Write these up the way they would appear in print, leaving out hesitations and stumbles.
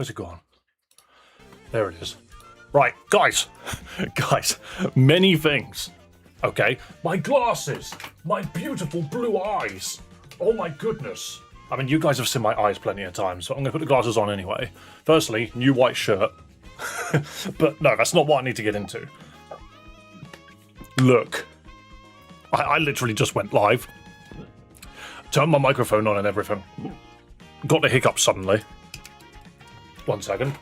Where's it gone? There it is. Right, guys. Guys, many things. Okay, my glasses. My beautiful blue eyes. Oh my goodness. I mean, you guys have seen my eyes plenty of times, so I'm going to put the glasses on anyway. Firstly, new white shirt. But no, that's not what I need to get into. Look. I literally just went live. Turned my microphone on and everything. Got the hiccup suddenly. 1 second.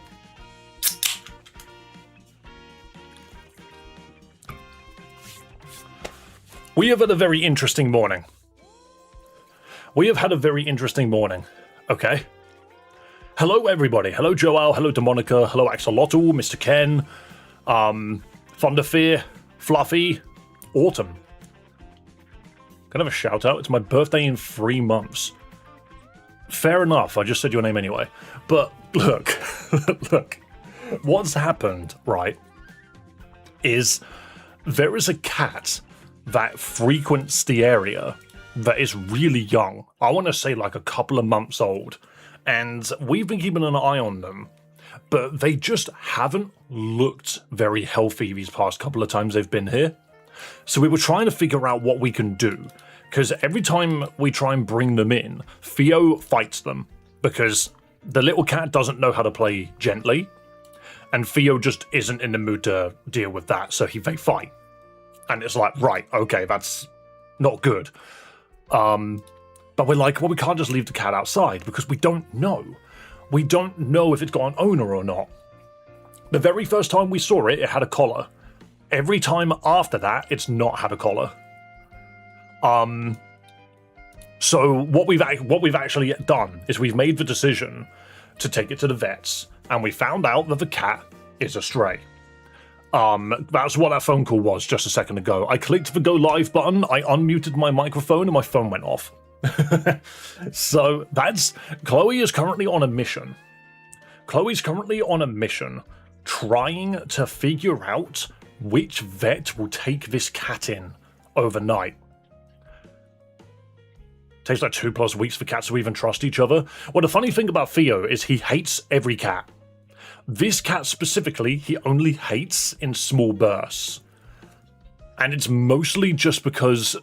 We have had a very interesting morning. Okay? Hello, everybody. Hello, Joel. Hello, Demonica. Hello, Axolotl, Mr. Ken, Thunderfear, Fluffy, Autumn. Can I have a shout out? It's my birthday in 3 months. Fair enough. I just said your name anyway. But look, look. What's happened, right, is there is a cat that frequents the area that is really young. I want to say like a couple of months old. And we've been keeping an eye on them. But they just haven't looked very healthy these past couple of times they've been here. So we were trying to figure out what we can do. Because every time we try and bring them in, Theo fights them. Because the little cat doesn't know how to play gently. And Theo just isn't in the mood to deal with that. So they fight. And it's like, right, okay, that's not good. But we're like, well, we can't just leave the cat outside because we don't know. We don't know if it's got an owner or not. The very first time we saw it, it had a collar. Every time after that, it's not had a collar. So what we've actually done is we've made the decision to take it to the vets, and we found out that the cat is a stray. That's what that phone call was just a second ago. I clicked the go live button, I unmuted my microphone, and my phone went off. So Chloe is currently on a mission. Trying to figure out which vet will take this cat in overnight. Takes like 2+ weeks for cats to even trust each other. Well, the funny thing about Theo is he hates every cat. This cat specifically, he only hates in small bursts. And it's mostly just because,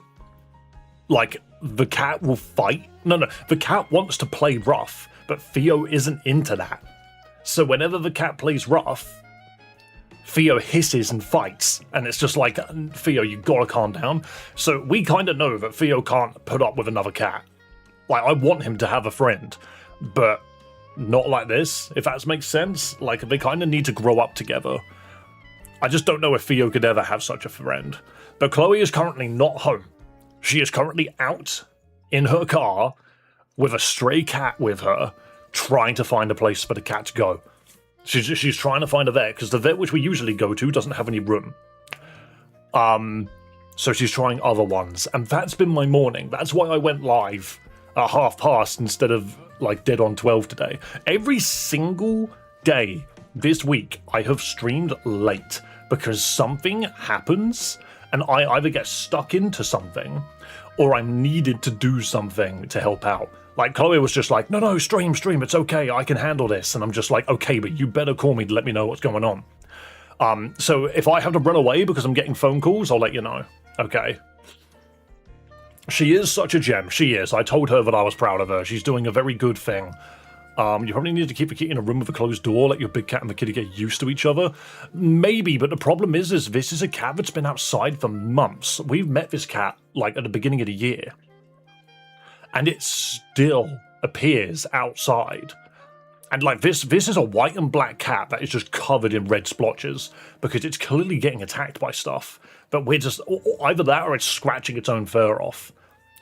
like, the cat will fight. No, the cat wants to play rough, but Theo isn't into that. So whenever the cat plays rough, Theo hisses and fights. And it's just like, Theo, you gotta calm down. So we kind of know that Theo can't put up with another cat. Like, I want him to have a friend, but not like this, if that makes sense. Like, they kind of need to grow up together. I just don't know if Theo could ever have such a friend. But Chloe is currently not home. She is currently out in her car with a stray cat with her, trying to find a place for the cat to go. She's trying to find a vet, because the vet which we usually go to doesn't have any room. So she's trying other ones, and that's been my morning. That's why I went live at 12:30 instead of like dead on 12 today. Every single day this week I have streamed late because something happens and I either get stuck into something or I'm needed to do something to help out. Like Chloe was just like, no, stream, it's okay, I can handle this. And I'm just like, okay, but you better call me to let me know what's going on. So if I have to run away because I'm getting phone calls, I'll let you know. Okay. She is such a gem. She is. I told her that I was proud of her. She's doing a very good thing. You probably need to keep the kitty in a room with a closed door, let your big cat and the kitty get used to each other. Maybe, but the problem is this is a cat that's been outside for months. We've met this cat, like, at the beginning of the year. And it still appears outside. And, like, this is a white and black cat that is just covered in red splotches because it's clearly getting attacked by stuff. But we're just, either that or it's scratching its own fur off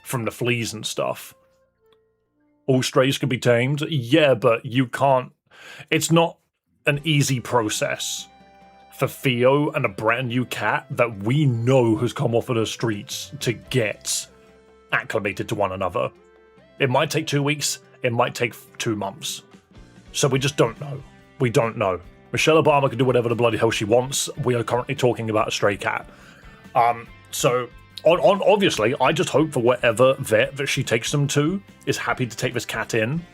from the fleas and stuff. All strays can be tamed? Yeah, but you can't. It's not an easy process for Theo and a brand new cat that we know has come off of the streets to get acclimated to one another. It might take 2 weeks, it might take 2 months. So we just don't know. We don't know. Michelle Obama can do whatever the bloody hell she wants. We are currently talking about a stray cat. So obviously, I just hope for whatever vet that she takes them to is happy to take this cat in.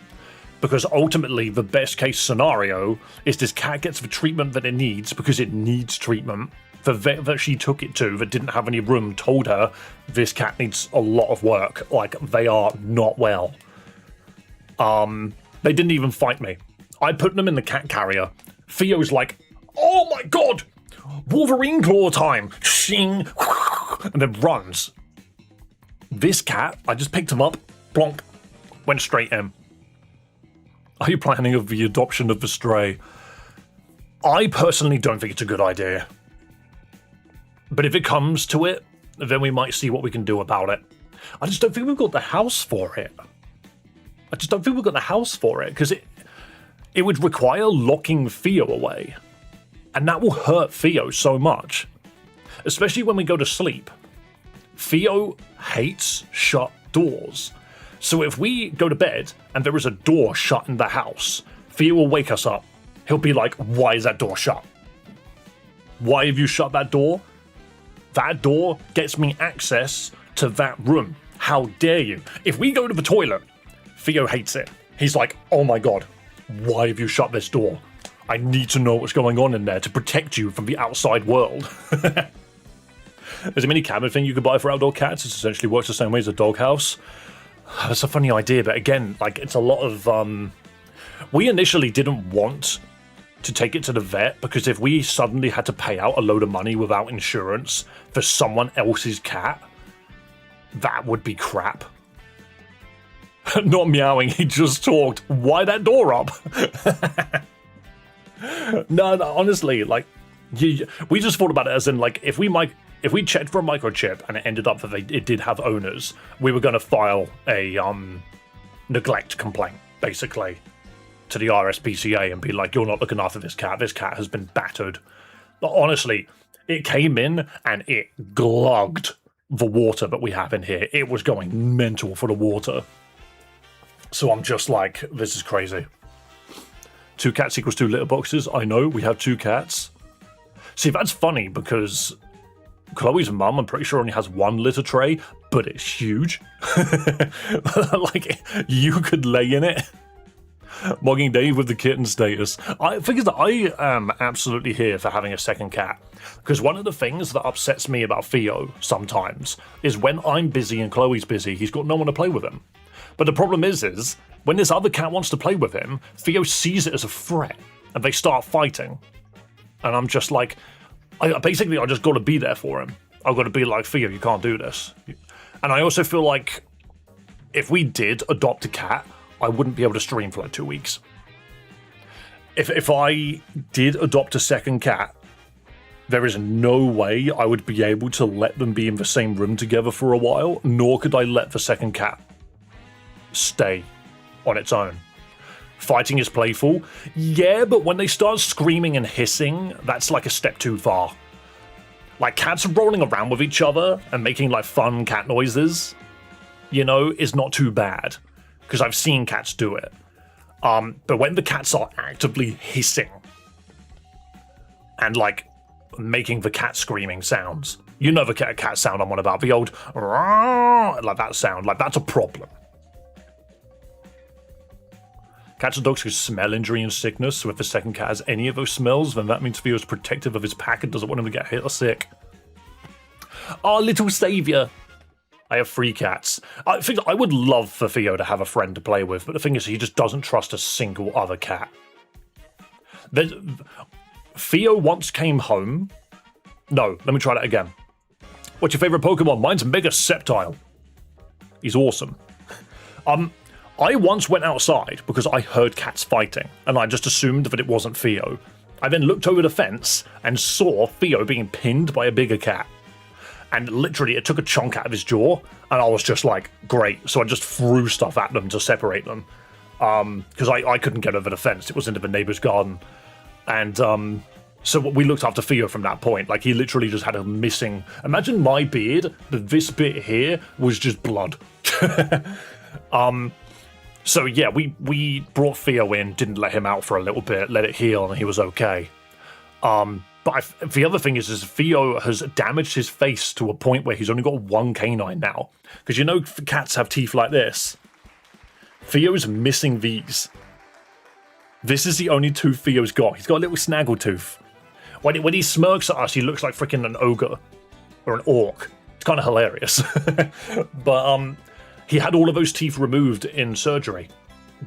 Because ultimately, the best case scenario is this cat gets the treatment that it needs because it needs treatment. The vet that she took it to that didn't have any room told her this cat needs a lot of work. Like, they are not well. They didn't even fight me. I put them in the cat carrier. Theo's like, oh my god! Wolverine claw time! Shing! And then runs. This cat, I just picked him up, plonk, went straight in. Are you planning of the adoption of the stray? I personally don't think it's a good idea. But if it comes to it, then we might see what we can do about it. I just don't think we've got the house for it. Because it would require locking Theo away. And that will hurt Theo so much. Especially when we go to sleep. Theo hates shut doors. So if we go to bed and there is a door shut in the house, Theo will wake us up. He'll be like, why is that door shut? Why have you shut that door? That door gets me access to that room. How dare you? If we go to the toilet, Theo hates it. He's like, oh my god, why have you shut this door? I need to know what's going on in there to protect you from the outside world. There's a mini cabin thing you could buy for outdoor cats. It essentially works the same way as a doghouse. That's a funny idea, but again, like, it's a lot of... We initially didn't want to take it to the vet, because if we suddenly had to pay out a load of money without insurance for someone else's cat, that would be crap. Not meowing, he just talked. Why that door up? No, honestly, like, we just thought about it as in, like, if we checked for a microchip and it ended up that it did have owners, we were going to file a neglect complaint, basically, to the RSPCA and be like, you're not looking after this cat. This cat has been battered. But honestly, it came in and it glugged the water that we have in here. It was going mental for the water. So I'm just like, this is crazy. 2 cats equals 2 litter boxes. I know, we have 2 cats. See, that's funny because Chloe's mum, I'm pretty sure, only has 1 litter tray, but it's huge. Like, you could lay in it. Mogging Dave with the kitten status. I figure that I am absolutely here for having a second cat. Because one of the things that upsets me about Theo sometimes is when I'm busy and Chloe's busy, he's got no one to play with him. But the problem is when this other cat wants to play with him, Theo sees it as a threat and they start fighting. And I'm just like, I just got to be there for him. I've got to be like, Theo, you can't do this. And I also feel like if we did adopt a cat, I wouldn't be able to stream for like 2 weeks. If I did adopt a second cat, there is no way I would be able to let them be in the same room together for a while, nor could I let the second cat stay on its own. Fighting is playful, yeah, but when they start screaming and hissing, that's like a step too far. Like, cats rolling around with each other and making like fun cat noises, you know, is not too bad. Because I've seen cats do it. But when the cats are actively hissing and like making the cat screaming sounds, you know the cat sound I'm on about, the old like that sound, like that's a problem. Cats and dogs can smell injury and sickness, so if the second cat has any of those smells, then that means Theo's protective of his pack and doesn't want him to get hit or sick. Our little saviour. I have 3 cats. I think I would love for Theo to have a friend to play with, but the thing is, he just doesn't trust a single other cat. Theo once came home. No, let me try that again. What's your favourite Pokemon? Mine's Mega Sceptile. He's awesome. I once went outside because I heard cats fighting, and I just assumed that it wasn't Theo. I then looked over the fence and saw Theo being pinned by a bigger cat. And literally, it took a chunk out of his jaw, and I was just like, great. So I just threw stuff at them to separate them. Because I couldn't get over the fence. It was into the neighbor's garden. And so we looked after Theo from that point. Like, he literally just had a missing... Imagine my beard, but this bit here was just blood. So yeah, we brought Theo in, didn't let him out for a little bit, let it heal, and he was okay. But the other thing is Theo has damaged his face to a point where he's only got 1 canine now. Because you know cats have teeth like this. Theo's missing these. This is the only tooth Theo's got. He's got a little snaggle tooth. When he smirks at us, he looks like freaking an ogre or an orc. It's kind of hilarious. But he had all of those teeth removed in surgery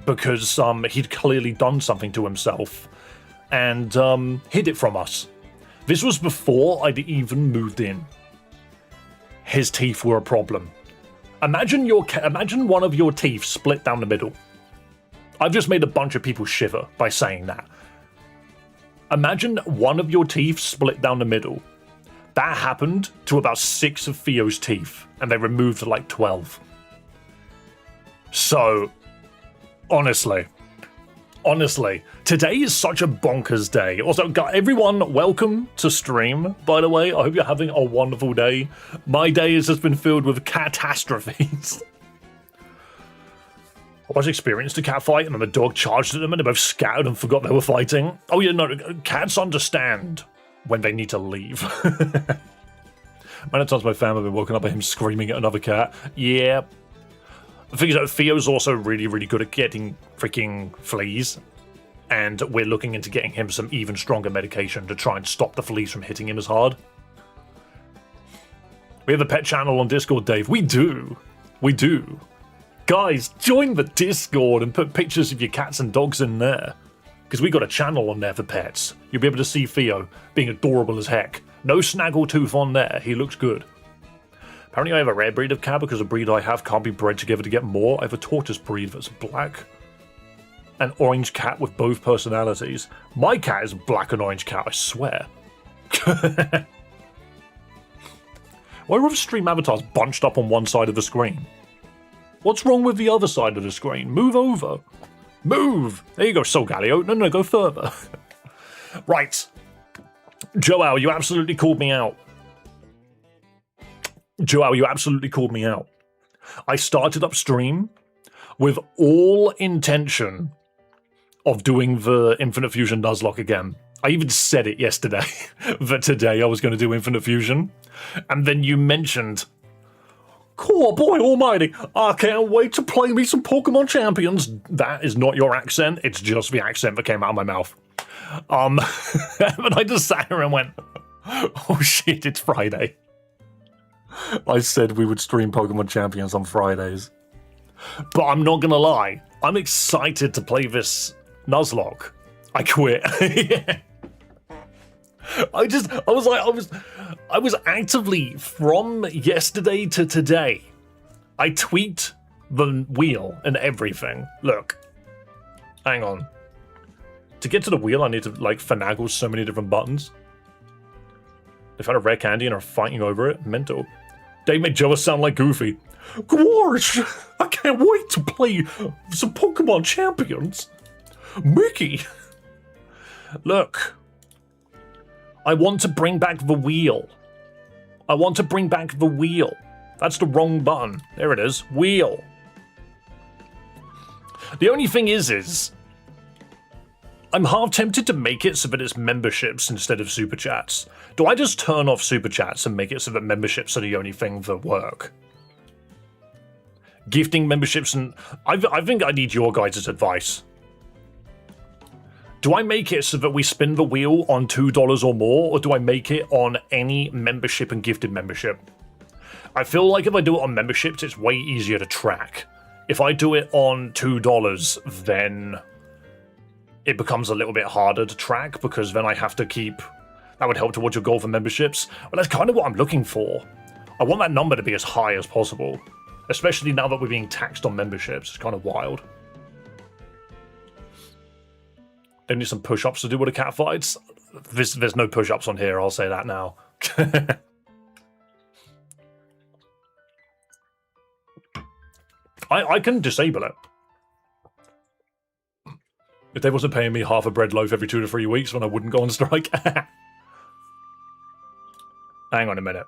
because he'd clearly done something to himself and hid it from us. This was before I'd even moved in. His teeth were a problem. Imagine one of your teeth split down the middle. I've just made a bunch of people shiver by saying that. Imagine one of your teeth split down the middle. That happened to about 6 of Theo's teeth, and they removed like 12. So, honestly, today is such a bonkers day. Also, everyone, welcome to stream, by the way. I hope you're having a wonderful day. My day has just been filled with catastrophes. I was experienced a cat fight, and then the dog charged at them, and they both scattered and forgot they were fighting. Oh yeah, no, cats understand when they need to leave. Many times my family have been woken up by him screaming at another cat. Yeah. The thing is that Theo's also really, really good at getting freaking fleas, and we're looking into getting him some even stronger medication to try and stop the fleas from hitting him as hard. We have a pet channel on Discord, Dave. We do. Guys, join the Discord and put pictures of your cats and dogs in there. Because we got a channel on there for pets. You'll be able to see Theo being adorable as heck. No snaggletooth on there. He looks good. Apparently I have a rare breed of cat because the breed I have can't be bred together to get more. I have a tortoise breed that's black and orange cat with both personalities. My cat is a black and orange cat, I swear. Why are the stream avatars bunched up on one side of the screen? What's wrong with the other side of the screen? Move over. Move! There you go, Sol Gallio. No, go further. Right. Joel, you absolutely called me out. I started up stream with all intention of doing the Infinite Fusion Nuzlocke again. I even said it yesterday that today I was going to do Infinite Fusion. And then you mentioned... Cool, boy almighty, I can't wait to play me some Pokemon Champions. That is not your accent, it's just the accent that came out of my mouth. But I just sat here and went, oh shit, it's Friday. I said we would stream Pokemon Champions on Fridays. But I'm not gonna lie, I'm excited to play this Nuzlocke. I quit. Yeah. I was actively, from yesterday to today, I tweaked the wheel and everything. Look, hang on. To get to the wheel, I need to, like, finagle so many different buttons. They found a rare candy and are fighting over it. Mental. They made Joe sound like Goofy. Gosh, I can't wait to play some Pokemon Champions. Mickey. Look. I want to bring back the wheel. That's the wrong button. There it is. Wheel. The only thing is I'm half tempted to make it so that it's memberships instead of super chats. Do I just turn off super chats and make it so that memberships are the only thing that work? Gifting memberships, and I think I need your guys' advice. Do I make it so that we spin the wheel on $2 or more, or do I make it on any membership and gifted membership? I feel like if I do it on memberships, it's way easier to track. If I do it on $2, then it becomes a little bit harder to track, because then I have to keep... That would help towards your goal for memberships. But that's kind of what I'm looking for. I want that number to be as high as possible, especially now that we're being taxed on memberships. It's kind of wild. They need some push-ups to do with the cat fights. There's no push-ups on here, I'll say that now. I can disable it. If they wasn't paying me half a bread loaf every 2 to 3 weeks, then I wouldn't go on strike. Hang on a minute.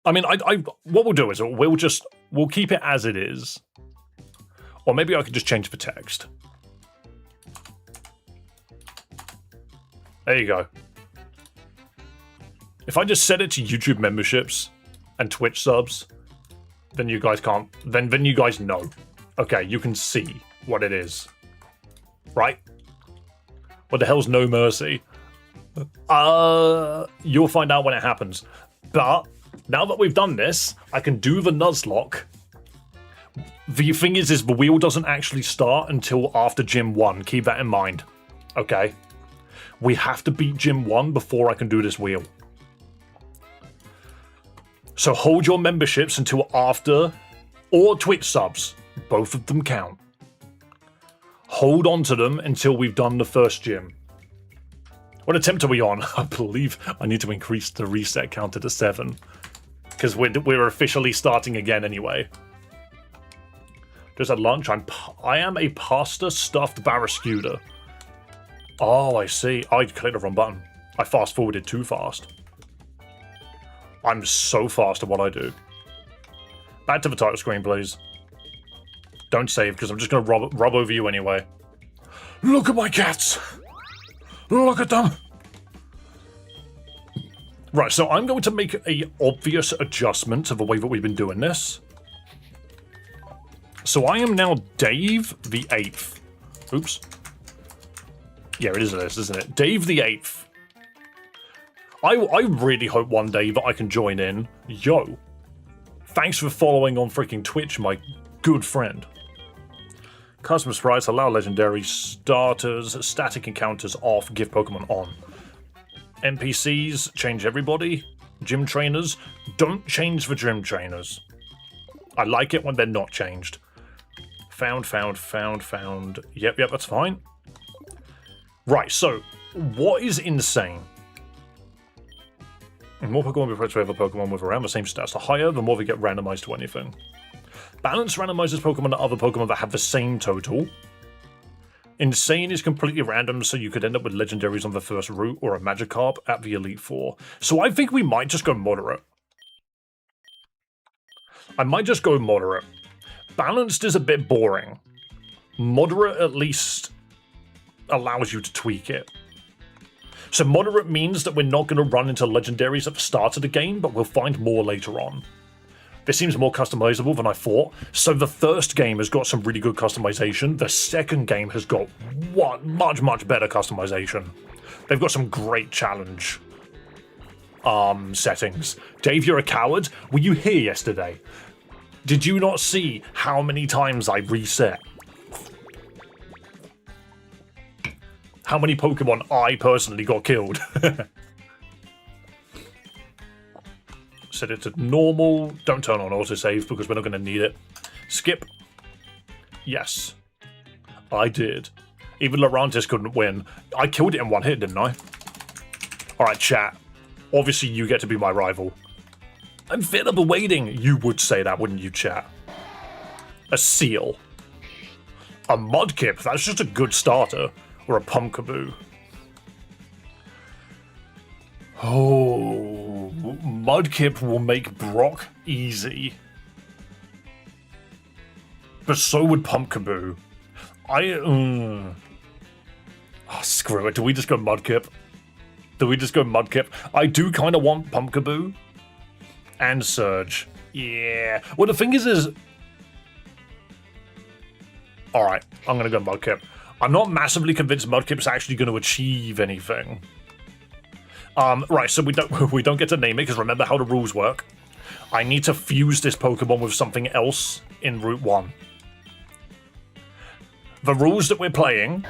I mean, what we'll do is we'll keep it as it is. Or maybe I could just change the text. There you go. If I just set it to YouTube memberships and Twitch subs, then you guys can't. Then you guys know. Okay, you can see what it is. Right? What the hell's no mercy? You'll find out when it happens. But now that we've done this, I can do the Nuzlocke. The thing is the wheel doesn't actually start until after Gym 1. Keep that in mind. Okay? We have to beat Gym 1 before I can do this wheel. So hold your memberships until after, or Twitch subs. Both of them count. Hold on to them until we've done the first gym. What attempt are we on? I believe I need to increase the reset counter to 7. Because we're officially starting again anyway. Just at lunch, I am a pasta stuffed barracuda. Oh, I see. I clicked the wrong button. I fast forwarded too fast. I'm so fast at what I do. Back to the title screen, please. Don't save, because I'm just going to rub over you anyway. Look at my cats! Look at them! Right, so I'm going to make an obvious adjustment to the way that we've been doing this. So I am now Dave the 8th. Oops. Yeah, it is this, isn't it? Dave the 8th. I really hope one day that I can join in. Yo. Thanks for following on freaking Twitch, my good friend. Custom sprites allow legendary starters, static encounters off, give Pokemon on. NPCs, change everybody. Gym trainers, don't change the gym trainers. I like it when they're not changed. Found. Yep, that's fine. Right, so, what is insane? The more Pokemon we approach with a Pokemon with around the same stats, the higher, the more they get randomized to anything. Balance randomizes Pokemon to other Pokemon that have the same total. Insane is completely random, so you could end up with legendaries on the first route or a Magikarp at the Elite Four. So I think we might just go moderate. Balanced is a bit boring. Moderate at least allows you to tweak it. So moderate means that we're not going to run into legendaries at the start of the game, but we'll find more later on. This seems more customizable than I thought. So the first game has got some really good customization. The second game has got much better customization. They've got some great challenge settings. Dave, you're a coward. Were you here yesterday? Did you not see how many times I reset? How many Pokemon I personally got killed? Set it to normal. Don't turn on autosave because we're not going to need it. Skip. Yes. I did. Even Lurantis couldn't win. I killed it in one hit, didn't I? Alright, chat. Obviously, you get to be my rival. I'm fed up of waiting. You would say that, wouldn't you, chat? A seal. A Mudkip. That's just a good starter. Or a Pumpkaboo. Oh, Mudkip will make Brock easy. But so would Pumpkaboo. Oh, screw it. Do we just go Mudkip? I do kind of want Pumpkaboo. And Surge. Yeah. Well, the thing is... Alright, I'm going to go Mudkip. I'm not massively convinced Mudkip's actually going to achieve anything. Right, so we don't get to name it, because remember how the rules work. I need to fuse this Pokemon with something else in Route 1. The rules that we're playing...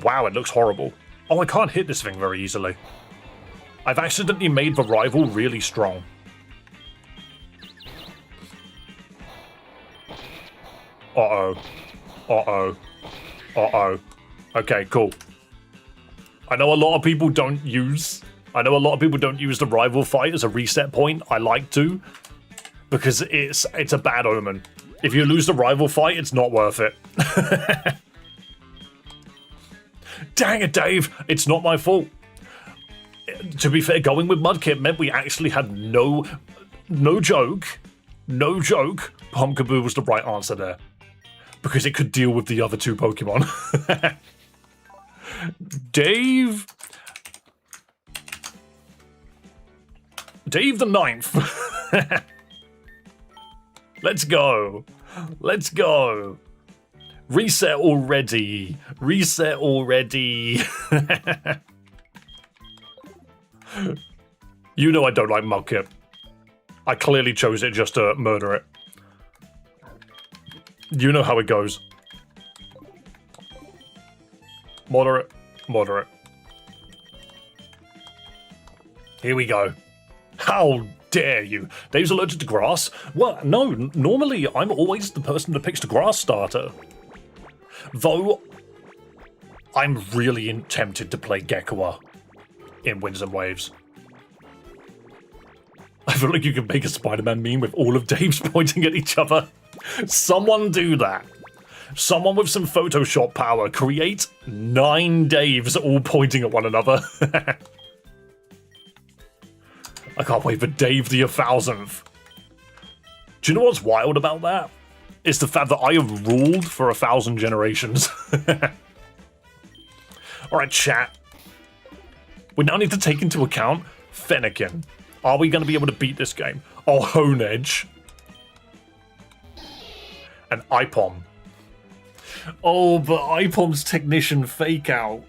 Wow, it looks horrible. Oh, I can't hit this thing very easily. I've accidentally made the rival really strong. Uh-oh. Okay, cool. I know a lot of people don't use the rival fight as a reset point. I like to, because it's a bad omen. If you lose the rival fight, it's not worth it. Dang it, Dave! It's not my fault. To be fair, going with Mudkip meant we actually had no joke, Pumpkaboo was the right answer there. Because it could deal with the other two Pokemon. Dave the 9th. Let's go. Let's go. Reset already. Reset already. You know I don't like Mudkip. I clearly chose it just to murder it. You know how it goes. Moderate. Moderate. Here we go. How dare you? Dave's allergic to grass? Well, no, normally I'm always the person that picks the grass starter. Though, I'm really tempted to play Gekkoa in Winds and Waves. I feel like you could make a Spider-Man meme with all of Dave's pointing at each other. Someone do that. Someone with some Photoshop power create 9 Daves all pointing at one another. I can't wait for Dave the 1000th. Do you know what's wild about that? It's the fact that I have ruled for 1,000 generations. Alright, chat. We now need to take into account Fennekin. Are we going to be able to beat this game? Oh, Honedge. And Ipom. Oh, but Ipom's Technician fake out.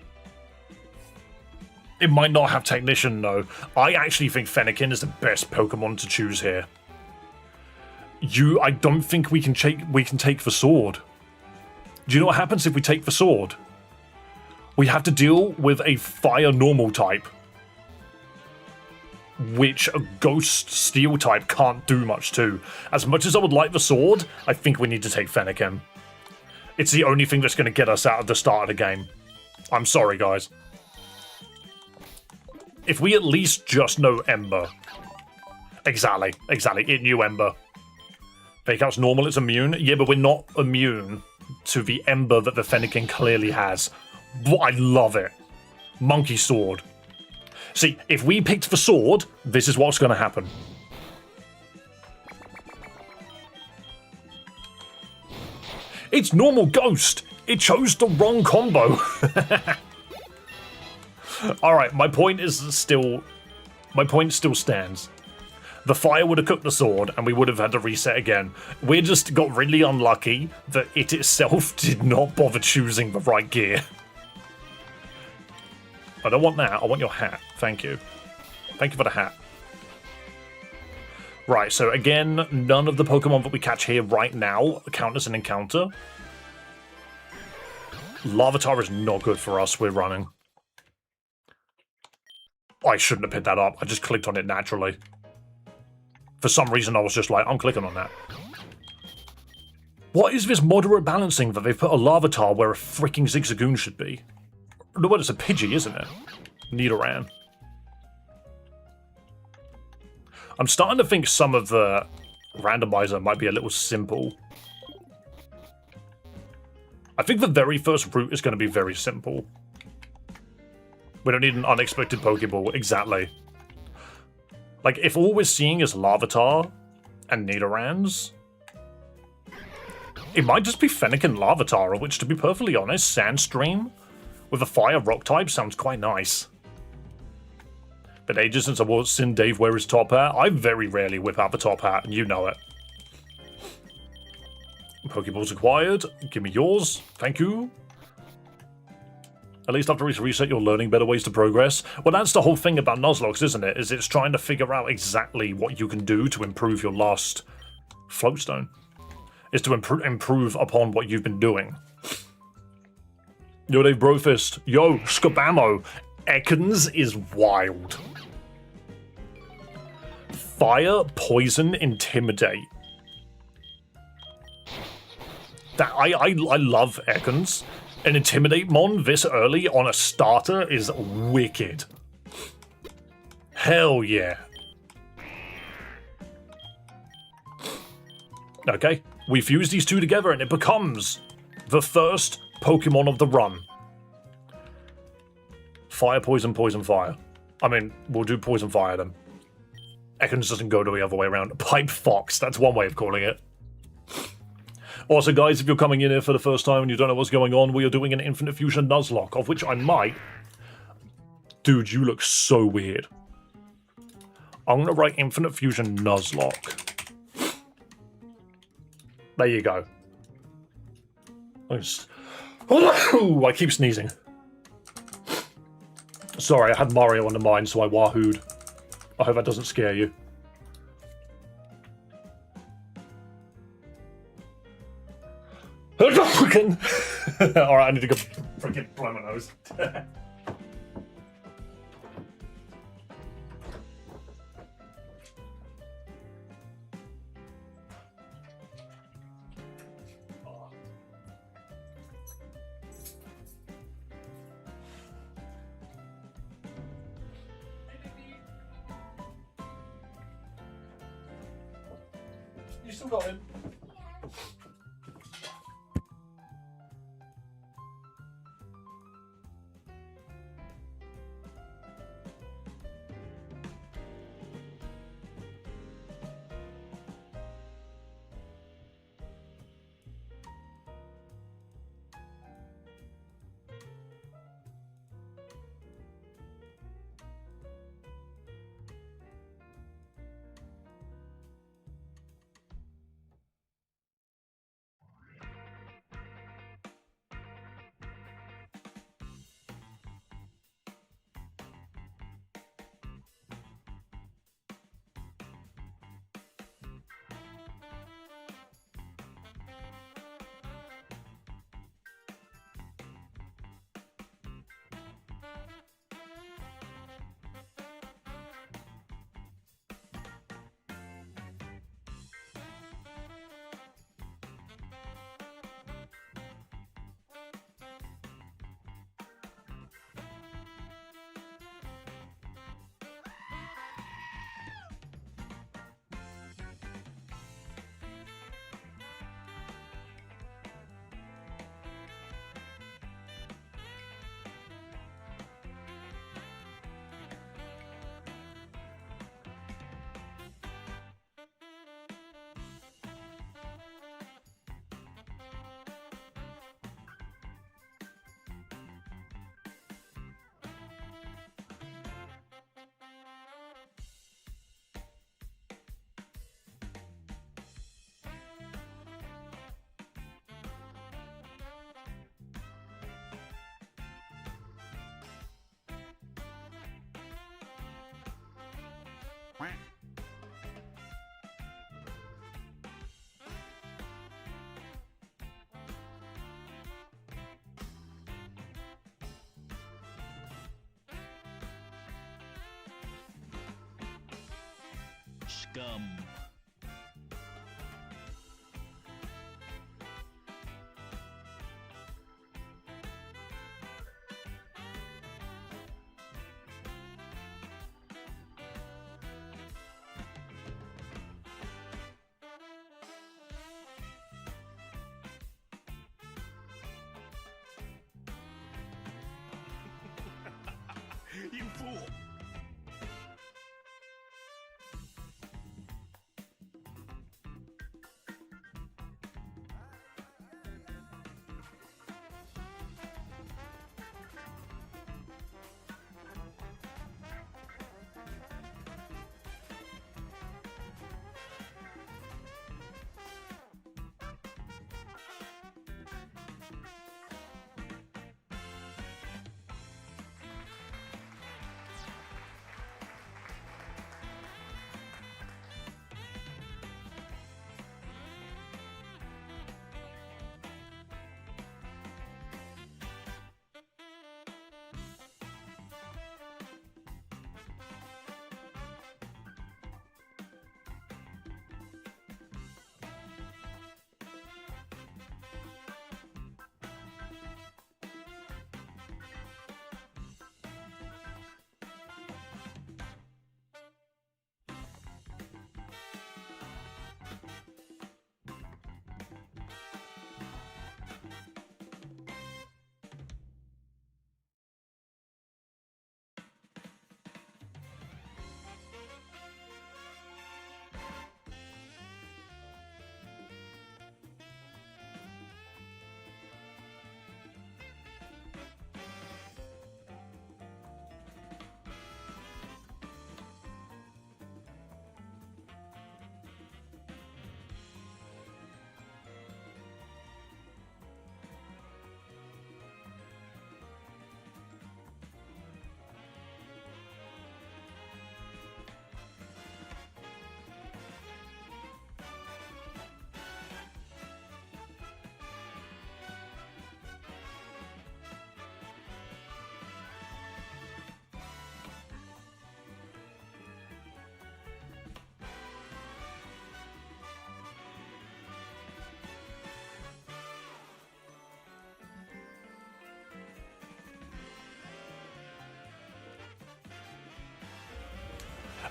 It might not have Technician, though. I actually think Fennekin is the best Pokemon to choose here. I don't think we can take the sword. Do you know what happens if we take the sword? We have to deal with a fire normal type, which a ghost steel type can't do much to. As much as I would like the sword, I think we need to take Fennekin. It's the only thing that's going to get us out of the start of the game. I'm sorry, guys. If we at least just know Ember. Exactly. It knew Ember. Fake out's normal, it's immune. Yeah, but we're not immune to the Ember that the Fennekin clearly has. But I love it. Monkey Sword. See, if we picked the sword, this is what's going to happen. It's normal Ghost. It chose the wrong combo. Alright, my point still stands. The fire would have cooked the sword, and we would have had to reset again. We just got really unlucky that it itself did not bother choosing the right gear. I don't want that. I want your hat. Thank you. Thank you for the hat. Right, so again, none of the Pokemon that we catch here right now count as an encounter. Larvitar is not good for us. We're running. I shouldn't have picked that up. I just clicked on it naturally. For some reason, I was just like, I'm clicking on that. What is this moderate balancing that they've put a Larvitar where a freaking Zigzagoon should be? No, what, it's a Pidgey, isn't it? Nidoran. I'm starting to think some of the randomizer might be a little simple. I think the very first route is going to be very simple. We don't need an unexpected Pokeball, exactly. Like, if all we're seeing is Larvitar and Nidorans, it might just be Fennekin Larvitar, which, to be perfectly honest, Sandstream with a fire rock type sounds quite nice. Been ages since I've seen Dave wear his top hat. I very rarely whip out the top hat, and you know it. Pokeballs acquired. Give me yours. Thank you. At least after it's reset, you're learning better ways to progress. Well, that's the whole thing about Nuzlocke, isn't it? Is it's trying to figure out exactly what you can do to improve your last Floatstone. Is to improve upon what you've been doing. Yo, Dave Brofist. Yo, Skabamo. Ekans is wild. Fire, Poison, Intimidate. That I love Ekans. An Intimidate Mon this early on a starter is wicked. Hell yeah. Okay, we fuse these two together and it becomes the first Pokemon of the run. Fire, Poison, Poison, Fire. I mean, we'll do Poison, Fire then. Ekans doesn't go the other way around. Pipe Fox, that's one way of calling it. Also, guys, if you're coming in here for the first time and you don't know what's going on, we are doing an Infinite Fusion Nuzlocke, of which I might... Dude, you look so weird. I'm going to write Infinite Fusion Nuzlocke. There you go. I keep sneezing. Sorry, I had Mario on the mind, so I wahooed. I hope that doesn't scare you. Alright, I need to go freaking blow my nose. You still got him. Scum. You fool!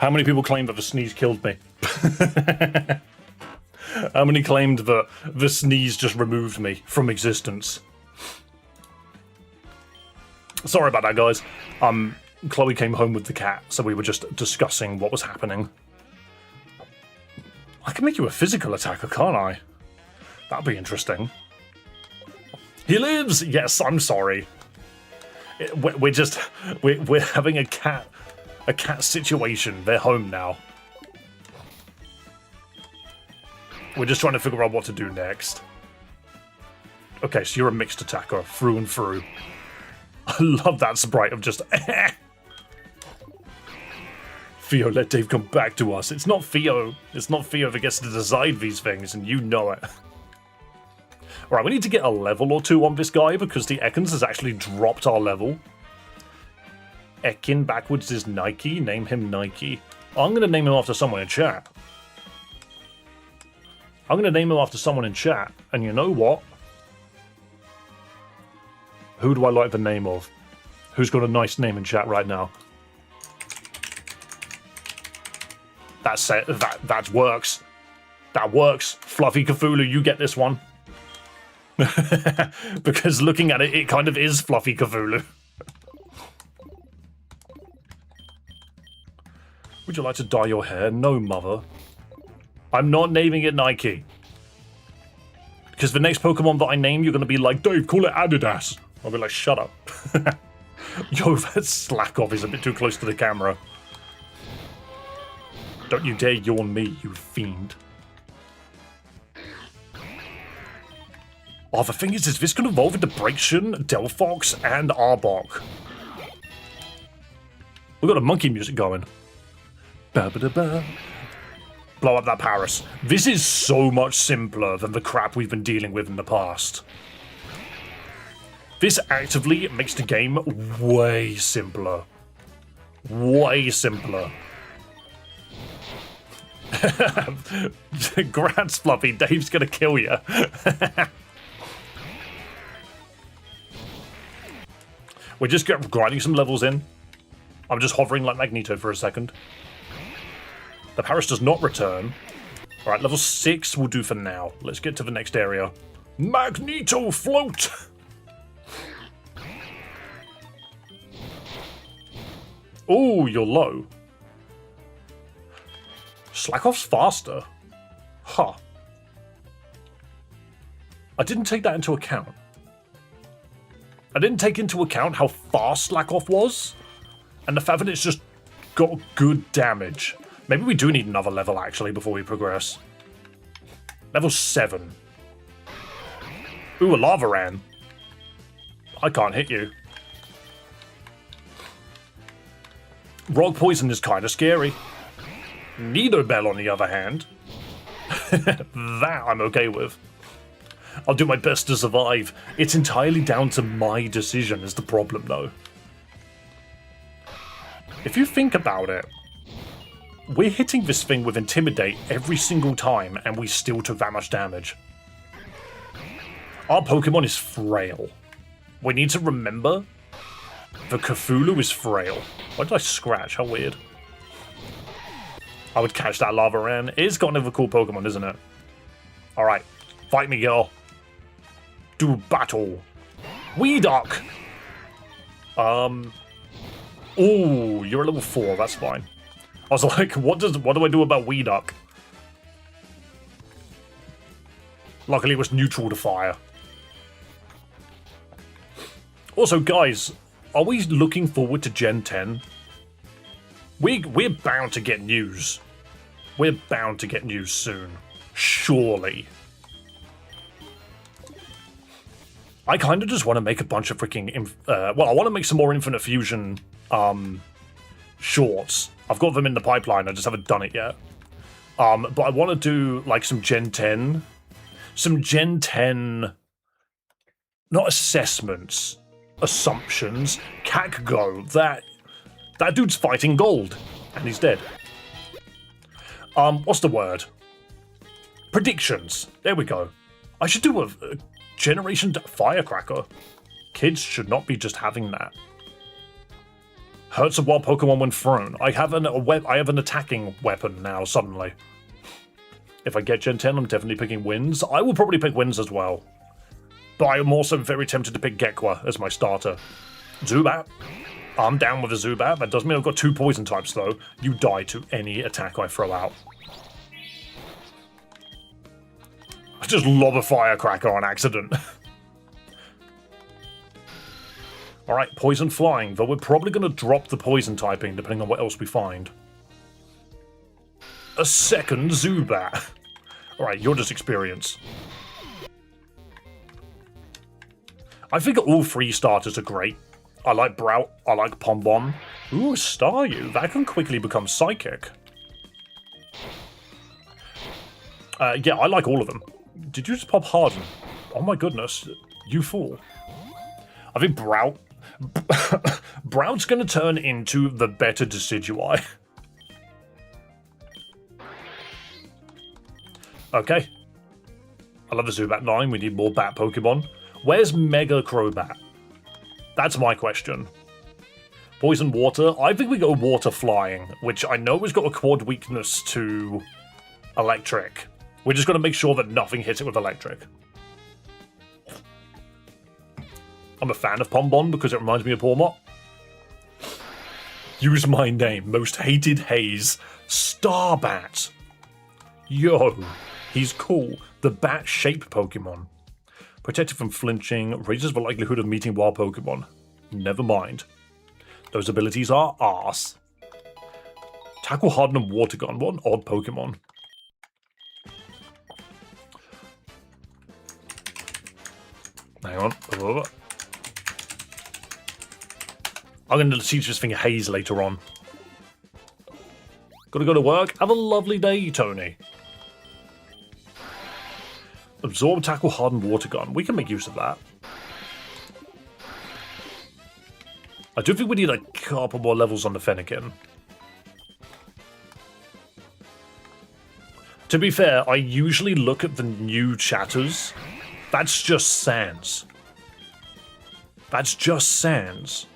How many people claim that the sneeze killed me? How many claimed that the sneeze just removed me from existence? Sorry about that, guys. Chloe came home with the cat, so we were just discussing what was happening. I can make you a physical attacker, can't I? That'd be interesting. He lives! Yes, I'm sorry. We're having a cat situation. They're home now. We're just trying to figure out what to do next. Okay, so you're a mixed attacker, through and through. I love that sprite of just Theo, let Dave come back to us. It's not Theo. It's not Theo that gets to decide these things, and you know it. Alright, we need to get a level or two on this guy because the Ekans has actually dropped our level. Ekin backwards is Nike. Name him Nike. I'm going to name him after someone in chat. I'm going to name him after someone in chat. And you know what? Who do I like the name of? Who's got a nice name in chat right now? That's it. That works. That works. Fluffy Cthulhu, you get this one. Because looking at it, it kind of is Fluffy Cthulhu. Would you like to dye your hair? No, mother. I'm not naming it Nike. Because the next Pokemon that I name, you're going to be like, Dave, call it Adidas. I'll be like, shut up. Yo, that slack off is a bit too close to the camera. Don't you dare yawn me, you fiend. Oh, the thing is this can evolve into Braixen, Delphox, and Arbok. We've got a monkey music going. Ba-ba-da-ba. Blow up that Paris. This is so much simpler than the crap we've been dealing with in the past. This actively makes the game way simpler. Way simpler. Grats, Fluffy. Dave's gonna kill you. We're just grinding some levels in. I'm just hovering like Magneto for a second. The Paris does not return. Alright, level 6 will do for now. Let's get to the next area. Magneto float! Oh, you're low. Slack off's faster. Huh. I didn't take that into account. I didn't take into account how fast Slack off was, and the fact that it's just got good damage. Maybe we do need another level, actually, before we progress. Level 7. Ooh, a Lavaran. I can't hit you. Rock Poison is kind of scary. Nidobell, on the other hand. That I'm okay with. I'll do my best to survive. It's entirely down to my decision is the problem, though. If you think about it, we're hitting this thing with Intimidate every single time, and we still took that much damage. Our Pokemon is frail. We need to remember the Cthulhu is frail. Why did I scratch? How weird. I would catch that Lavaran. It is kind of a cool Pokemon, isn't it? Alright. Fight me, girl. Do battle. Weeduck! Ooh, you're a level 4. That's fine. I was like, what do I do about Weeduck? Luckily, it was neutral to fire. Also, guys, are we looking forward to Gen 10? We're bound to get news. We're bound to get news soon. Surely. I kind of just want to make a bunch of freaking... well, I want to make some more Infinite Fusion shorts. I've got them in the pipeline, I just haven't done it yet. But I want to do, like, some Gen 10... Some Gen 10... Not assessments. Assumptions. Kakgo. That dude's fighting gold. And he's dead. What's the word? Predictions. There we go. I should do a Generation Firecracker. Kids should not be just having that. Hurts a wild Pokemon when thrown. I have an attacking weapon now, suddenly. If I get Gen 10, I'm definitely picking Winds. I will probably pick Winds as well. But I am also very tempted to pick Gekwa as my starter. Zubat. I'm down with a Zubat. That does mean I've got 2 poison types, though. You die to any attack I throw out. I just lob a Firecracker on accident. Alright, Poison Flying, though we're probably going to drop the Poison typing depending on what else we find. A second Zubat. Alright, you're just experience. I think all 3 starters are great. I like Brout, I like Pombon. Ooh, Staryu, that can quickly become Psychic. Yeah, I like all of them. Did you just pop Harden? Oh my goodness, you fool. I think Brout's gonna turn into the better Decidueye. Okay. I love the Zubat 9, we need more bat Pokemon. Where's Mega Crobat? That's my question. Poison Water, I think we go Water Flying, which I know has got a quad weakness to Electric. We're just gonna make sure that nothing hits it with Electric. I'm a fan of Pombon because it reminds me of Pawmot. Use my name, most hated haze. Starbat. Yo, he's cool. The bat-shaped Pokemon. Protected from flinching, raises the likelihood of meeting wild Pokemon. Never mind. Those abilities are arse. Tackle, Harden, and Water Gun. What an odd Pokemon. Hang on. I'm going to teach this thing Haze later on. Gotta go to work. Have a lovely day, Tony. Absorb, Tackle, Harden, Water Gun. We can make use of that. I do think we need a couple more levels on the Fennekin. To be fair, I usually look at the new chatters. That's just Sans. That's just Sans.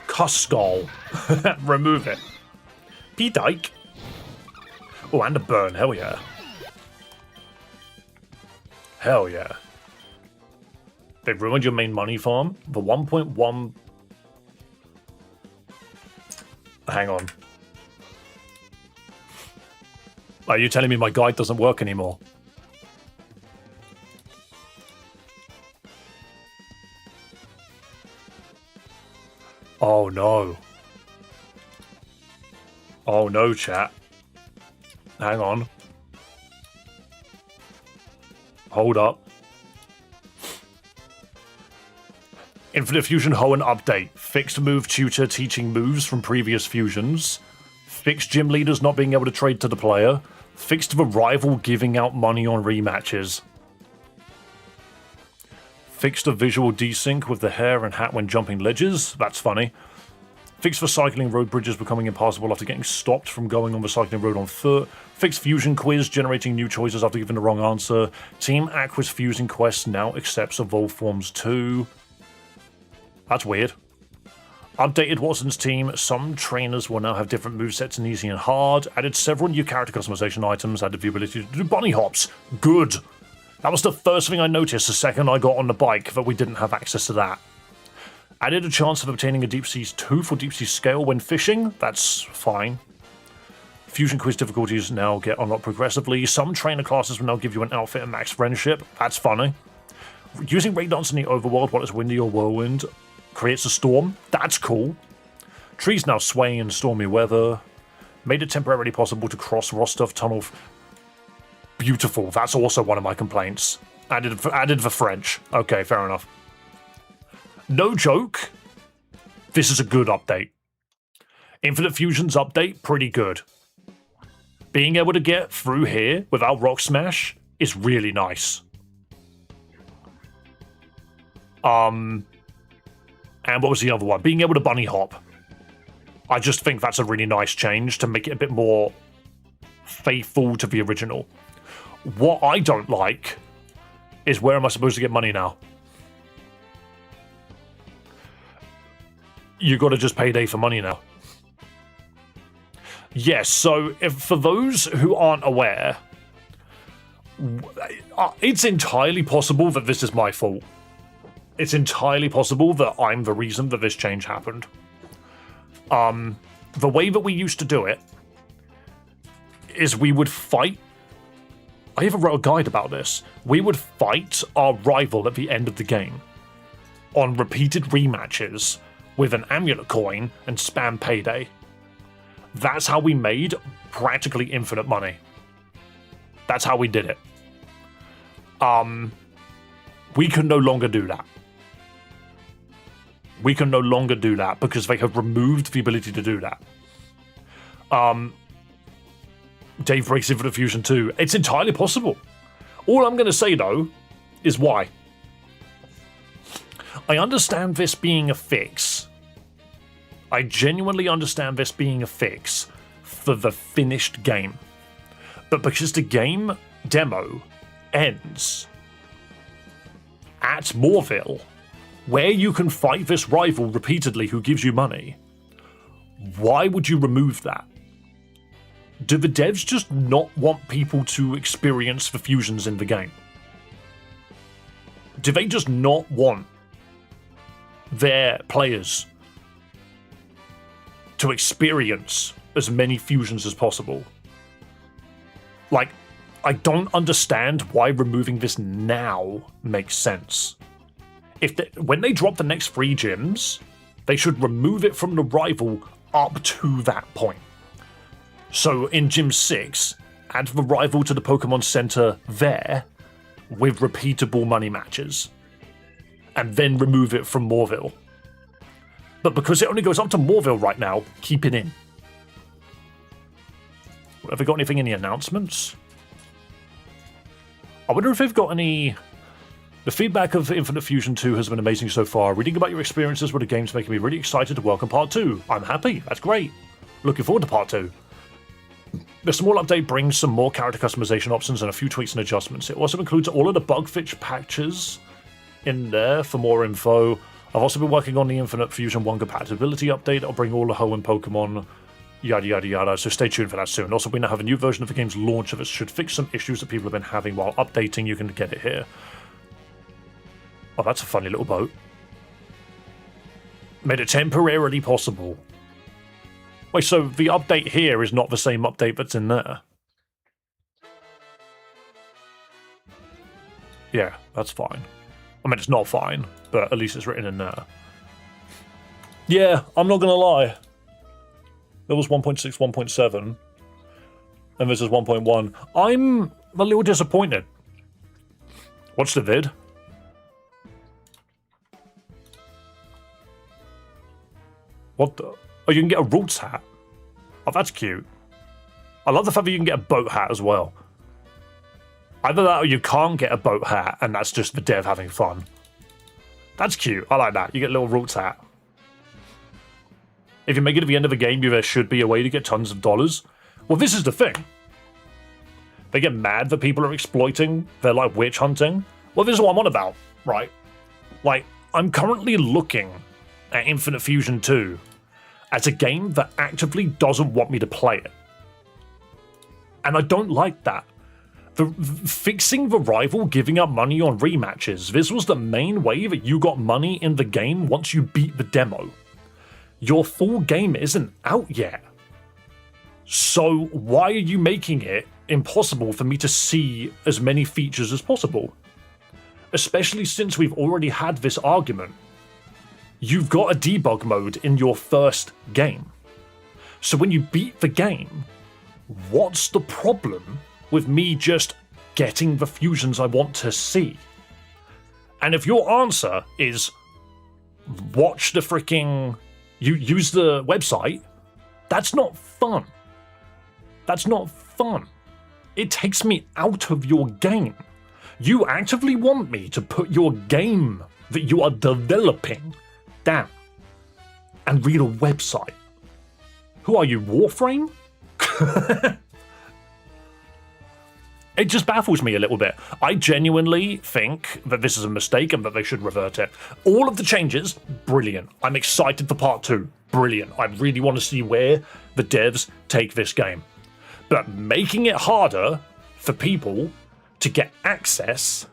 Cuskull. Remove it. P-Dyke. Oh, and a burn. Hell yeah. Hell yeah. They've ruined your main money farm. The 1.1... Hang on. Are you telling me my guide doesn't work anymore? Oh no. Oh no, chat. Hang on. Hold up. Infinite Fusion Hoenn update. Fixed move tutor teaching moves from previous fusions. Fixed gym leaders not being able to trade to the player. Fixed the rival giving out money on rematches. Fixed a visual desync with the hair and hat when jumping ledges. That's funny. Fixed for cycling road bridges becoming impassable after getting stopped from going on the cycling road on foot. Fixed fusion quiz generating new choices after giving the wrong answer. Team Aqua's fusing quest now accepts evolved forms too. That's weird. Updated Watson's team. Some trainers will now have different movesets in easy and hard. Added several new character customization items. Added the ability to do bunny hops. Good. That was the first thing I noticed the second I got on the bike, that we didn't have access to that. Added a chance of obtaining a Deep Seas tooth or Deep Sea scale when fishing. That's fine. Fusion quiz difficulties now get unlocked progressively. Some trainer classes will now give you an outfit and max friendship. That's funny. Using Ray Dance in the overworld while it's windy or whirlwind creates a storm. That's cool. Trees now swaying in stormy weather. Made it temporarily possible to cross Rostov Tunnel. Beautiful. That's also one of my complaints. Added the French. Okay, fair enough. No joke. This is a good update. Infinite Fusion's update, pretty good. Being able to get through here without Rock Smash is really nice. And what was the other one? Being able to bunny hop. I just think that's a really nice change to make it a bit more faithful to the original. What I don't like is, where am I supposed to get money now? you got to just payday for money now. Yes, so for those who aren't aware, it's entirely possible that this is my fault. It's entirely possible that I'm the reason that this change happened. The way that we used to do it is we would fight. I even wrote a guide about this. We would fight our rival at the end of the game on repeated rematches with an amulet coin and spam payday. That's how we made practically infinite money. That's how we did it. We can no longer do that. We can no longer do that because they have removed the ability to do that. Dave Race Infinite Fusion 2. It's entirely possible. All I'm going to say, though, is why. I understand this being a fix. I genuinely understand this being a fix for the finished game. But because the game demo ends at Moorville, where you can fight this rival repeatedly who gives you money, why would you remove that? Do the devs just not want people to experience the fusions in the game? Do they just not want their players to experience as many fusions as possible? Like, I don't understand why removing this now makes sense. When they drop the next 3 gyms, they should remove it from the rival up to that point. So in Gym 6, add the rival to the Pokemon Center there with repeatable money matches. And then remove it from Moorville. But because it only goes up to Moorville right now, keep it in. Have they got anything in the announcements? I wonder if they've got any... The feedback of Infinite Fusion 2 has been amazing so far. Reading about your experiences with the game's making me really excited to welcome Part 2. I'm happy. That's great. Looking forward to Part 2. The small update brings some more character customization options and a few tweaks and adjustments. It also includes all of the bug fix patches in there for more info. I've also been working on the Infinite Fusion 1 compatibility update. I'll bring all the Hoenn Pokemon, yada yada yada, so stay tuned for that soon. Also, we now have a new version of the game's launcher that should fix some issues that people have been having while updating. You can get it here. Oh, that's a funny little boat. Made it temporarily possible. Wait, so the update here is not the same update that's in there? Yeah, that's fine. I mean, it's not fine, but at least it's written in there. Yeah, I'm not gonna lie. There was 1.6, 1.7, and this is 1.1. I'm a little disappointed. Watch the vid. What the? Oh, you can get a Roots hat. Oh, that's cute. I love the fact that you can get a boat hat as well. Either that or you can't get a boat hat, and that's just the dev having fun. That's cute. I like that. You get a little Roots hat. If you make it to the end of the game, there should be a way to get tons of dollars. Well, this is the thing. They get mad that people are exploiting their, like, witch hunting. Well, this is what I'm on about, right? Like, I'm currently looking at Infinite Fusion 2 as a game that actively doesn't want me to play it. And I don't like that. Fixing the rival giving up money on rematches, this was the main way that you got money in the game once you beat the demo. Your full game isn't out yet. So why are you making it impossible for me to see as many features as possible? Especially since we've already had this argument. You've got a debug mode in your first game. So when you beat the game, what's the problem with me just getting the fusions I want to see? And if your answer is watch the freaking... You use the website, that's not fun. That's not fun. It takes me out of your game. You actively want me to put your game that you are developing down and read a website. Who are you, Warframe? It just baffles me a little bit. I genuinely think that this is a mistake and that they should revert it. All of the changes, brilliant. I'm excited for part 2. Brilliant. I really want to see where the devs take this game. But making it harder for people to get access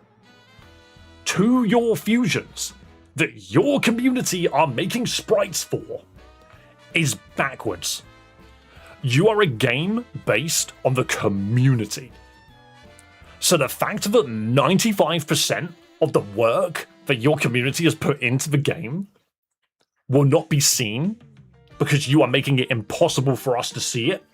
to your fusions that your community are making sprites for is backwards. You are a game based on the community. So the fact that 95% of the work that your community has put into the game will not be seen because you are making it impossible for us to see it.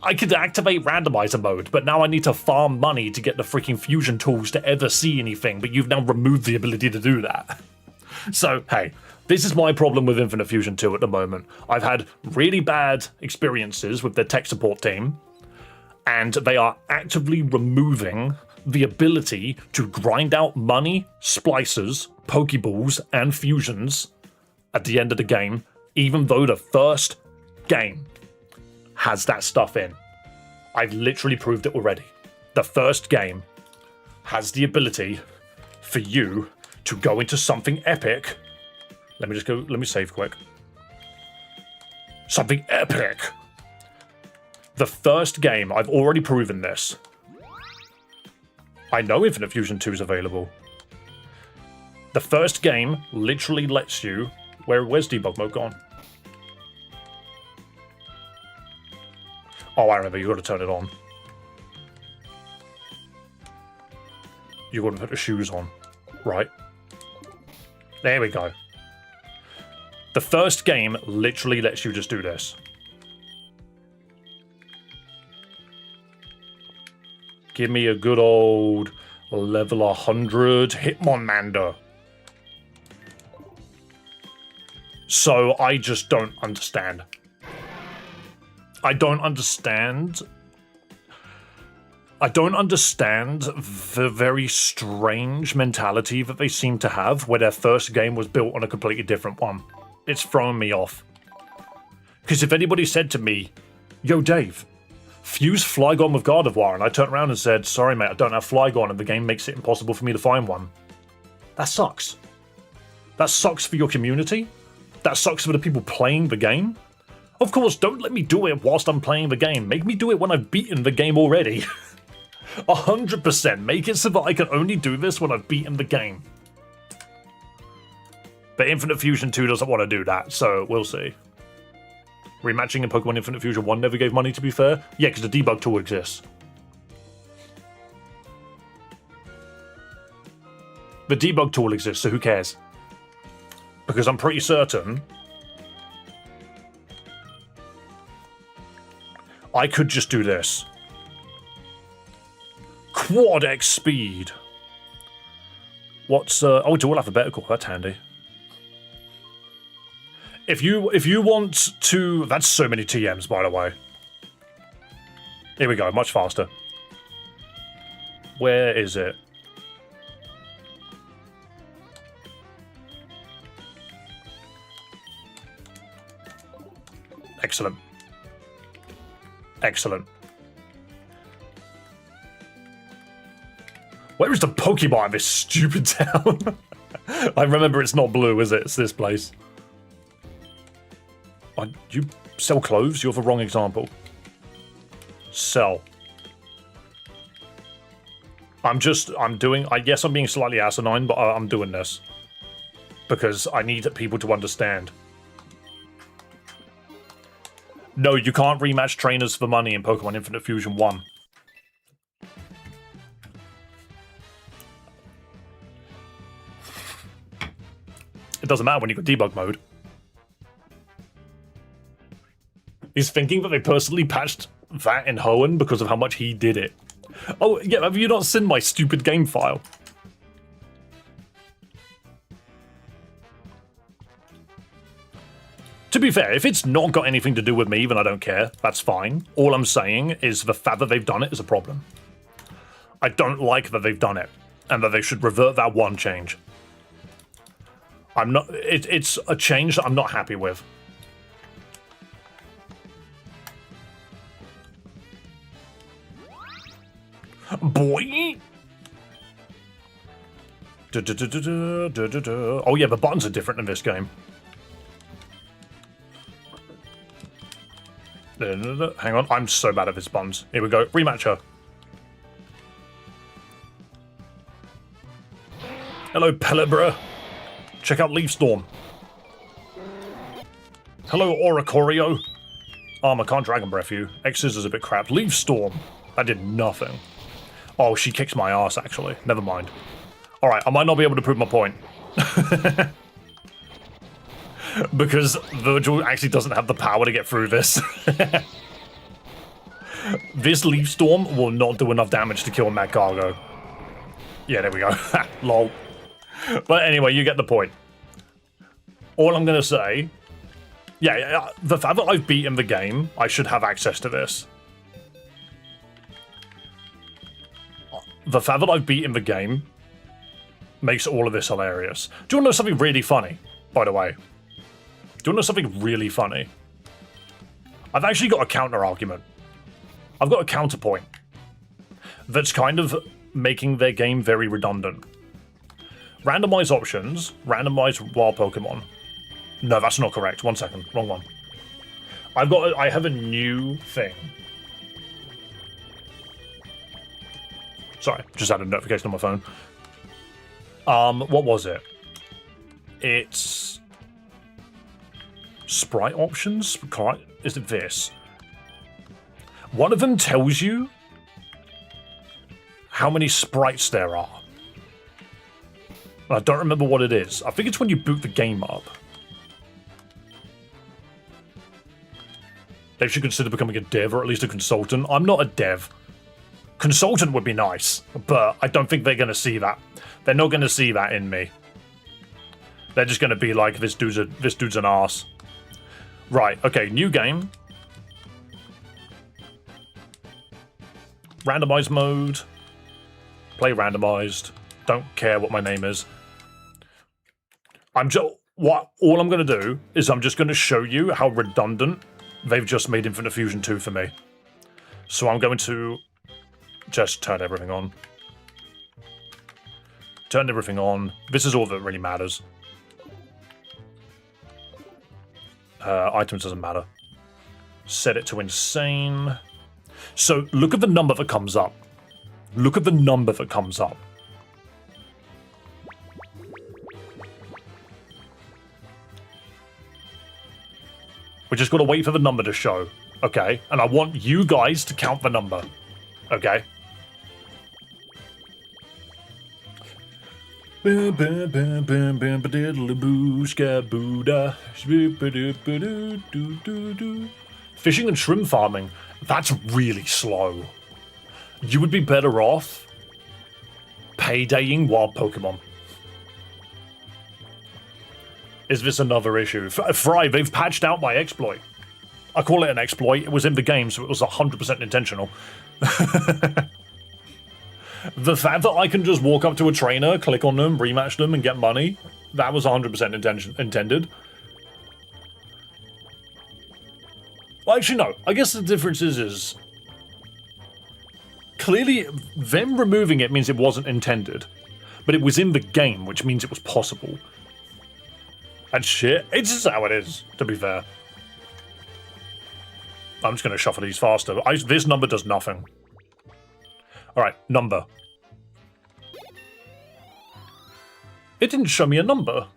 I could activate randomizer mode, but now I need to farm money to get the freaking fusion tools to ever see anything, but you've now removed the ability to do that. So, hey, this is my problem with Infinite Fusion 2 at the moment. I've had really bad experiences with their tech support team, and they are actively removing the ability to grind out money, splicers, Pokeballs, and fusions at the end of the game, even though the first game has that stuff in. I've literally proved it already. The first game has the ability for you to go into something epic. Let me save quick. Something epic. The first game, I've already proven this. I know Infinite Fusion 2 is available. The first game literally lets you... Where's debug mode gone? Oh, I remember, you got to turn it on. You got to put the shoes on. Right. There we go. The first game literally lets you just do this. Give me a good old level 100 Hitmonmander. So I just don't understand. I don't understand the very strange mentality that they seem to have where their first game was built on a completely different one. It's throwing me off. Because if anybody said to me, yo Dave, fuse Flygon with Gardevoir, and I turned around and said, sorry mate, I don't have Flygon and the game makes it impossible for me to find one. That sucks. That sucks for your community. That sucks for the people playing the game. Of course, don't let me do it whilst I'm playing the game. Make me do it when I've beaten the game already. 100%. Make it so that I can only do this when I've beaten the game. But Infinite Fusion 2 doesn't want to do that, so we'll see. Rematching in Pokemon Infinite Fusion 1 never gave money, to be fair. Yeah, because the debug tool exists. The debug tool exists, so who cares? Because I'm pretty certain I could just do this. Quad X speed. What's oh, it's all alphabetical. That's handy. If you want to, that's so many TMs, by the way. Here we go, much faster. Where is it? Excellent. Excellent. Where is the Pokemon in this stupid town? I remember it's not blue, is it? It's this place. You sell clothes? You're the wrong example. Sell. Yes, I'm being slightly asinine, but I'm doing this. Because I need people to understand. No, you can't rematch trainers for money in Pokemon Infinite Fusion 1. It doesn't matter when you've got debug mode. He's thinking that they personally patched that in Hoenn because of how much he did it. Oh, yeah, have you not seen my stupid game file? To be fair, if it's not got anything to do with me, then I don't care. That's fine. All I'm saying is the fact that they've done it is a problem. I don't like that they've done it, and that they should revert that one change. It's a change that I'm not happy with. boy. Oh yeah, the buttons are different in this game. Hang on, I'm so bad at this buttons. Here we go, rematch her. Hello, Pelibra. Check out Leaf Storm. Hello, Oricorio. I can't Dragon Breath you. X's is a bit crap. Leaf Storm. That did nothing. Oh, she kicks my ass, actually. Never mind. Alright, I might not be able to prove my point. Because Virgil actually doesn't have the power to get through this. This Leaf Storm will not do enough damage to kill Mad Cargo. Yeah, there we go. Lol. But anyway, you get the point. All I'm going to say... Yeah, the fact that I've beaten the game, I should have access to this. The fact that I've beaten the game makes all of this hilarious. Do you want to know something really funny, by the way? Do you want to know something really funny? I've actually got a counter-argument. I've got a counterpoint that's kind of making their game very redundant. Randomize options, randomize wild Pokemon. No, that's not correct. 1 second, wrong one. I have a new thing. Sorry, just had a notification on my phone. What was it? It's sprite options. Is it this? One of them tells you how many sprites there are. I don't remember what it is. I think it's when you boot the game up. They should consider becoming a dev or at least a consultant. I'm not a dev. Consultant would be nice, but I don't think they're going to see that. They're not going to see that in me. They're just going to be like, this dude's an arse. Right, okay, new game. Randomized mode. Play randomized. Don't care what my name is. All I'm going to do is I'm just going to show you how redundant they've just made Infinite Fusion 2 for me. So I'm going to just turn everything on. Turn everything on. This is all that really matters. Items doesn't matter. Set it to insane. So look at the number that comes up. Look at the number that comes up. We just got to wait for the number to show, okay? And I want you guys to count the number, okay? Fishing and shrimp farming, that's really slow. You would be better off paydaying wild Pokemon. Is this another issue? Fry, they've patched out my exploit. I call it an exploit. It was in the game, so it was 100% intentional. The fact that I can just walk up to a trainer, click on them, rematch them, and get money, that was 100% intended. Well, actually, no. I guess the difference is clearly them removing it means it wasn't intended, but it was in the game, which means it was possible. And shit, it's just how it is, to be fair. I'm just going to shuffle these faster. This number does nothing. Alright, number. It didn't show me a number.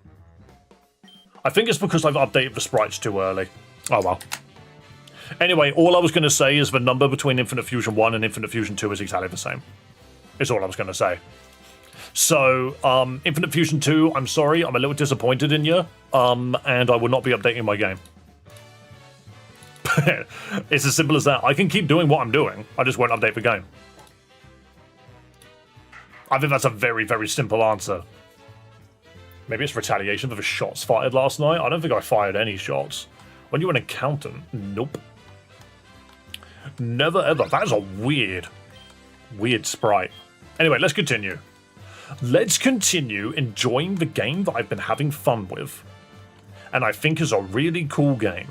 I think it's because I've updated the sprites too early. Oh well. Anyway, all I was going to say is the number between Infinite Fusion 1 and Infinite Fusion 2 is exactly the same. Is all I was going to say. So, Infinite Fusion 2, I'm sorry, I'm a little disappointed in you, and I will not be updating my game. It's as simple as that. I can keep doing what I'm doing, I just won't update the game. I think that's a very, very simple answer. Maybe it's retaliation for the shots fired last night? I don't think I fired any shots. When you an accountant? Nope. Never ever. That is a weird sprite. Anyway, let's continue. Let's continue enjoying the game that I've been having fun with. And I think is a really cool game.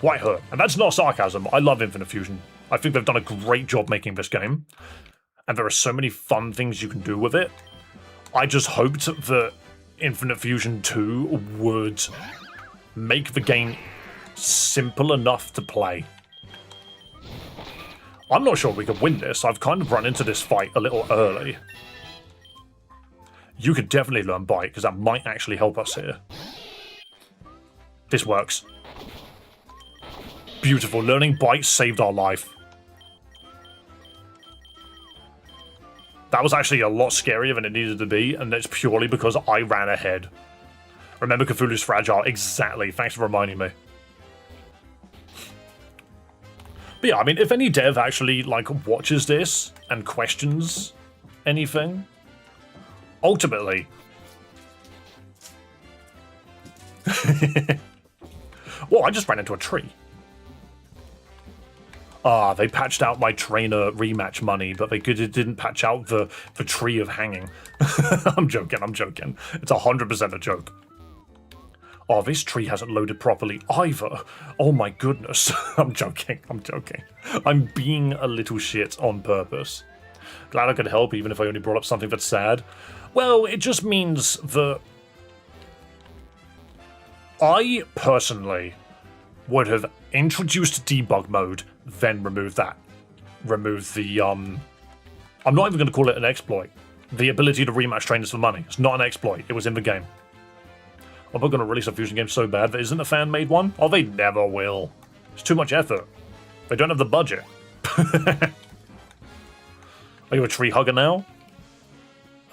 White Hurt. And that's not sarcasm. I love Infinite Fusion. I think they've done a great job making this game. and there are so many fun things you can do with it. I just hoped that Infinite Fusion 2 would make the game simple enough to play. I'm not sure we could win this. I've kind of run into this fight a little early. You could definitely learn Bite, because that might actually help us here. This works. Beautiful. Learning Bite saved our life. That was actually a lot scarier than it needed to be, and it's purely because I ran ahead. Remember Cthulhu's Fragile? Exactly. Thanks for reminding me. But yeah, I mean, if any dev actually, like, watches this and questions anything, ultimately... Whoa, I just ran into a tree. Ah, they patched out my trainer rematch money, but they didn't patch out the tree of hanging. I'm joking. It's 100% a joke. Oh, this tree hasn't loaded properly either. Oh my goodness. I'm joking. I'm being a little shit on purpose. Glad I could help, even if I only brought up something that's sad. Well, it just means that I personally would have introduced debug mode, then removed that. Remove the, I'm not even going to call it an exploit. The ability to rematch trainers for money. It's not an exploit. It was in the game. I'm not going to release a Fusion game so bad that isn't a fan-made one? Oh, they never will. It's too much effort. They don't have the budget. Are you a tree hugger now?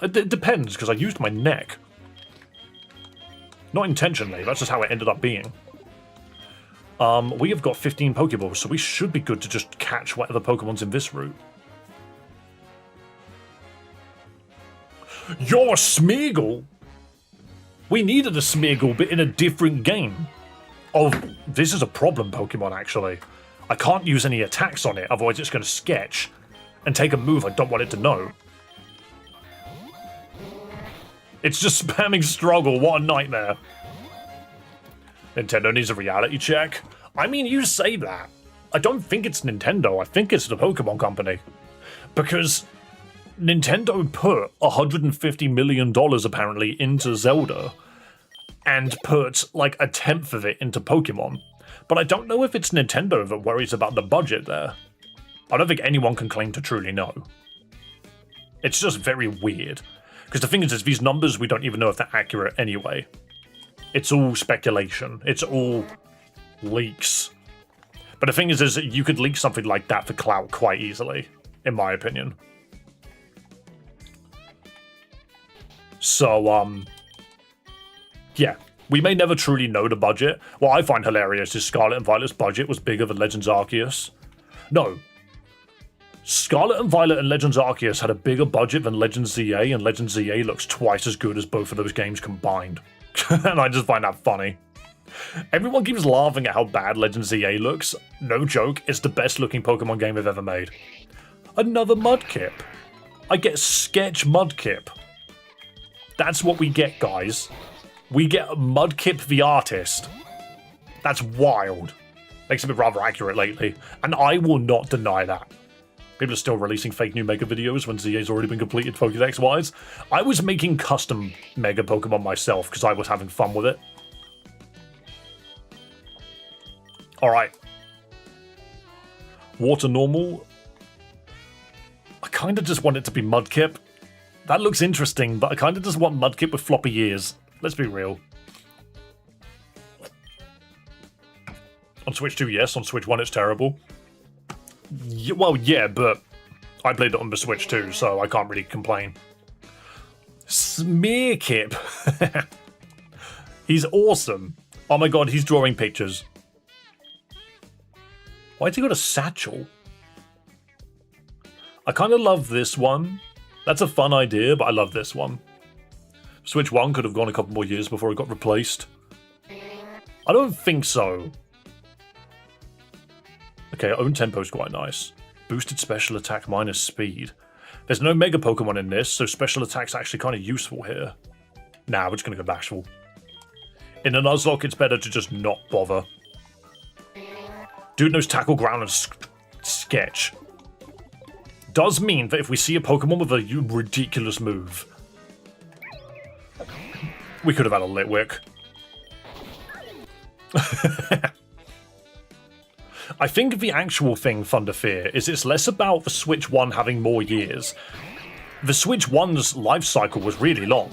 It depends, because I used my neck. Not intentionally, that's just how it ended up being. We have got 15 Pokeballs, so we should be good to just catch whatever Pokemon's in this route. You're a Smeargle? We needed a Smeargle, but in a different game. Oh, this is a problem Pokemon, actually. I can't use any attacks on it, otherwise it's going to sketch and take a move I don't want it to know. It's just spamming Struggle, what a nightmare. Nintendo needs a reality check. I mean, you say that. I don't think it's Nintendo, I think it's the Pokemon Company. Because Nintendo put $150 million apparently into Zelda and put like a tenth of it into Pokemon. But I don't know if it's Nintendo that worries about the budget there. I don't think anyone can claim to truly know. It's just very weird. Because the thing is these numbers, we don't even know if they're accurate anyway. It's all speculation. It's all leaks. But the thing is you could leak something like that for clout quite easily, in my opinion. So, yeah, we may never truly know the budget. What I find hilarious is Scarlet and Violet's budget was bigger than Legends Arceus. No. Scarlet and Violet and Legends Arceus had a bigger budget than Legends ZA, and Legends ZA looks twice as good as both of those games combined. And I just find that funny. Everyone keeps laughing at how bad Legends ZA looks. No joke, it's the best looking Pokemon game they've ever made. Another Mudkip. I get Sketch Mudkip. That's what we get, guys. We get Mudkip the artist. That's wild. Makes it rather accurate lately. And I will not deny that. People are still releasing fake new Mega videos when ZA's already been completed Pokédex-wise. I was making custom Mega Pokemon myself because I was having fun with it. Alright. Water normal. I kind of just want it to be Mudkip. That looks interesting, but I kind of just want Mudkip with floppy ears. Let's be real. On Switch 2, yes. On Switch 1, it's terrible. Well, yeah, but I played it on the Switch too, so I can't really complain. Smearkip. He's awesome. Oh my god, he's drawing pictures. Why's he got a satchel? I kind of love this one. That's a fun idea, but I love this one. Switch 1 could have gone a couple more years before it got replaced. I don't think so. Okay, own tempo's quite nice. Boosted special attack minus speed. There's no Mega Pokemon in this, so special attack's actually kind of useful here. Nah, we're just going to go Bashful. In a Nuzlocke, it's better to just not bother. Dude knows Tackle Ground and Sketch. does mean that if we see a Pokemon with a ridiculous move, we could have had a Litwick. I think the actual thing, Thunder Fear, is it's less about the Switch 1 having more years. The Switch 1's life cycle was really long.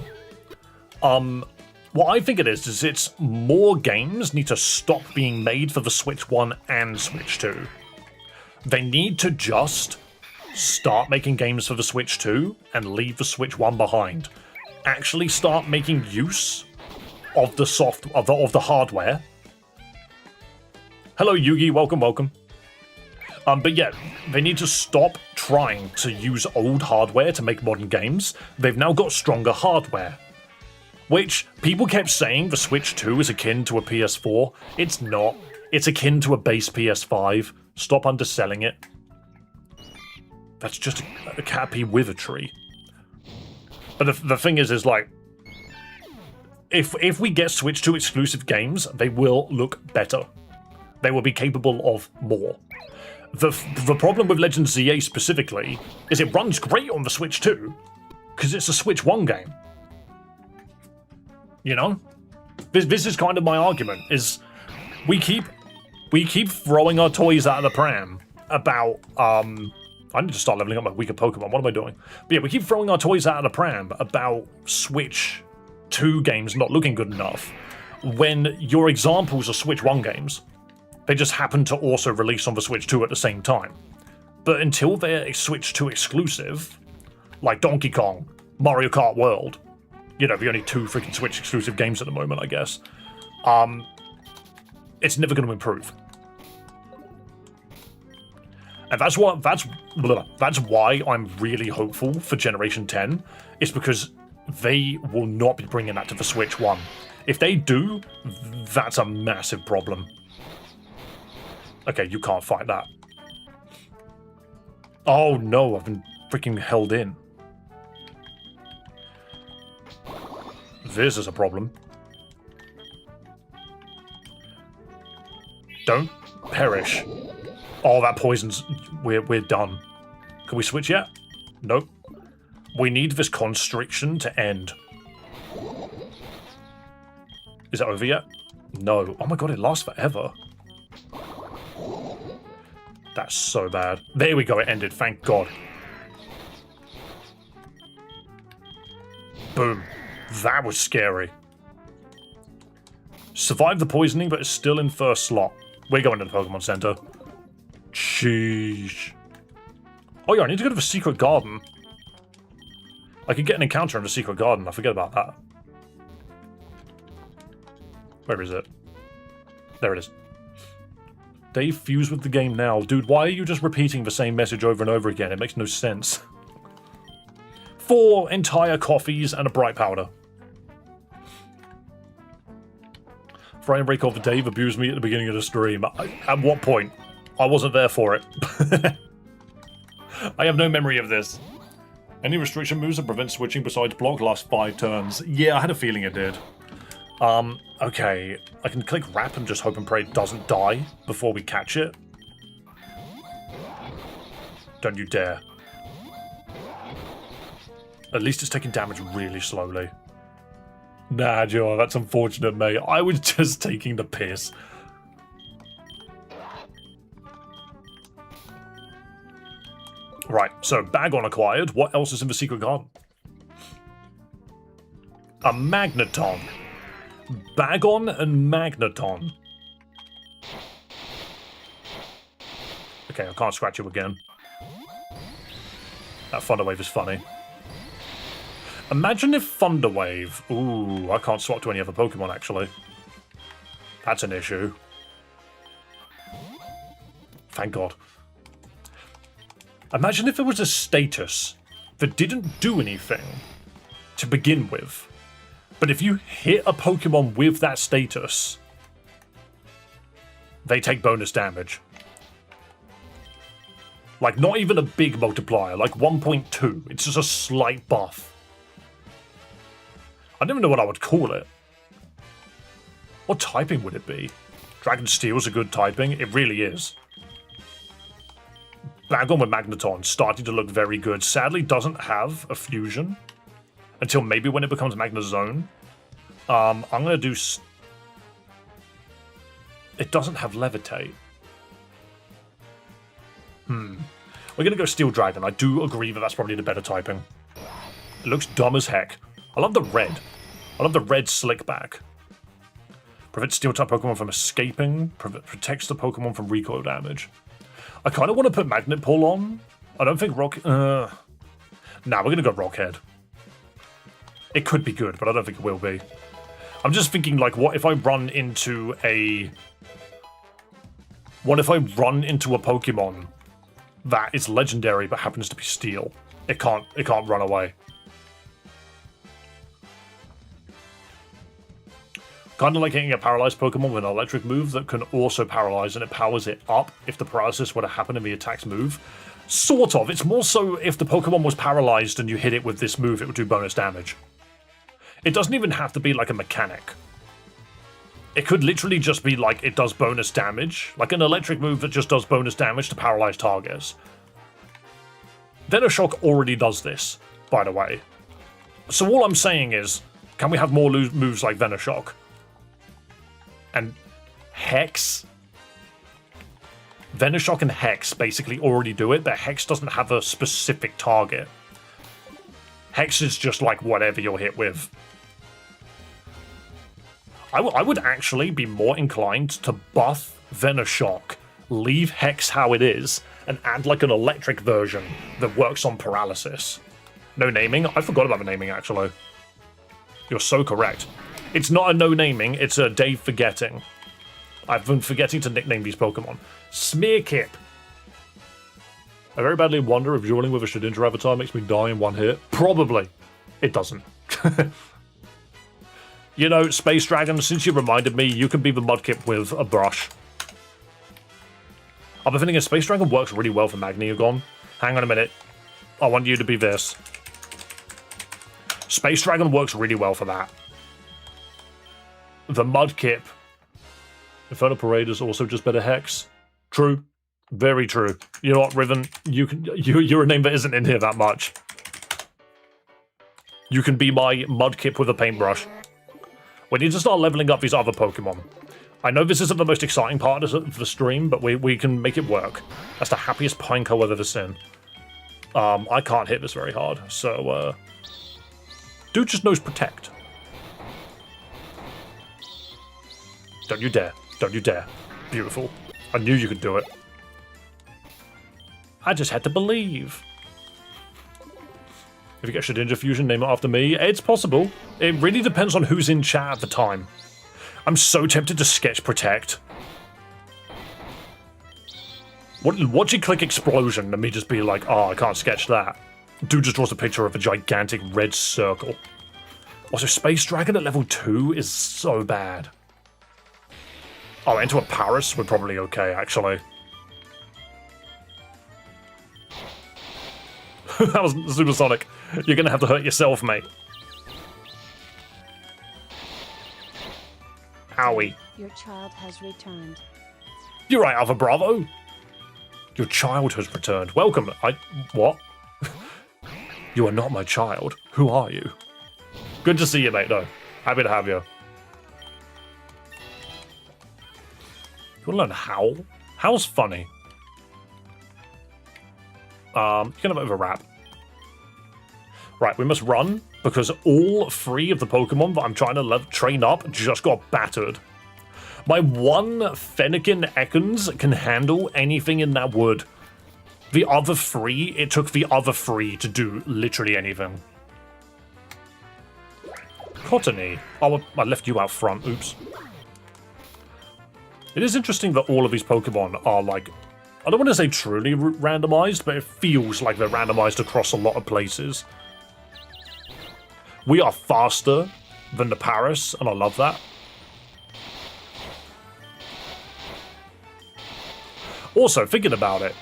What I think it is it's more games need to stop being made for the Switch 1 and Switch 2. They need to just start making games for the Switch 2 and leave the Switch 1 behind. Actually start making use of the hardware. Hello Yugi, welcome. But yeah, they need to stop trying to use old hardware to make modern games. They've now got stronger hardware. Which, people kept saying the Switch 2 is akin to a PS4. It's not. It's akin to a base PS5. Stop underselling it. That's just a Cappy with a tree. But the thing is like, if we get Switch 2 exclusive games, they will look better. They will be capable of more. The problem with Legend ZA specifically is it runs great on the Switch 2 because it's a Switch 1 game. You know? This is kind of my argument, is we keep throwing our toys out of the pram about, I need to start leveling up my weaker Pokemon, what am I doing? But yeah, we keep throwing our toys out of the pram about Switch 2 games not looking good enough, when your examples are Switch 1 games. They just happen to also release on the Switch 2 at the same time. But until they're a Switch 2 exclusive, like Donkey Kong, Mario Kart World, you know, the only 2 freaking Switch exclusive games at the moment, I guess, it's never going to improve. And that's why I'm really hopeful for Generation 10, is because they will not be bringing that to the Switch 1. If they do, that's a massive problem. Okay, you can't fight that. Oh no, I've been freaking held in. This is a problem. Don't perish. Oh, that poison's... We're done. Can we switch yet? Nope. We need this constriction to end. Is it over yet? No. Oh my god, it lasts forever. That's so bad. There we go, it ended, thank god. Boom. That was scary. Survived the poisoning, but is still in first slot. We're going to the Pokemon Center. Sheesh. Oh yeah, I need to go to the Secret Garden. I could get an encounter in the Secret Garden, I forget about that. Where is it? There it is. Dave, fuse with the game now. Dude, why are you just repeating the same message over and over again? It makes no sense. 4 entire coffees and a bright powder. Frame break off Dave abused me at the beginning of the stream. At what point? I wasn't there for it. I have no memory of this. Any restriction moves that prevent switching besides block last 5 turns? Yeah, I had a feeling it did. Okay, I can click wrap and just hope and pray it doesn't die before we catch it. Don't you dare. At least it's taking damage really slowly. Nah, Joe, that's unfortunate, mate. I was just taking the piss. Right, so Bagon acquired. What else is in the Secret Garden? A Magneton. Bagon and Magneton. Okay, I can't scratch you again. That Thunder Wave is funny. Imagine if Thunder Wave... Ooh, I can't swap to any other Pokemon, actually. That's an issue. Thank God. Imagine if there was a status that didn't do anything to begin with. But if you hit a Pokemon with that status, they take bonus damage. Like, not even a big multiplier, like 1.2. It's just a slight buff. I don't even know what I would call it. What typing would it be? Dragon Steel's a good typing. It really is. That one with Magneton starting to look very good. Sadly, doesn't have a fusion until maybe when it becomes Magnezone. I'm gonna do. It doesn't have Levitate. We're gonna go Steel Dragon. I do agree that that's probably the better typing. It looks dumb as heck. I love the red. I love the red slick back. Prevents Steel-type Pokemon from escaping. Protects the Pokemon from recoil damage. I kind of want to put Magnet Pull on. I don't think Rock... Nah, we're going to go Rockhead. It could be good, but I don't think it will be. I'm just thinking, like, what if I run into a... What if I run into a Pokemon that is legendary but happens to be Steel? It can't run away. Kind of like hitting a paralyzed Pokemon with an electric move that can also paralyze, and it powers it up if the paralysis were to happen in the attack's move. Sort of. It's more so if the Pokemon was paralyzed and you hit it with this move, it would do bonus damage. It doesn't even have to be like a mechanic. It could literally just be like it does bonus damage, like an electric move that just does bonus damage to paralyzed targets. Venoshock already does this, by the way. So all I'm saying is, can we have more moves like Venoshock? And Hex. Venoshock and Hex basically already do it, but Hex doesn't have a specific target. Hex is just like whatever you're hit with. I would actually be more inclined to buff Venoshock, leave Hex how it is, and add like an electric version that works on paralysis. No naming? I forgot about the naming actually. You're so correct. It's not a no naming, it's a Dave forgetting. I've been forgetting to nickname these Pokemon. Smearkip. I very badly wonder if dueling with a Shedinja avatar makes me die in one hit. Probably. It doesn't. You know, Space Dragon, since you reminded me, you can be the Mudkip with a brush. I've been thinking a Space Dragon works really well for Magneagon. Hang on a minute. I want you to be this. Space Dragon works really well for that. The Mudkip. Inferno Parade is also just better Hex. True. Very true. You know what, Riven? You're a name that isn't in here that much. You can be my Mudkip with a paintbrush. We need to start leveling up these other Pokemon. I know this isn't the most exciting part of the stream, but we can make it work. That's the happiest Pineco I've ever seen. I can't hit this very hard, so dude just knows Protect. Don't you dare. Don't you dare. Beautiful. I knew you could do it. I just had to believe. If you get Shedinja Fusion, name it after me. It's possible. It really depends on who's in chat at the time. I'm so tempted to sketch Protect. Watch it click Explosion and me just be like, oh, I can't sketch that. Dude just draws a picture of a gigantic red circle. Also, Space Dragon at level 2 is so bad. Oh, into a Paris, we're probably okay, actually. That was supersonic. You're gonna have to hurt yourself, mate. Owie. Your child has returned. You're right, Alpha Bravo. Your child has returned. Welcome. What? You are not my child. Who are you? Good to see you, mate, though. Happy to have you. You want to learn Howl? Howl's funny. You can have a bit of a rap. Right, we must run, because all 3 of the Pokemon that I'm trying to train up just got battered. My one Fennekin Ekans can handle anything in that wood. The other 3, it took the other 3 to do literally anything. Cottony. Oh, I left you out front. Oops. It is interesting that all of these Pokemon are, like, I don't want to say truly randomized, but it feels like they're randomized across a lot of places. We are faster than the Paris, and I love that. Also, thinking about it,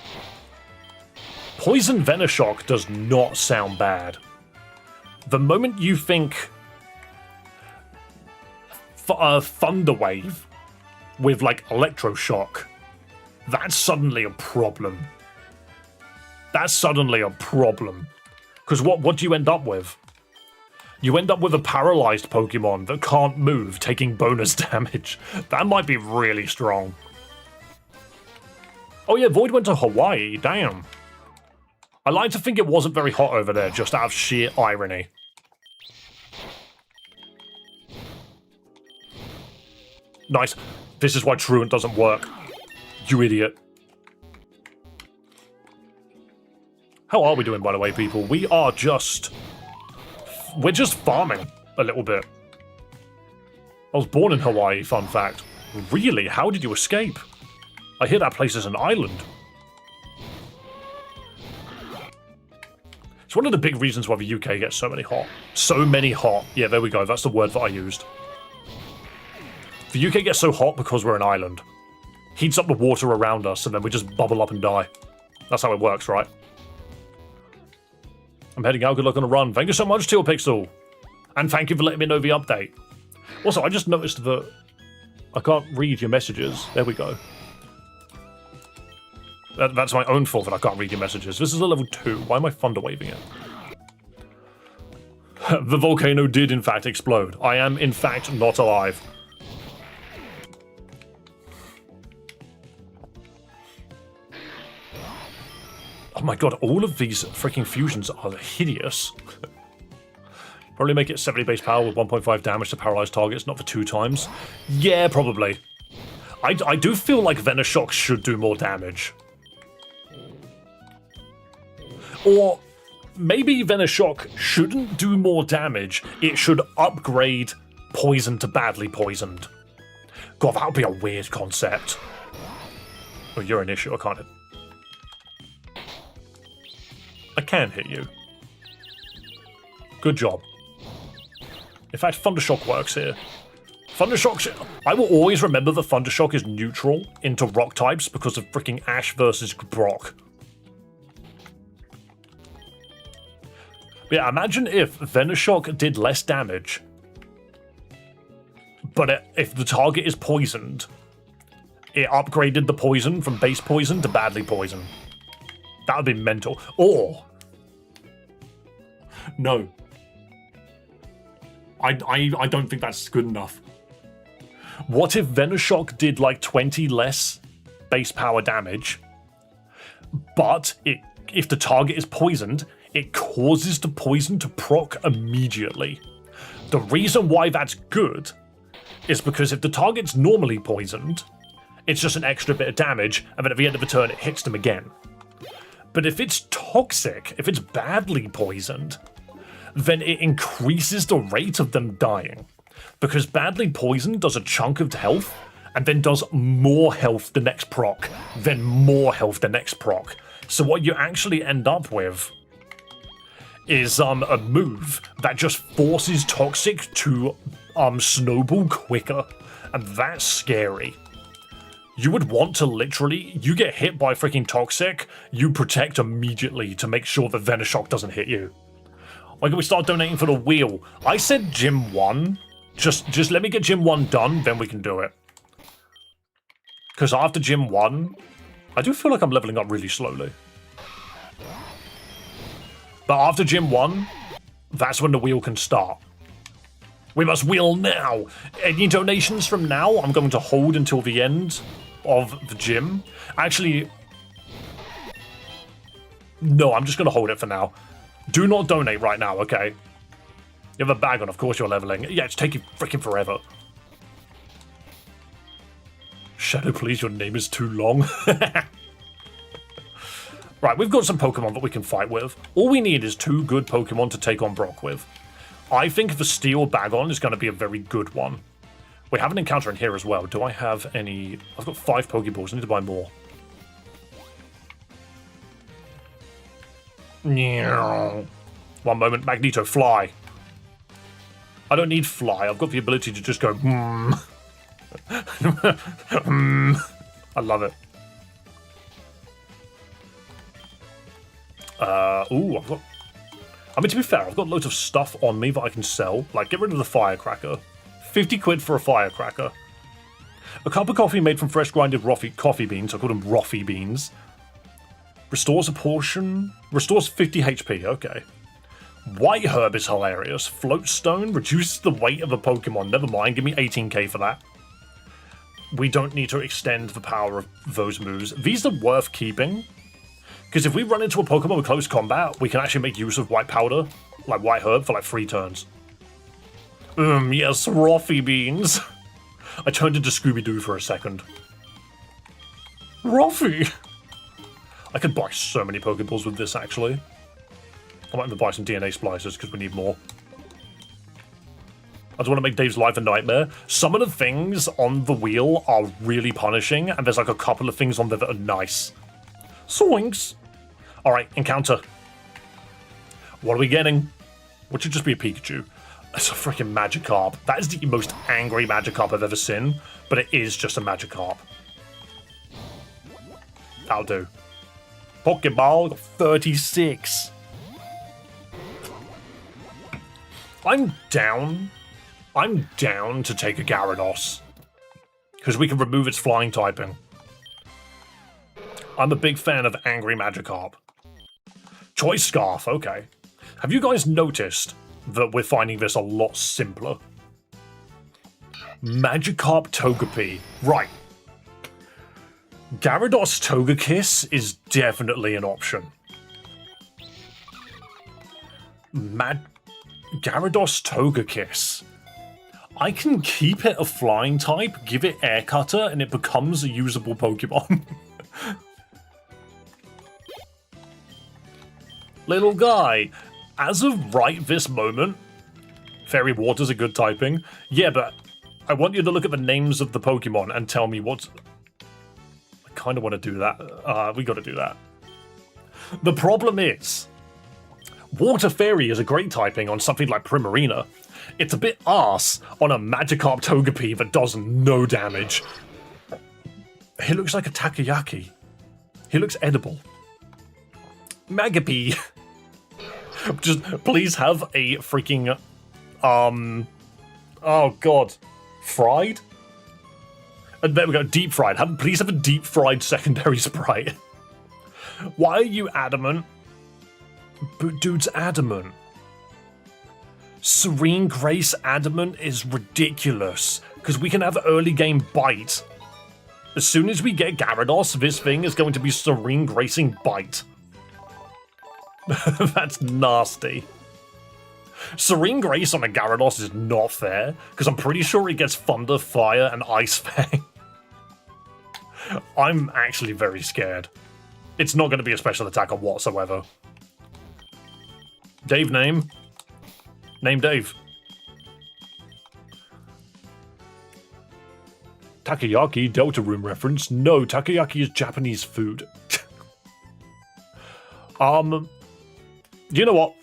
Poison Venoshock does not sound bad. The moment you think Thunder Wave with, like, Electroshock, that's suddenly a problem. that's suddenly a problem. Because what do you end up with? You end up with a paralyzed Pokemon that can't move, taking bonus damage. That might be really strong. Oh yeah, Void went to Hawaii, damn. I like to think it wasn't very hot over there, just out of sheer irony. Nice. This is why Truant doesn't work. You idiot. How are we doing, by the way, people? We're just farming a little bit. I was born in Hawaii, fun fact. Really? How did you escape? I hear that place is an island. It's one of the big reasons why the UK gets so many hot. So many hot. Yeah, there we go. That's the word that I used. The UK gets so hot because we're an island. Heats up the water around us, and then we just bubble up and die. That's how it works, right? I'm heading out. Good luck on a run. Thank you so much, Teal Pixel. And thank you for letting me know the update. Also, I just noticed that I can't read your messages. There we go. That's my own fault that I can't read your messages. This is a level 2. Why am I thunder waving it? The volcano did, in fact, explode. I am, in fact, not alive. Oh my god, all of these freaking fusions are hideous. Probably make it 70 base power with 1.5 damage to paralyzed targets, not for 2 times. Yeah, probably. I do feel like Venoshock should do more damage. Or maybe Venoshock shouldn't do more damage, it should upgrade poison to badly poisoned. God, that would be a weird concept. Oh, you're an issue, I can't hit. I can hit you. Good job. In fact, Thundershock works here. Thundershock, I will always remember that Thundershock is neutral into rock types because of freaking Ash versus Brock. Yeah, imagine if Venoshock did less damage, but if the target is poisoned, it upgraded the poison from base poison to badly poison. That would be mental. Or... no. I don't think that's good enough. What if Venoshock did like 20 less base power damage, but if the target is poisoned, it causes the poison to proc immediately. The reason why that's good is because if the target's normally poisoned, it's just an extra bit of damage, and then at the end of the turn it hits them again. But if it's toxic, if it's badly poisoned, then it increases the rate of them dying. Because badly poisoned does a chunk of health, and then does more health the next proc, then more health the next proc. So what you actually end up with is a move that just forces Toxic to snowball quicker, and that's scary. You would want to literally, you get hit by freaking Toxic, you protect immediately to make sure that Venoshock doesn't hit you. Why can we start donating for the wheel? I said Gym 1. Just let me get Gym 1 done, then we can do it. Because after Gym 1, I do feel like I'm leveling up really slowly. But after Gym 1, that's when the wheel can start. We must wheel now. Any donations from now, I'm going to hold until the end of the gym. Actually, no, I'm just going to hold it for now. Do not donate right now, okay? You have a bag on, of course you're leveling. Yeah, it's taking freaking forever. Shadow, please, your name is too long. Right, we've got some Pokemon that we can fight with. All we need is 2 good Pokemon to take on Brock with. I think the Steel Bagon is going to be a very good one. We have an encounter in here as well. Do I have any... I've got 5 Pokeballs. I need to buy more. One moment. Magneto, fly. I don't need fly. I've got the ability to just go... I love it. Ooh, I've got... I mean, to be fair, I've got loads of stuff on me that I can sell. Like, get rid of the firecracker. 50 quid for a firecracker. A cup of coffee made from fresh grinded coffee beans. I call them Roffy beans. Restores a portion. Restores 50 HP. Okay. White Herb is hilarious. Float Stone reduces the weight of a Pokemon. Never mind. Give me 18k for that. We don't need to extend the power of those moves. These are worth keeping. Because if we run into a Pokemon with close combat, we can actually make use of White Powder, like White Herb, for like 3 turns. Yes, Roffy Beans. I turned into Scooby-Doo for a second. Roffy! I could buy so many Pokeballs with this, actually. I might even buy some DNA splicers, because we need more. I just want to make Dave's life a nightmare. Some of the things on the wheel are really punishing, and there's like a couple of things on there that are nice. Soinks! Alright, encounter. What are we getting? What should just be a Pikachu? It's a freaking Magikarp. That is the most angry Magikarp I've ever seen, but it is just a Magikarp. That'll do. Pokeball, 36. I'm down to take a Gyarados. Because we can remove its flying typing. I'm a big fan of angry Magikarp. Choice Scarf, okay. Have you guys noticed that we're finding this a lot simpler? Magikarp Togepi. Right. Gyarados Togekiss is definitely an option. Gyarados Togekiss. I can keep it a flying type, give it Air Cutter, and it becomes a usable Pokemon. Little guy. As of right this moment, Fairy Water's a good typing. Yeah, but I want you to look at the names of the Pokemon and tell me what's... I kind of want to do that. We got to do that. The problem is, Water Fairy is a great typing on something like Primarina. It's a bit arse on a Magikarp Togepi that does no damage. He looks like a takoyaki. He looks edible. Magapie. Just please have a freaking oh god, fried. And there we go, deep fried. Please have a deep fried secondary sprite. Why are you adamant? But dude's adamant. Serene Grace adamant is ridiculous because we can have early game bite. As soon as we get Gyarados, this thing is going to be Serene Gracing bite. That's nasty. Serene Grace on a Gyarados is not fair, because I'm pretty sure it gets Thunder, Fire, and Ice Fang. I'm actually very scared. It's not going to be a special attacker whatsoever. Dave name? Name Dave. Takoyaki, Delta Room reference. No, takoyaki is Japanese food. You know what?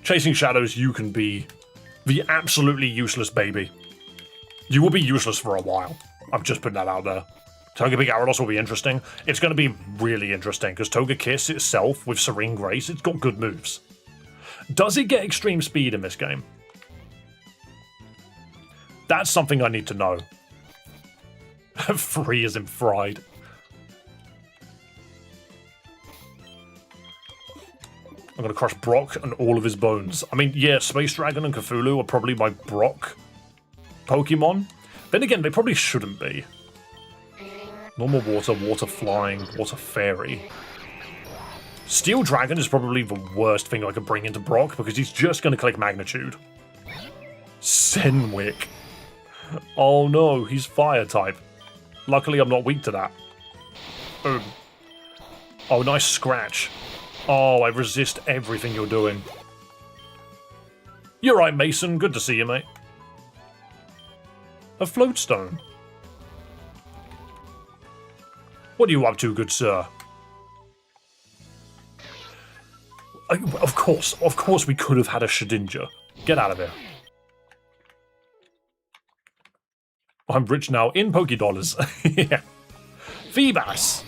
Chasing Shadows, you can be the absolutely useless baby. You will be useless for a while. I'm just putting that out there. Togepi Gyarados will be interesting. It's going to be really interesting, because Togekiss itself, with Serene Grace, it's got good moves. Does it get extreme speed in this game? That's something I need to know. Free as in fried. I'm going to crush Brock and all of his bones. I mean, yeah, Space Dragon and Cthulhu are probably my Brock Pokemon. Then again, they probably shouldn't be. Normal water, water flying, water fairy. Steel Dragon is probably the worst thing I could bring into Brock because he's just going to click Magnitude. Senwick. Oh no, he's fire type. Luckily, I'm not weak to that. Boom. Oh, nice scratch. Oh, I resist everything you're doing. You're right, Mason. Good to see you, mate. A Floatstone. What are you up to, good sir? Of course we could have had a Shedinja. Get out of here. I'm rich now in Pokédollars. Yeah. Feebas.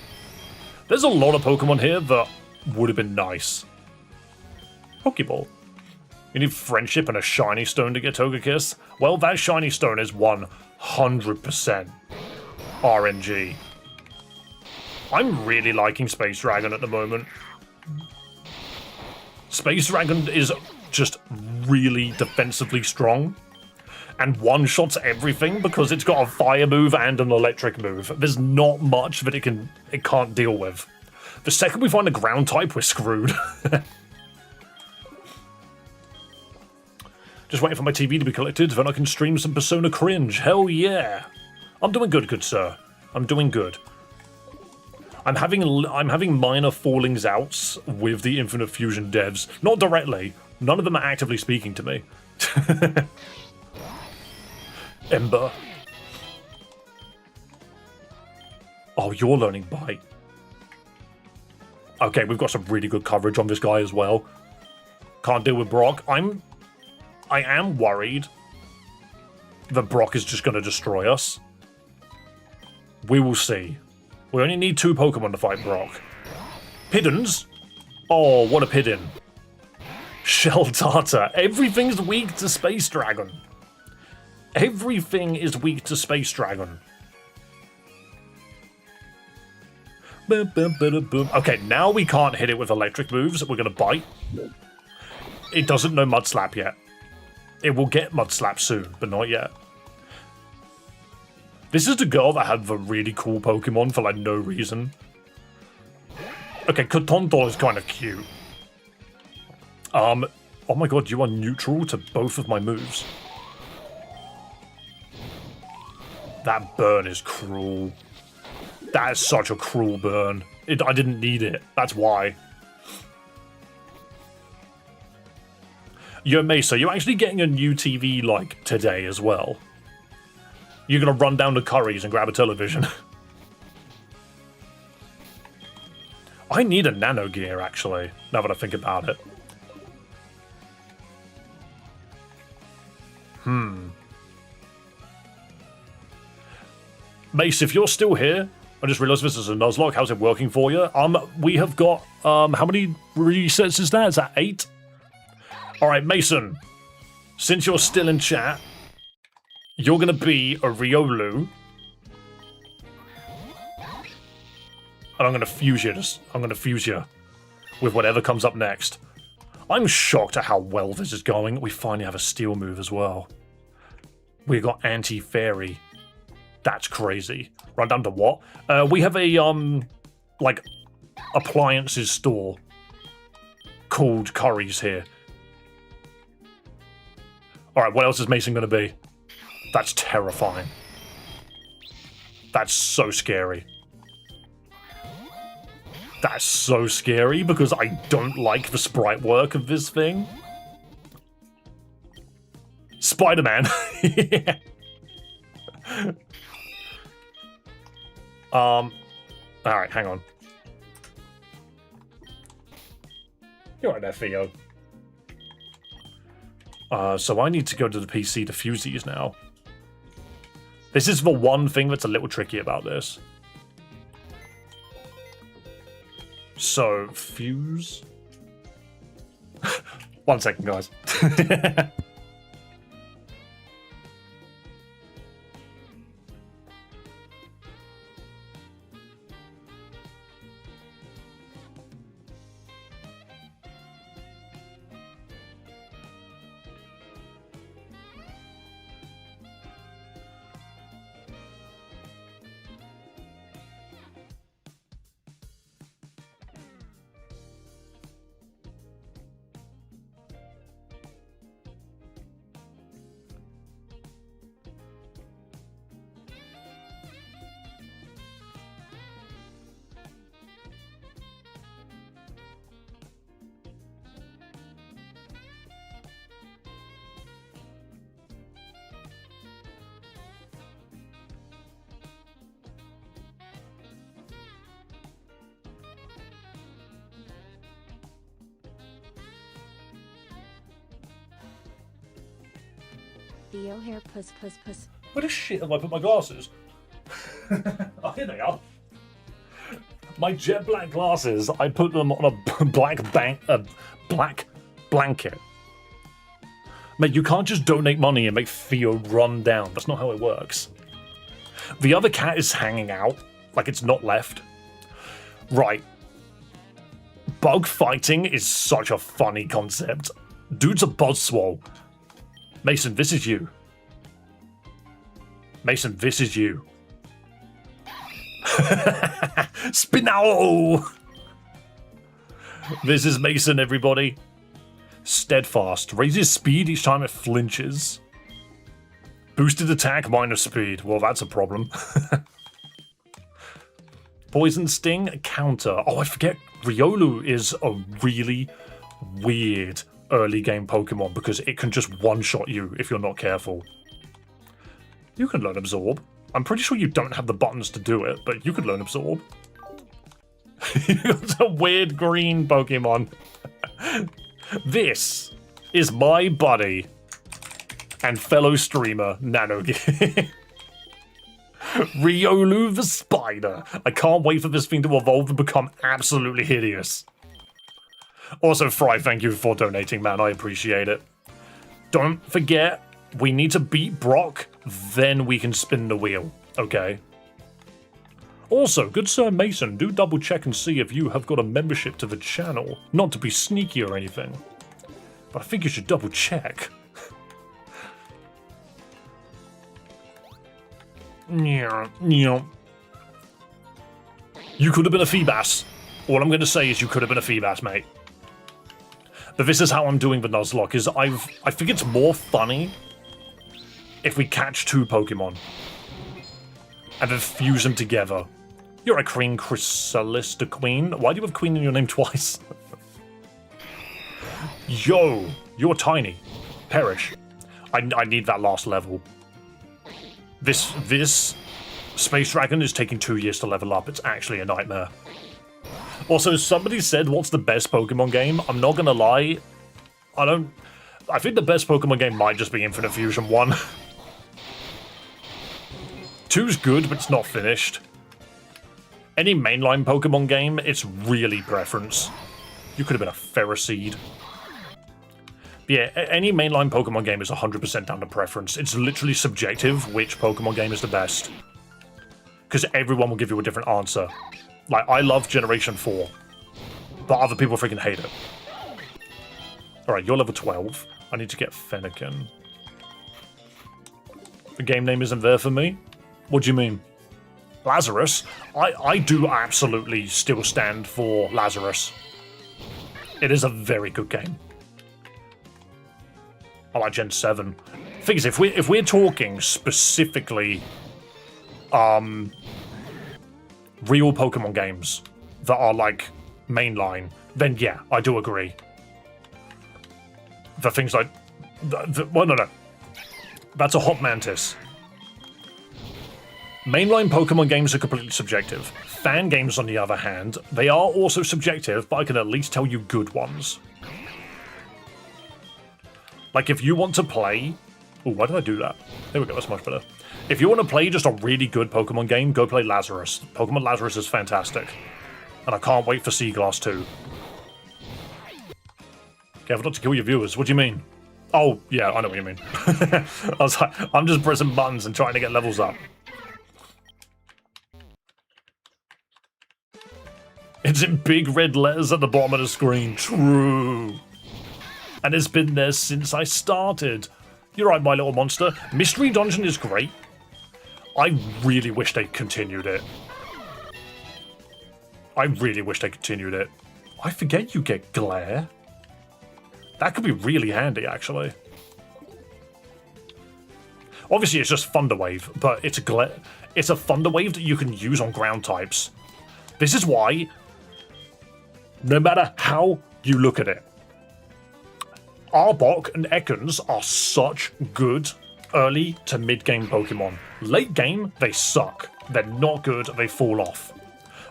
There's a lot of Pokemon here that would have been nice. Pokeball. You need Friendship and a Shiny Stone to get Togekiss? Well, that Shiny Stone is 100% RNG. I'm really liking Space Dragon at the moment. Space Dragon is just really defensively strong and one-shots everything because it's got a fire move and an electric move. There's not much that it can't deal with. The second we find a ground type, we're screwed. Just waiting for my TV to be collected, then I can stream some Persona Cringe. Hell yeah! I'm doing good sir. I'm doing good. I'm having minor fallings outs with the Infinite Fusion devs. Not directly. None of them are actively speaking to me. Ember. Oh, you're learning Bite. Okay, we've got some really good coverage on this guy as well. Can't deal with Brock. I am worried that Brock is just going to destroy us. We will see. We only need 2 Pokemon to fight Brock. Piddons? Oh, what a Piddin. Shell Tartar. Everything's weak to Space Dragon. Everything is weak to Space Dragon. Boom, boom, boom, boom. Okay, now we can't hit it with electric moves. We're going to bite. It doesn't know Mud Slap yet. It will get Mud Slap soon, but not yet. This is the girl that had the really cool Pokemon for, like, no reason. Okay, Kotonto is kind of cute. Oh my god, you are neutral to both of my moves. That burn is cruel. That is such a cruel burn. I didn't need it. That's why. Yo, Mesa, you're actually getting a new TV, like, today as well. You're gonna run down to Curry's and grab a television. I need a Nano Gear, actually, now that I think about it. Mace, if you're still here, I just realized this is a Nuzlocke. How's it working for you? We have got, how many resets is that? Is that 8? Alright, Mason, since you're still in chat, you're gonna be a Riolu. And I'm gonna fuse you with whatever comes up next. I'm shocked at how well this is going. We finally have a steel move as well. We got anti-fairy. That's crazy. Run down to what? We have a, like, appliances store called Curry's here. Alright, what else is Mason gonna be? That's terrifying. That's so scary. That's so scary because I don't like the sprite work of this thing. Spider-Man. Yeah. Alright, hang on. You're right there, Theo. So I need to go to the PC to fuse these now. This is the one thing that's a little tricky about this. So, fuse. 1 second, guys. Theo hair puss puss puss. Where the shit have I put my glasses? Oh, here they are. My jet black glasses, I put them on a black blanket. Mate, you can't just donate money and make Theo run down. That's not how it works. The other cat is hanging out, like it's not left. Right. Bug fighting is such a funny concept. Dude's a buzzswole. Mason, this is you. Mason, this is you. Spinao! This is Mason, everybody. Steadfast. Raises speed each time it flinches. Boosted attack minus speed. Well, that's a problem. Poison Sting, counter. Oh, I forget. Riolu is a really weird early game Pokemon because it can just one-shot you if you're not careful. You can learn Absorb. I'm pretty sure you don't have the buttons to do it, but you could learn Absorb. It's a weird green Pokemon. This is my buddy and fellow streamer, Nanogear. Riolu the Spider. I can't wait for this thing to evolve and become absolutely hideous. Also, Fry, thank you for donating, man. I appreciate it. Don't forget, we need to beat Brock, then we can spin the wheel, okay? Also, good Sir Mason, do double check and see if you have got a membership to the channel. Not to be sneaky or anything, but I think you should double check. You could have been a Feebas. All I'm going to say is you could have been a Feebas, mate. But this is how I'm doing the Nuzlocke, is I think it's more funny if we catch two Pokemon and then fuse them together. You're a Queen Chrysalis, the Queen. Why do you have Queen in your name twice? Yo, you're tiny. Perish. I need that last level. This Space Dragon is taking 2 years to level up. It's actually a nightmare. Also, somebody said, what's the best Pokemon game? I'm not gonna lie. I think the best Pokemon game might just be Infinite Fusion 1. 2's good, but it's not finished. Any mainline Pokemon game, it's really preference. You could have been a Ferroseed. But yeah, any mainline Pokemon game is 100% down to preference. It's literally subjective which Pokemon game is the best. Because everyone will give you a different answer. Like, I love Generation 4, but other people freaking hate it. Alright, you're level 12. I need to get Fennekin. The game name isn't there for me? What do you mean? Lazarus? I do absolutely still stand for Lazarus. It is a very good game. I like Gen 7. Thing is, if we're talking specifically real Pokemon games that are like mainline, then yeah, I do agree. The things like well, no, that's a Hot Mantis. Mainline Pokemon games are completely subjective. Fan games, on the other hand, they are also subjective, but I can at least tell you good ones. Like, if you want to play... Oh, why did I do that? There we go, that's much better. If you want to play just a really good Pokemon game, go play Lazarus. Pokemon Lazarus is fantastic. And I can't wait for Seaglass 2. Careful not to kill your viewers. What do you mean? Oh, yeah, I know what you mean. I was like, I'm just pressing buttons and trying to get levels up. It's in big red letters at the bottom of the screen. True. And it's been there since I started. You're right, my little monster. Mystery Dungeon is great. I really wish they continued it. I really wish they continued it. I forget you get Glare. That could be really handy, actually. Obviously, it's just Thunder Wave, but it's a Thunder Wave that you can use on ground types. This is why, no matter how you look at it, Arbok and Ekans are such good early to mid-game Pokemon. Late game, they suck. They're not good, they fall off.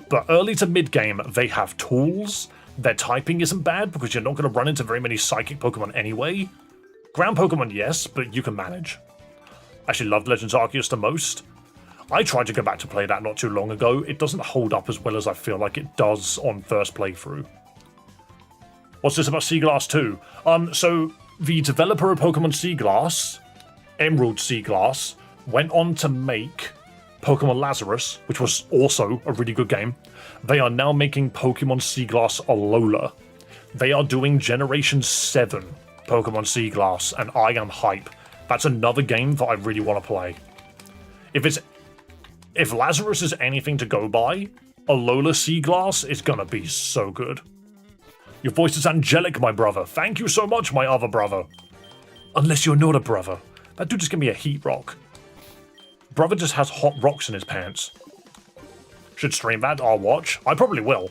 But early to mid-game, they have tools. Their typing isn't bad because you're not going to run into very many Psychic Pokemon anyway. Ground Pokemon, yes, but you can manage. I actually loved Legends Arceus the most. I tried to go back to play that not too long ago. It doesn't hold up as well as I feel like it does on first playthrough. What's this about Seaglass 2? So the developer of Pokemon Seaglass, Emerald Seaglass, went on to make Pokemon Lazarus, which was also a really good game. They are now making Pokemon Seaglass Alola. They are doing Generation 7 Pokemon Seaglass, and I am hype. That's another game that I really want to play. If Lazarus is anything to go by, Alola Seaglass is gonna be so good. Your voice is angelic, my brother. Thank you so much, my other brother. Unless you're not a brother. That dude just gave me a heat rock. Brother just has hot rocks in his pants. Should stream that, I'll watch. I probably will.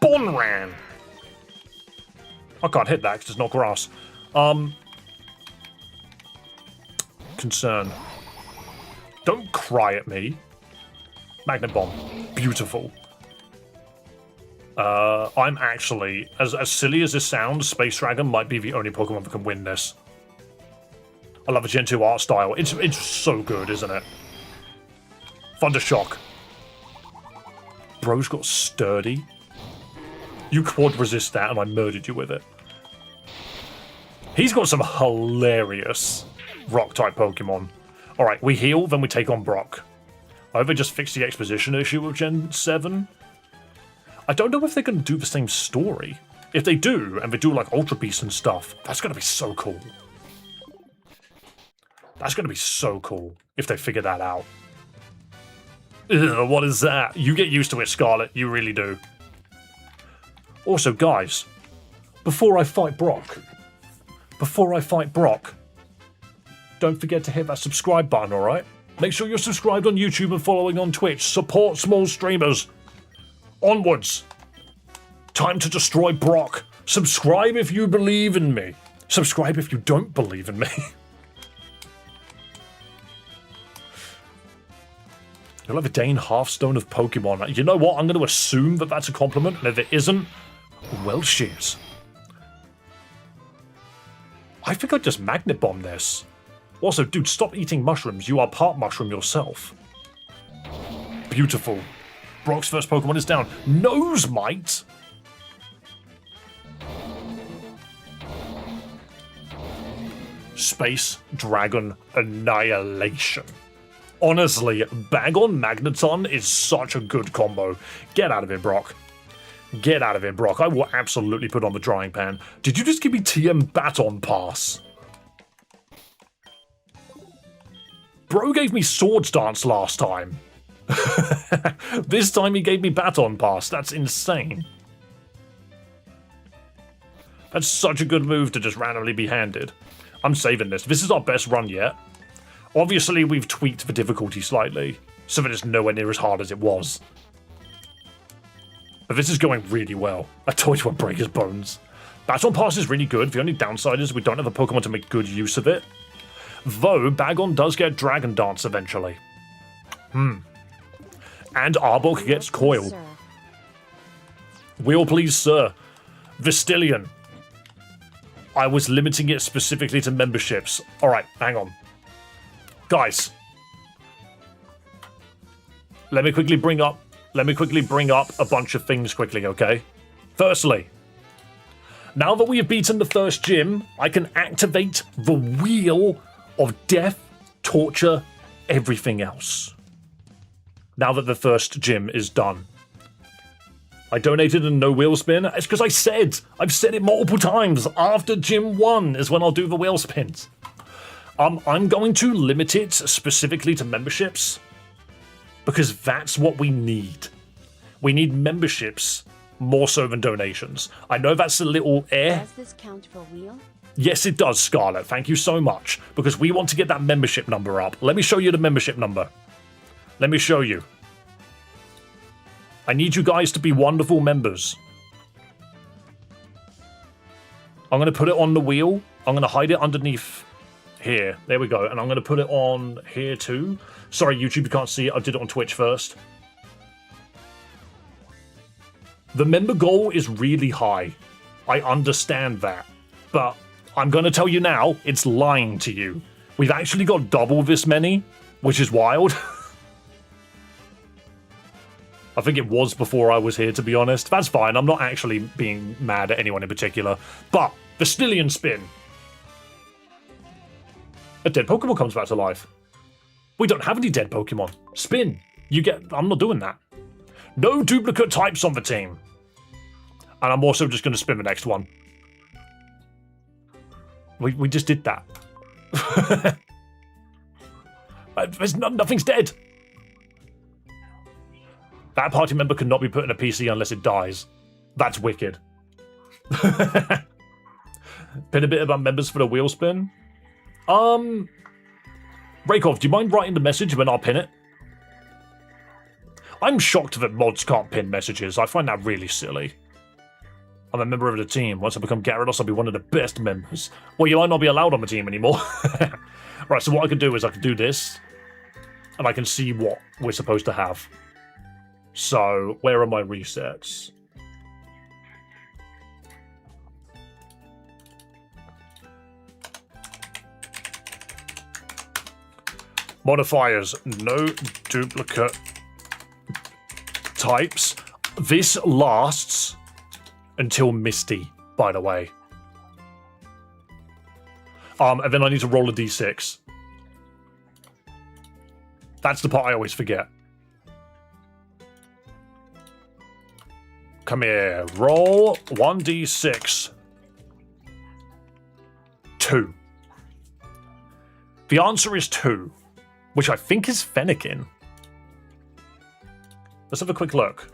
Bonran! I can't hit that because it's not grass. Concern. Don't cry at me. Magnet Bomb. Beautiful. I'm actually, as silly as this sounds, Space Dragon might be the only Pokemon that can win this. I love the Gen 2 art style. It's so good, isn't it? Thundershock. Bro's got Sturdy. You quad resist that and I murdered you with it. He's got some hilarious rock-type Pokemon. Alright, we heal, then we take on Brock. I hope they just fixed the exposition issue with Gen 7. I don't know if they're going to do the same story. If they do, and they do like Ultra Beast and stuff, that's going to be so cool. That's going to be so cool if they figure that out. Ugh, what is that? You get used to it, Scarlet. You really do. Also, guys, before I fight Brock, don't forget to hit that subscribe button, alright? Make sure you're subscribed on YouTube and following on Twitch. Support small streamers. Onwards. Time to destroy Brock. Subscribe if you believe in me. Subscribe if you don't believe in me. You'll have a Dane Hearthstone of Pokemon. You know what? I'm going to assume that that's a compliment, and if it isn't, well, shiz. I think I just Magnet Bomb this. Also, dude, stop eating mushrooms. You are part mushroom yourself. Beautiful. Brock's first Pokemon is down. Nosemite? Space Dragon Annihilation. Honestly, Bag on Magneton is such a good combo. Get out of here, Brock. Get out of here, Brock. I will absolutely put on the drying pan. Did you just give me TM Baton Pass? Bro gave me Swords Dance last time. This time he gave me Baton Pass. That's insane. That's such a good move to just randomly be handed. I'm saving this. This is our best run yet. Obviously, we've tweaked the difficulty slightly, so that it's nowhere near as hard as it was. But this is going really well. I told you I'd break his bones. Baton Pass is really good. The only downside is we don't have a Pokemon to make good use of it. Though, Bagon does get Dragon Dance eventually. And Arbok gets Coil. Wheel, please, sir. Vistillion. I was limiting it specifically to memberships. Alright, hang on. Guys. Let me quickly bring up a bunch of things quickly, okay? Firstly, now that we have beaten the first gym, I can activate the Wheel of Death, Torture, everything else. Now that the first gym is done. I donated a no wheel spin. It's because I've said it multiple times. After gym 1 is when I'll do the wheel spins. I'm going to limit it specifically to memberships because that's what we need. We need memberships more so than donations. I know that's a little Does this count for wheel? Yes, it does, Scarlett. Thank you so much because we want to get that membership number up. Let me show you the membership number. Let me show you. I need you guys to be wonderful members. I'm going to put it on the wheel. I'm going to hide it underneath here. There we go. And I'm going to put it on here too. Sorry, YouTube, you can't see it. I did it on Twitch first. The member goal is really high. I understand that. But I'm going to tell you now, it's lying to you. We've actually got double this many, which is wild. I think it was before I was here, to be honest. That's fine. I'm not actually being mad at anyone in particular. But, Vistillion spin. A dead Pokemon comes back to life. We don't have any dead Pokemon. Spin. You get... I'm not doing that. No duplicate types on the team. And I'm also just going to spin the next one. We just did that. Nothing's dead. That party member cannot be put in a PC unless it dies. That's wicked. Pin a bit about members for the wheel spin. Raykov, do you mind writing the message when I'll pin it? I'm shocked that mods can't pin messages. I find that really silly. I'm a member of the team. Once I become Gyarados, I'll be one of the best members. Well, you might not be allowed on the team anymore. Right, so what I can do is I can do this, and I can see what we're supposed to have. So, where are my resets? Modifiers, no duplicate types. This lasts until Misty, by the way. And then I need to roll a d6. That's the part I always forget. Come here. Roll 1d6. 2. The answer is 2, which I think is Fennekin. Let's have a quick look.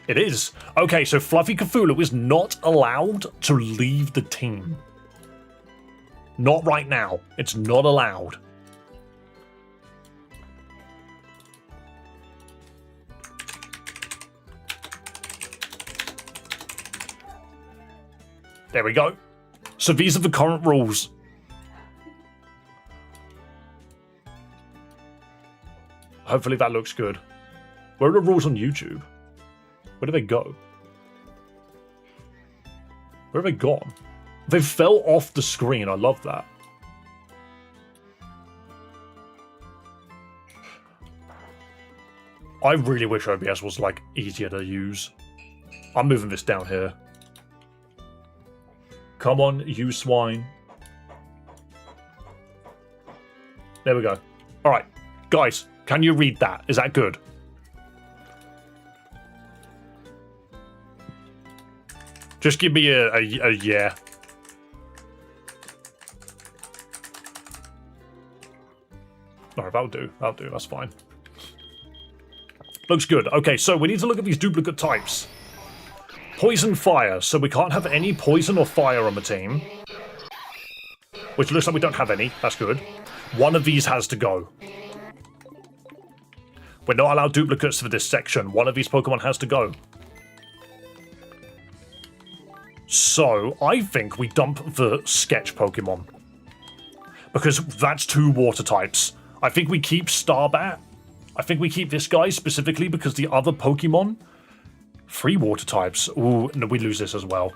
It is. Okay, so Fluffy Cthulhu is not allowed to leave the team. Not right now. It's not allowed. There we go. So these are the current rules. Hopefully that looks good. Where are the rules on YouTube? Where do they go? Where have they gone? They fell off the screen. I love that. I really wish OBS was like easier to use. I'm moving this down here. Come on, you swine. There we go. All right, guys, can you read that? Is that good? Just give me a yeah. Alright, that'll do. That'll do. That's fine. Looks good. Okay, so we need to look at these duplicate types. Poison, fire. So we can't have any poison or fire on the team. Which looks like we don't have any. That's good. One of these has to go. We're not allowed duplicates for this section. One of these Pokemon has to go. So, I think we dump the sketch Pokemon. Because that's 2 water types. I think we keep Starbat. I think we keep this guy specifically because the other Pokemon... 3 water types. Ooh, no, we lose this as well.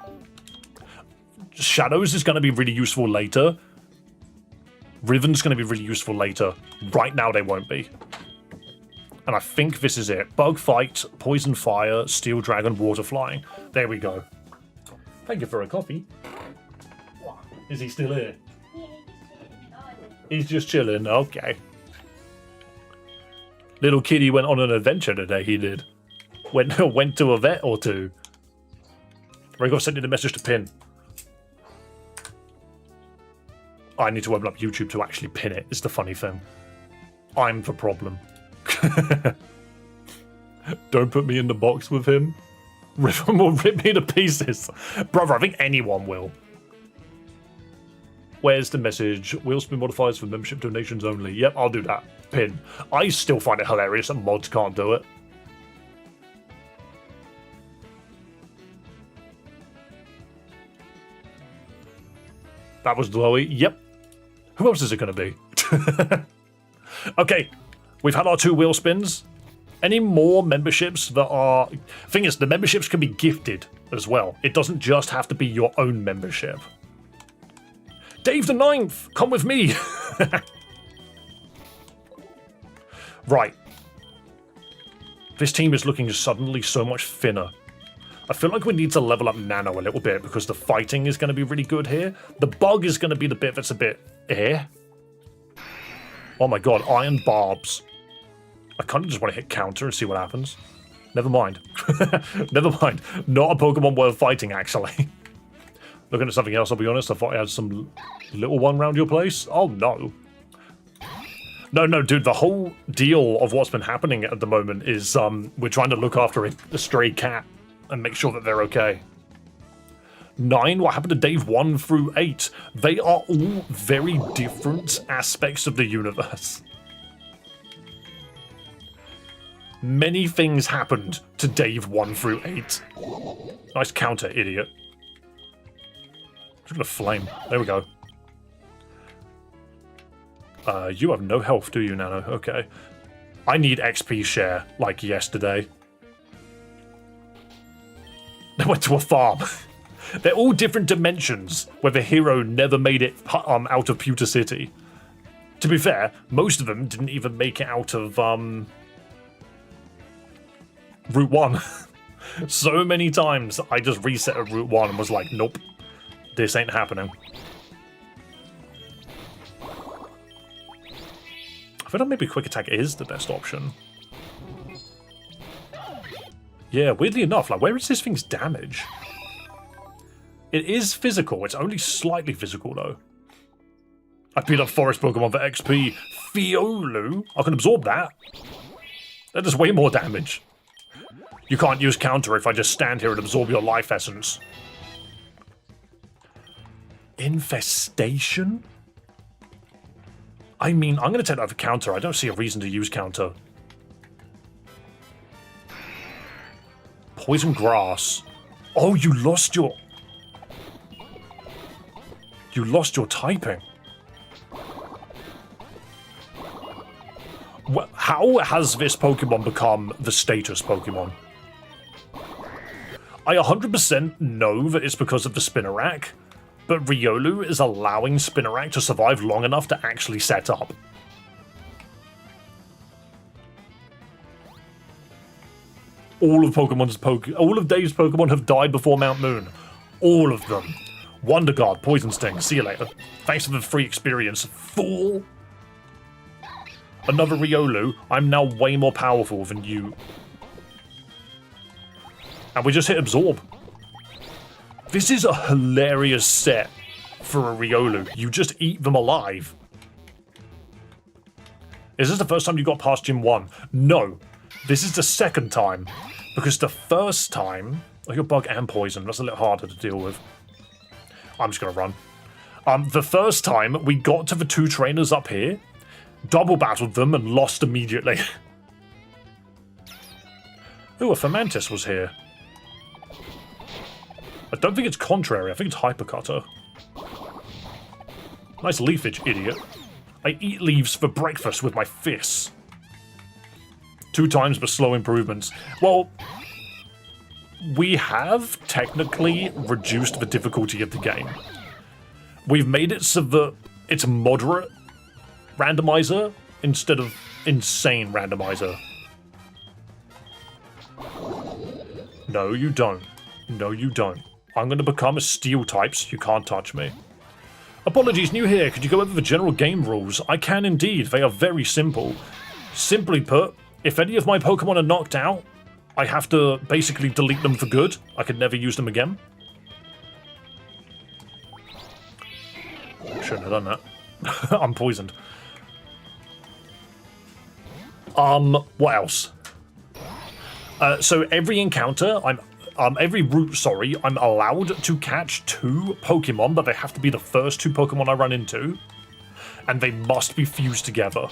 Shadows is going to be really useful later. Riven's going to be really useful later. Right now they won't be. And I think this is it. Bug Fight, Poison Fire, Steel Dragon, Water Flying. There we go. Thank you for a coffee. Is he still here? He's just chilling. Okay. Little kitty went on an adventure today, he did. Went to a vet or two. Rego sent you the message to pin. I need to open up YouTube to actually pin it, is the funny thing. I'm the problem. Don't put me in the box with him. Riven will rip me to pieces. Brother, I think anyone will. Where's the message? Wheel spin modifiers for membership donations only. Yep, I'll do that. Pin. I still find it hilarious that mods can't do it. That was Chloe. Yep. Who else is it going to be? Okay, we've had our 2 wheel spins. Any more memberships that are... Thing is, the memberships can be gifted as well. It doesn't just have to be your own membership. Dave the 9th, come with me. Right. This team is looking suddenly so much thinner. I feel like we need to level up Nano a little bit because the fighting is going to be really good here. The bug is going to be the bit that's a bit Oh my god, iron barbs. I kind of just want to hit counter and see what happens. Never mind. Never mind. Not a Pokemon worth fighting, actually. Looking at something else, I'll be honest. I thought I had some little one round your place. Oh, no. No, dude, the whole deal of what's been happening at the moment is we're trying to look after a stray cat and make sure that they're okay. 9, what happened to Dave 1 through 8? They are all very different aspects of the universe. Many things happened to Dave 1 through 8. Nice counter, idiot. Just gonna flame. There we go. You have no health, do you, Nano? Okay. I need XP share, like yesterday. They went to a farm. They're all different dimensions, where the hero never made it out of Pewter City. To be fair, most of them didn't even make it out of Route 1. So many times I just reset at Route 1 and was like, nope, this ain't happening. I feel like maybe Quick Attack is the best option. Yeah, weirdly enough, like, where is this thing's damage? It is physical, it's only slightly physical though. I beat up Forest Pokemon for XP. Fiolu? I can absorb that. That does way more damage. You can't use counter if I just stand here and absorb your life essence. Infestation? I mean, I'm going to take that for counter. I don't see a reason to use counter. Poison grass. Oh, you lost your typing. How has this Pokemon become the status Pokemon? I 100% know that it's because of the Spinarak, but Riolu is allowing Spinarak to survive long enough to actually set up. All of Dave's Pokemon have died before Mount Moon. All of them. Wonder Guard, Poison Sting, see you later. Thanks for the free experience, fool. Another Riolu, I'm now way more powerful than you. And we just hit Absorb. This is a hilarious set for a Riolu. You just eat them alive. Is this the first time you got past Gym 1? No. This is the second time. Because the first time... Oh, you're Bug and Poison. That's a little harder to deal with. I'm just going to run. The first time, we got to the 2 trainers up here, double battled them, and lost immediately. Ooh, a Fermantis was here. I don't think it's Contrary, I think it's Hypercutter. Nice leafage, idiot. I eat leaves for breakfast with my fists. 2 times but slow improvements. Well, we have technically reduced the difficulty of the game. We've made it so that it's a moderate randomizer instead of insane randomizer. No, you don't. No, you don't. I'm going to become a steel type so you can't touch me. Apologies, new here. Could you go over the general game rules? I can indeed. They are very simple. Simply put, if any of my Pokemon are knocked out, I have to basically delete them for good. I can never use them again. Shouldn't have done that. I'm poisoned. What else? So every encounter, every route, I'm allowed to catch 2 Pokemon, but they have to be the first 2 Pokemon I run into, and they must be fused together.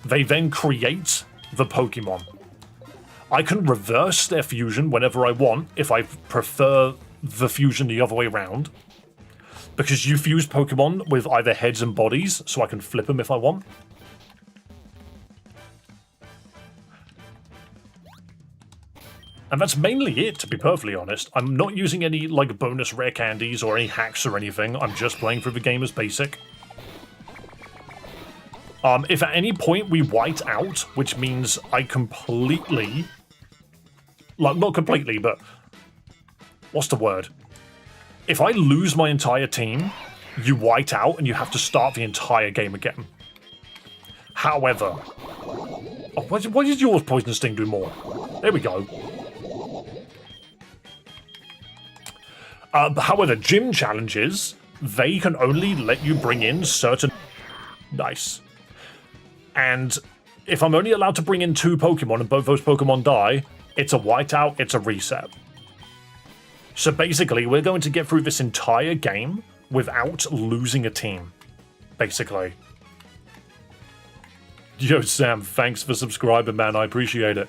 They then create the Pokemon. I can reverse their fusion whenever I want, if I prefer the fusion the other way around, because you fuse Pokemon with either heads and bodies, so I can flip them if I want. And that's mainly it, to be perfectly honest. I'm not using any, like, bonus rare candies or any hacks or anything. I'm just playing through the game as basic. If at any point we white out, which means I completely Like, not completely, but... What's the word? If I lose my entire team, you white out and you have to start the entire game again. However... Oh, why did yours Poison Sting do more? There we go. However, gym challenges, they can only let you bring in certain... Nice. And if I'm only allowed to bring in 2 Pokemon and both those Pokemon die, it's a whiteout, it's a reset. So basically, we're going to get through this entire game without losing a team. Basically. Yo, Sam, thanks for subscribing, man. I appreciate it.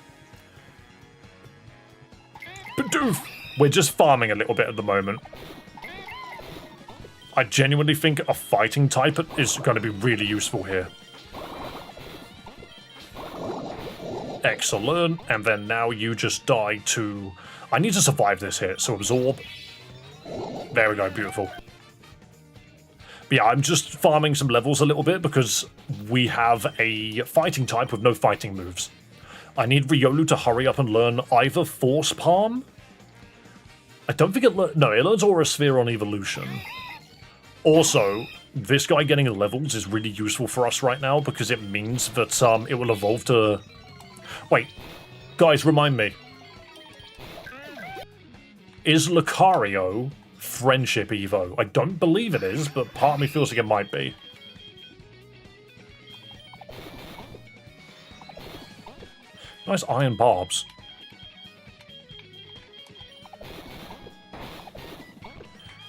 Badoof! We're just farming a little bit at the moment. I genuinely think a fighting type is going to be really useful here. Excellent. And then now you just die to... I need to survive this hit, so absorb. There we go, beautiful. But yeah, I'm just farming some levels a little bit because we have a fighting type with no fighting moves. I need Riolu to hurry up and learn either Force Palm. I don't think it learns Aura Sphere on Evolution. Also, this guy getting levels is really useful for us right now because it means that it will evolve to... Wait, guys, remind me. Is Lucario Friendship Evo? I don't believe it is, but part of me feels like it might be. Nice iron barbs.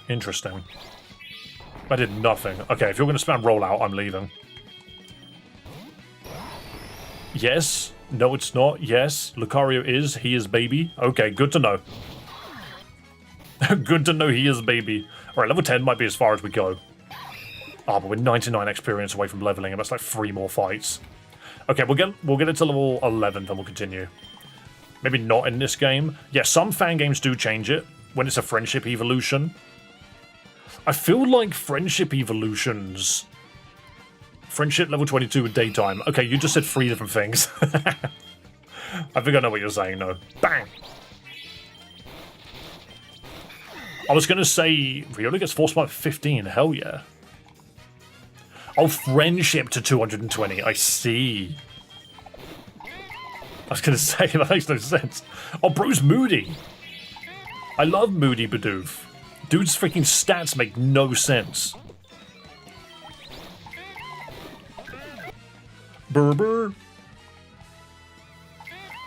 Interesting. I did nothing. Okay, if you're going to spam rollout, I'm leaving. Yes. No, it's not. Yes. Lucario is. He is baby. Okay, good to know. Good to know he is baby. Alright, level 10 might be as far as we go. Ah, but we're 99 experience away from leveling, and that's like 3 more fights. Okay, we'll get it to level 11, then we'll continue. Maybe not in this game. Yeah, some fan games do change it when it's a friendship evolution. I feel like friendship evolutions... Friendship level 22 with daytime. Okay, you just said 3 different things. I think I know what you're saying, though. Bang! I was going to say, Riolu gets Force Palm 15. Hell yeah. Oh, friendship to 220. I see. I was going to say, that makes no sense. Oh, bro's moody. I love moody Bidoof. Dude's freaking stats make no sense. Brr.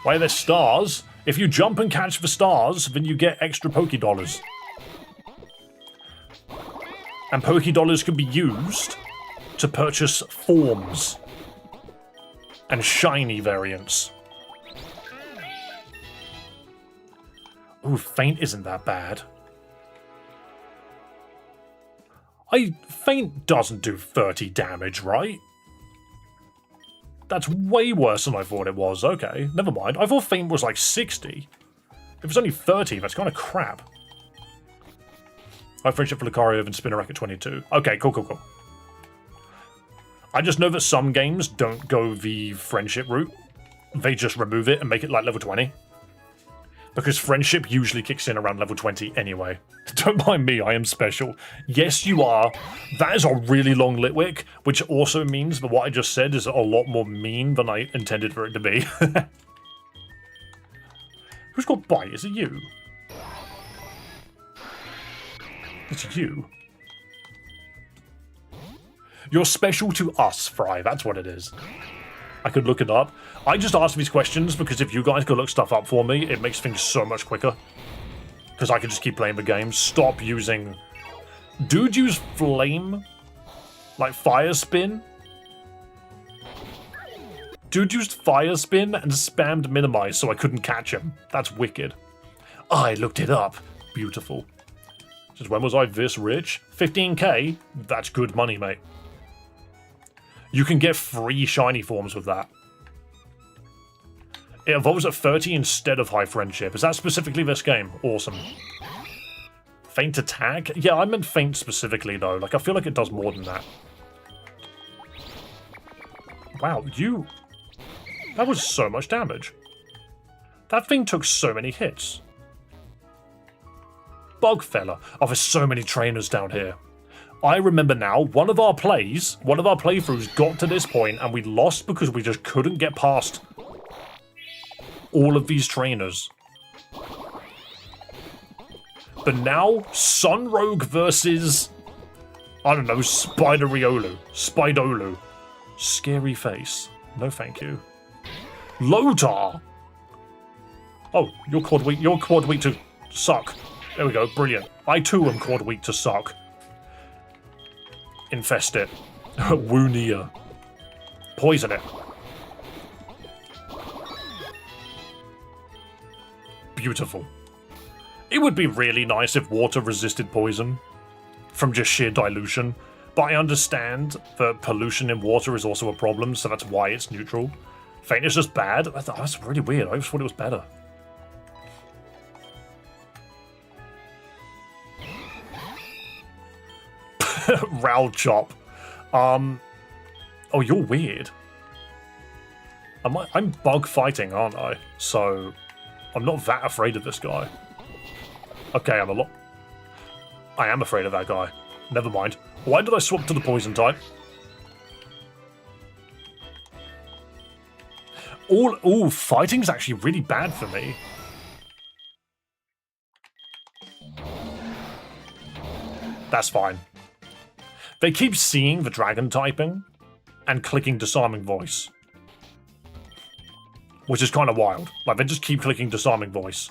Why are there stars? If you jump and catch the stars, then you get extra Pokédollars. And Pokédollars can be used to purchase forms and shiny variants. Ooh, Feint isn't that bad. Feint doesn't do 30 damage, right? That's way worse than I thought it was. Okay, never mind. I thought Feint was like 60. If it's only 30, that's kind of crap. I have friendship for Lucario and Spinnerack at 22. Okay, cool. I just know that some games don't go the friendship route. They just remove it and make it like level 20. Because friendship usually kicks in around level 20 anyway. Don't mind me, I am special. Yes, you are. That is a really long Litwick, which also means that what I just said is a lot more mean than I intended for it to be. Who's got bite? Is it you? It's you. You're special to us, Fry. That's what it is. I could look it up. I just ask these questions because if you guys could look stuff up for me, it makes things so much quicker. Because I can just keep playing the game. Stop using... Dude use flame? Like fire spin? Dude used fire spin and spammed minimize so I couldn't catch him. That's wicked. I looked it up. Beautiful. Since when was I this rich? 15k? That's good money, mate. You can get free shiny forms with that. It evolves at 30 instead of high friendship. Is that specifically this game? Awesome. Feint attack? Yeah, I meant feint specifically, though. Like, I feel like it does more than that. Wow, that was so much damage. That thing took so many hits. Bug fella. Oh, there's so many trainers down here. I remember now, one of our playthroughs got to this point and we lost because we just couldn't get past all of these trainers. But now, Sun Rogue versus, I don't know, Spidolu. Scary face. No thank you. Lotar! Oh, you're quad weak to suck. There we go, brilliant. I too am quad weak to suck. Infest it. Woonia. Poison it. Beautiful. It would be really nice if water resisted poison from just sheer dilution, but I understand that pollution in water is also a problem, so that's why it's neutral. Faint is just bad? That's really weird. I just thought it was better. Row chop. Oh, you're weird. I'm bug fighting, aren't I? So I'm not that afraid of this guy. Okay, I am afraid of that guy. Never mind. Why did I swap to the poison type? Ooh, fighting's actually really bad for me. That's fine. They keep seeing the dragon typing and clicking disarming voice. Which is kind of wild. Like, they just keep clicking disarming voice.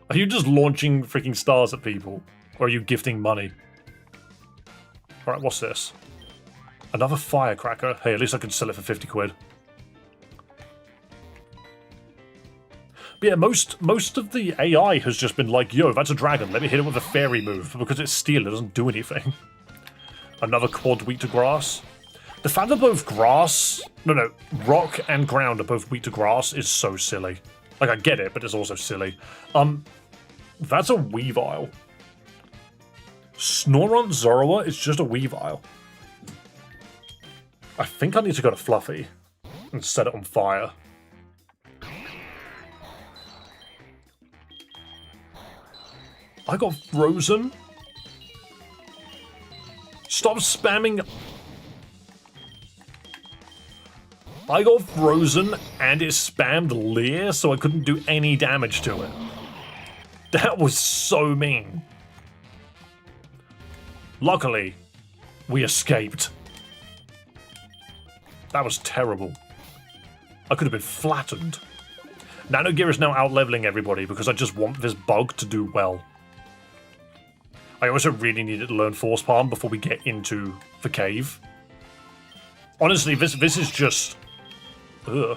Are you just launching freaking stars at people? Or are you gifting money? Alright, what's this? Another firecracker. Hey, at least I can sell it for 50 quid. But yeah, most of the AI has just been like, yo, that's a dragon, let me hit it with a fairy move, because it's steel, it doesn't do anything. Another quad weak to grass. The fact that both rock and ground are both weak to grass is so silly. Like, I get it, but it's also silly. That's a Weavile. Snorunt Zoroark is just a Weavile. I think I need to go to Fluffy and set it on fire. I got frozen. Stop spamming. I got frozen and it spammed Leer, so I couldn't do any damage to it. That was so mean. Luckily, we escaped. That was terrible. I could have been flattened. Nanogear is now out-leveling everybody because I just want this bug to do well. I also really needed to learn Force Palm before we get into the cave. Honestly, this is just... Ugh.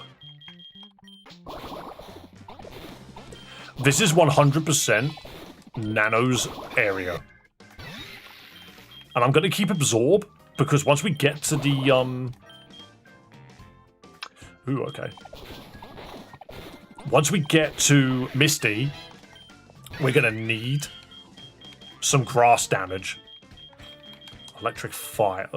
This is 100% Nano's area. And I'm going to keep Absorb, because once we get to the, Ooh, okay. Once we get to Misty, we're going to need some grass damage. Electric Fire.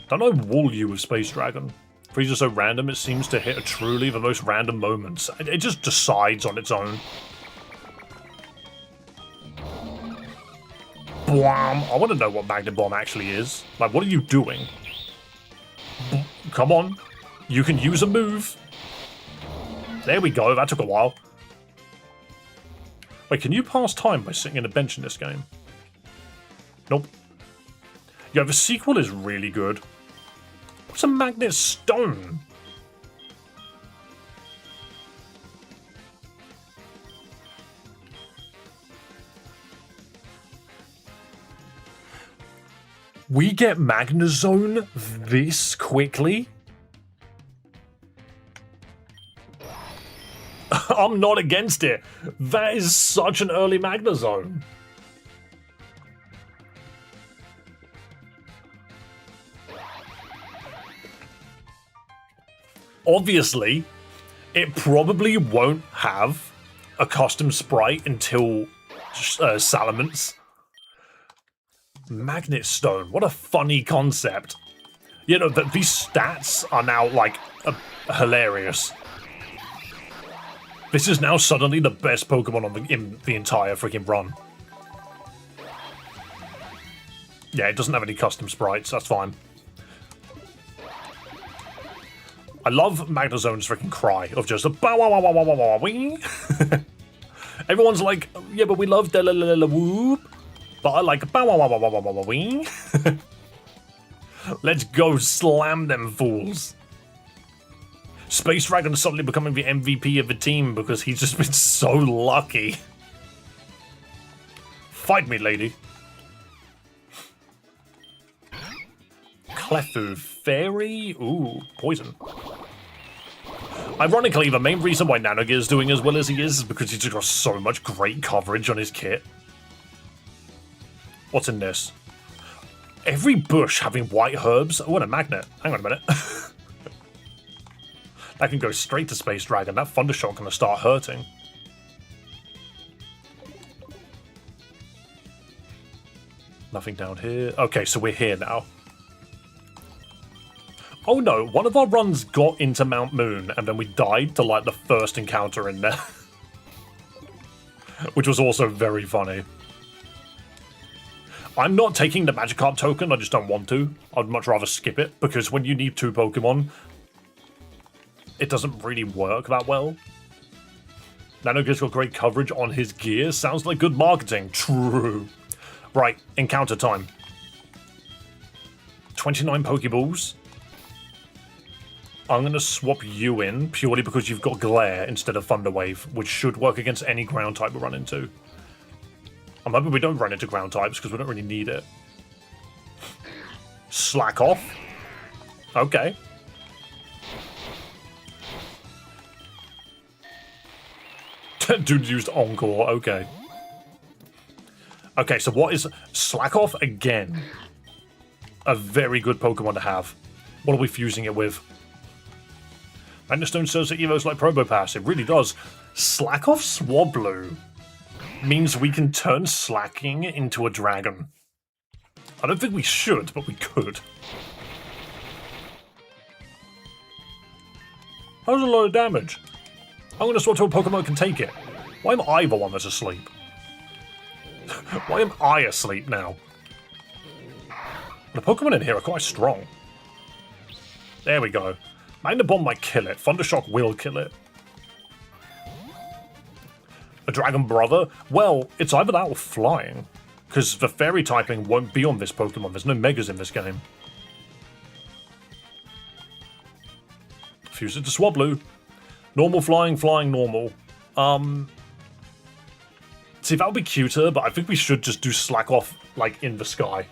Don't I wall you with Space Dragon? Freeze are so random, it seems to hit at truly the most random moments. It just decides on its own. Bwam! I want to know what Magnet Bomb actually is. Like, what are you doing? Come on. You can use a move. There we go, that took a while. Wait, can you pass time by sitting in a bench in this game? Nope. Yeah, the sequel is really good. What's a Magnet Stone? We get Magnezone this quickly? I'm not against it. That is such an early Magnezone. Obviously, it probably won't have a custom sprite until Salamence. Magnet Stone, what a funny concept. You know, that these stats are now, like, hilarious. This is now suddenly the best Pokemon in the entire freaking run. Yeah, it doesn't have any custom sprites, that's fine. I love Magnezone's freaking cry of just a bow wow wow wow wow wow wing. Everyone's like, yeah, but we love da-la-la-la whoop. But I like bow wow wow wow wow wow wing. Let's go slam them fools. Space Dragon is suddenly becoming the MVP of the team because he's just been so lucky. Fight me, lady. Clefairy Fairy? Ooh, poison. Ironically, the main reason why Nanogear is doing as well as he is because he's just got so much great coverage on his kit. What's in this? Every bush having white herbs? Oh, and a magnet. Hang on a minute. That can go straight to Space Dragon. That Thundershock gonna start hurting. Nothing down here. Okay, so we're here now. Oh no, one of our runs got into Mount Moon and then we died to like the first encounter in there. Which was also very funny. I'm not taking the Magikarp token, I just don't want to. I'd much rather skip it, because when you need 2 Pokemon, it doesn't really work that well. Nanogear's got great coverage on his gear. Sounds like good marketing. True. Right, encounter time. 29 Pokeballs. I'm going to swap you in, purely because you've got Glare instead of Thunder Wave, which should work against any ground type we run into. I'm hoping we don't run into ground types, because we don't really need it. Slack off. Okay. Dude used Encore, okay. Okay, so what is Slack Off again? A very good Pokemon to have. What are we fusing it with? Magnerstone says that Evo's like Probopass. It really does. Slack Off Swablu means we can turn Slacking into a dragon. I don't think we should, but we could. That was a lot of damage. I'm gonna swap to a Pokemon that can take it. Why am I the one that's asleep? Why am I asleep now? The Pokemon in here are quite strong. There we go. Magna Bomb might kill it. Thundershock will kill it. A Dragon Brother? Well, it's either that or Flying. Because the Fairy typing won't be on this Pokemon. There's no Megas in this game. Fuse it to Swablu. Normal Flying, Flying, Normal. See, that would be cuter, but I think we should just do Slack Off, like, in the sky.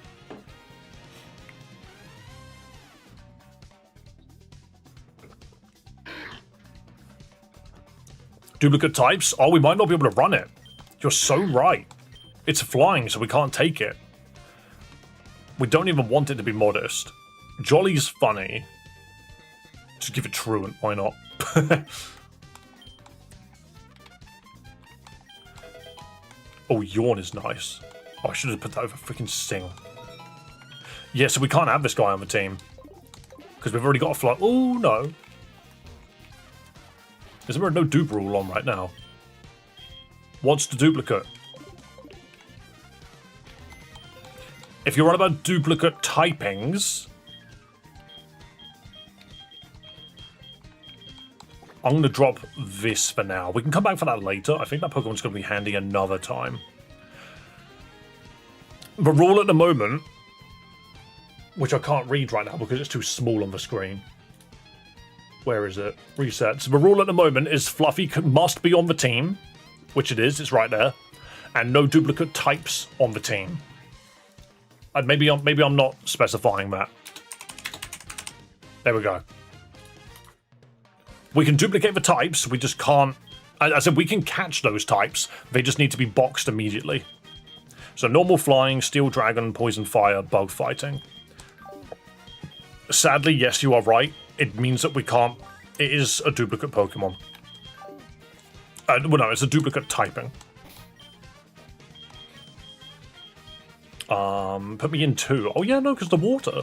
Duplicate types? Oh, we might not be able to run it. You're so right. It's flying, so we can't take it. We don't even want it to be modest. Jolly's funny. Just give it Truant, why not? Oh, Yawn is nice. Oh, I should have put that over freaking Sing. Yeah, so we can't have this guy on the team. Because we've already got a fly. Oh, no. Is there a no dupe rule on right now? What's the duplicate? If you're on about duplicate typings, I'm going to drop this for now. We can come back for that later. I think that Pokemon's going to be handy another time. The rule at the moment, which I can't read right now because it's too small on the screen. Where is it? Reset. So the rule at the moment is Fluffy must be on the team, which it is. It's right there. And no duplicate types on the team. And maybe I'm not specifying that. There we go. We can duplicate the types, we just can't... I said we can catch those types, they just need to be boxed immediately. So normal flying, steel dragon, poison fire, bug fighting. Sadly, yes, you are right. It means that we can't... It is a duplicate Pokemon. Well, no, it's a duplicate typing. Put me in 2. Oh yeah, no, because the water.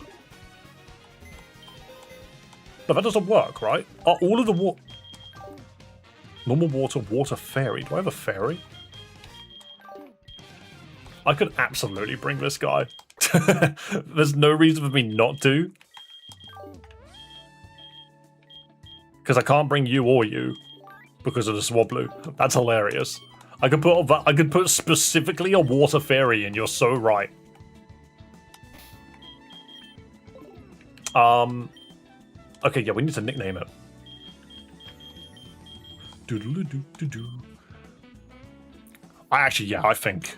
No, that doesn't work, right? Are all of the water... Normal water, water fairy. Do I have a fairy? I could absolutely bring this guy. There's no reason for me not to. Because I can't bring you or you because of the Swablu. That's hilarious. I could put specifically a water fairy in. You're so right. Okay, yeah, we need to nickname it. Doodle-doo-doo-doo. I think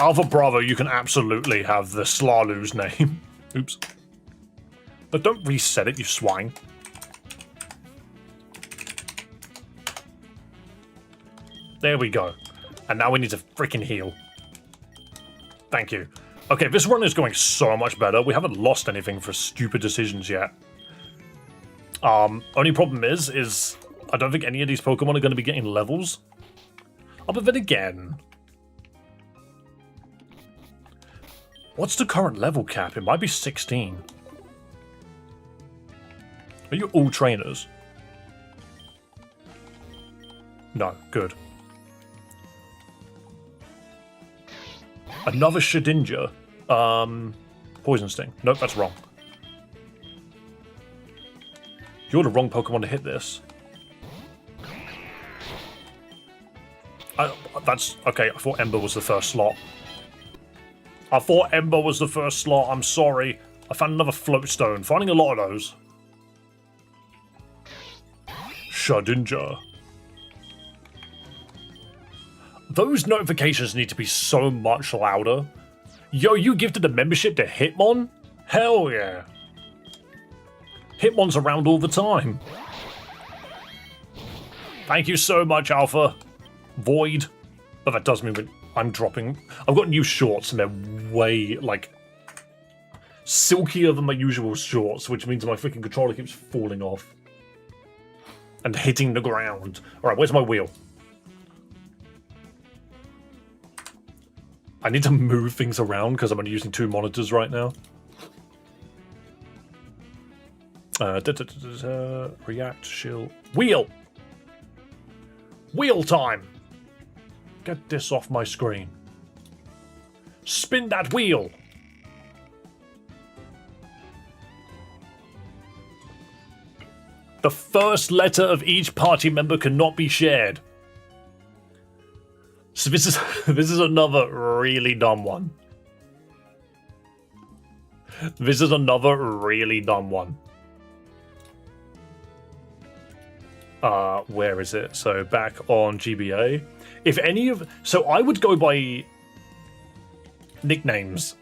Alpha Bravo, you can absolutely have the Slalu's name. Oops. But don't reset it, you swine. There we go. And now we need to freaking heal. Thank you. Okay, this run is going so much better. We haven't lost anything for stupid decisions yet. Only problem is I don't think any of these Pokemon are going to be getting levels. Oh, but then again, what's the current level cap? It might be 16. Are you all trainers? No, good. Another Shedinja. Poison Sting. Nope, that's wrong. You're the wrong Pokemon to hit this. That's okay. I thought Ember was the first slot. I'm sorry. I found another float stone. Finding a lot of those. Shedinja. Those notifications need to be so much louder. Yo, you gifted a membership to Hitmon? Hell yeah. Hitmon's around all the time. Thank you so much, Alpha. Void. But that does mean I'm dropping. I've got new shorts and they're way, like, silkier than my usual shorts, which means my freaking controller keeps falling off. And hitting the ground. Alright, where's my wheel? I need to move things around because I'm only using 2 monitors right now. React, shield. Wheel! Wheel time! Get this off my screen. Spin that wheel! The first letter of each party member cannot be shared. So this is another really dumb one. This is another really dumb one. Where is it? So back on GBA. If any of... So I would go by nicknames.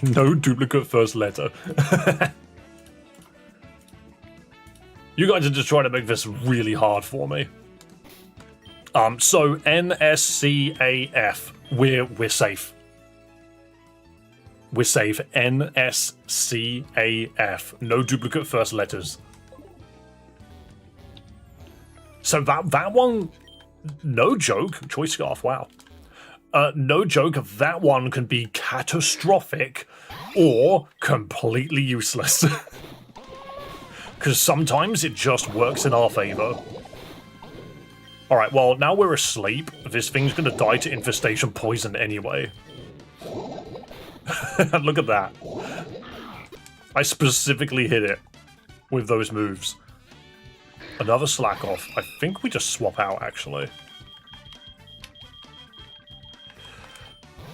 No duplicate first letter. You guys are just trying to make this really hard for me. So NSCAF, we're safe. We're safe. NSCAF. No duplicate first letters. So that one, no joke. Choice Scarf, wow. No joke, that one can be catastrophic or completely useless. Because sometimes it just works in our favor. Alright, well, now we're asleep. This thing's gonna die to infestation poison anyway. Look at that. I specifically hit it with those moves. Another slack off. I think we just swap out, actually.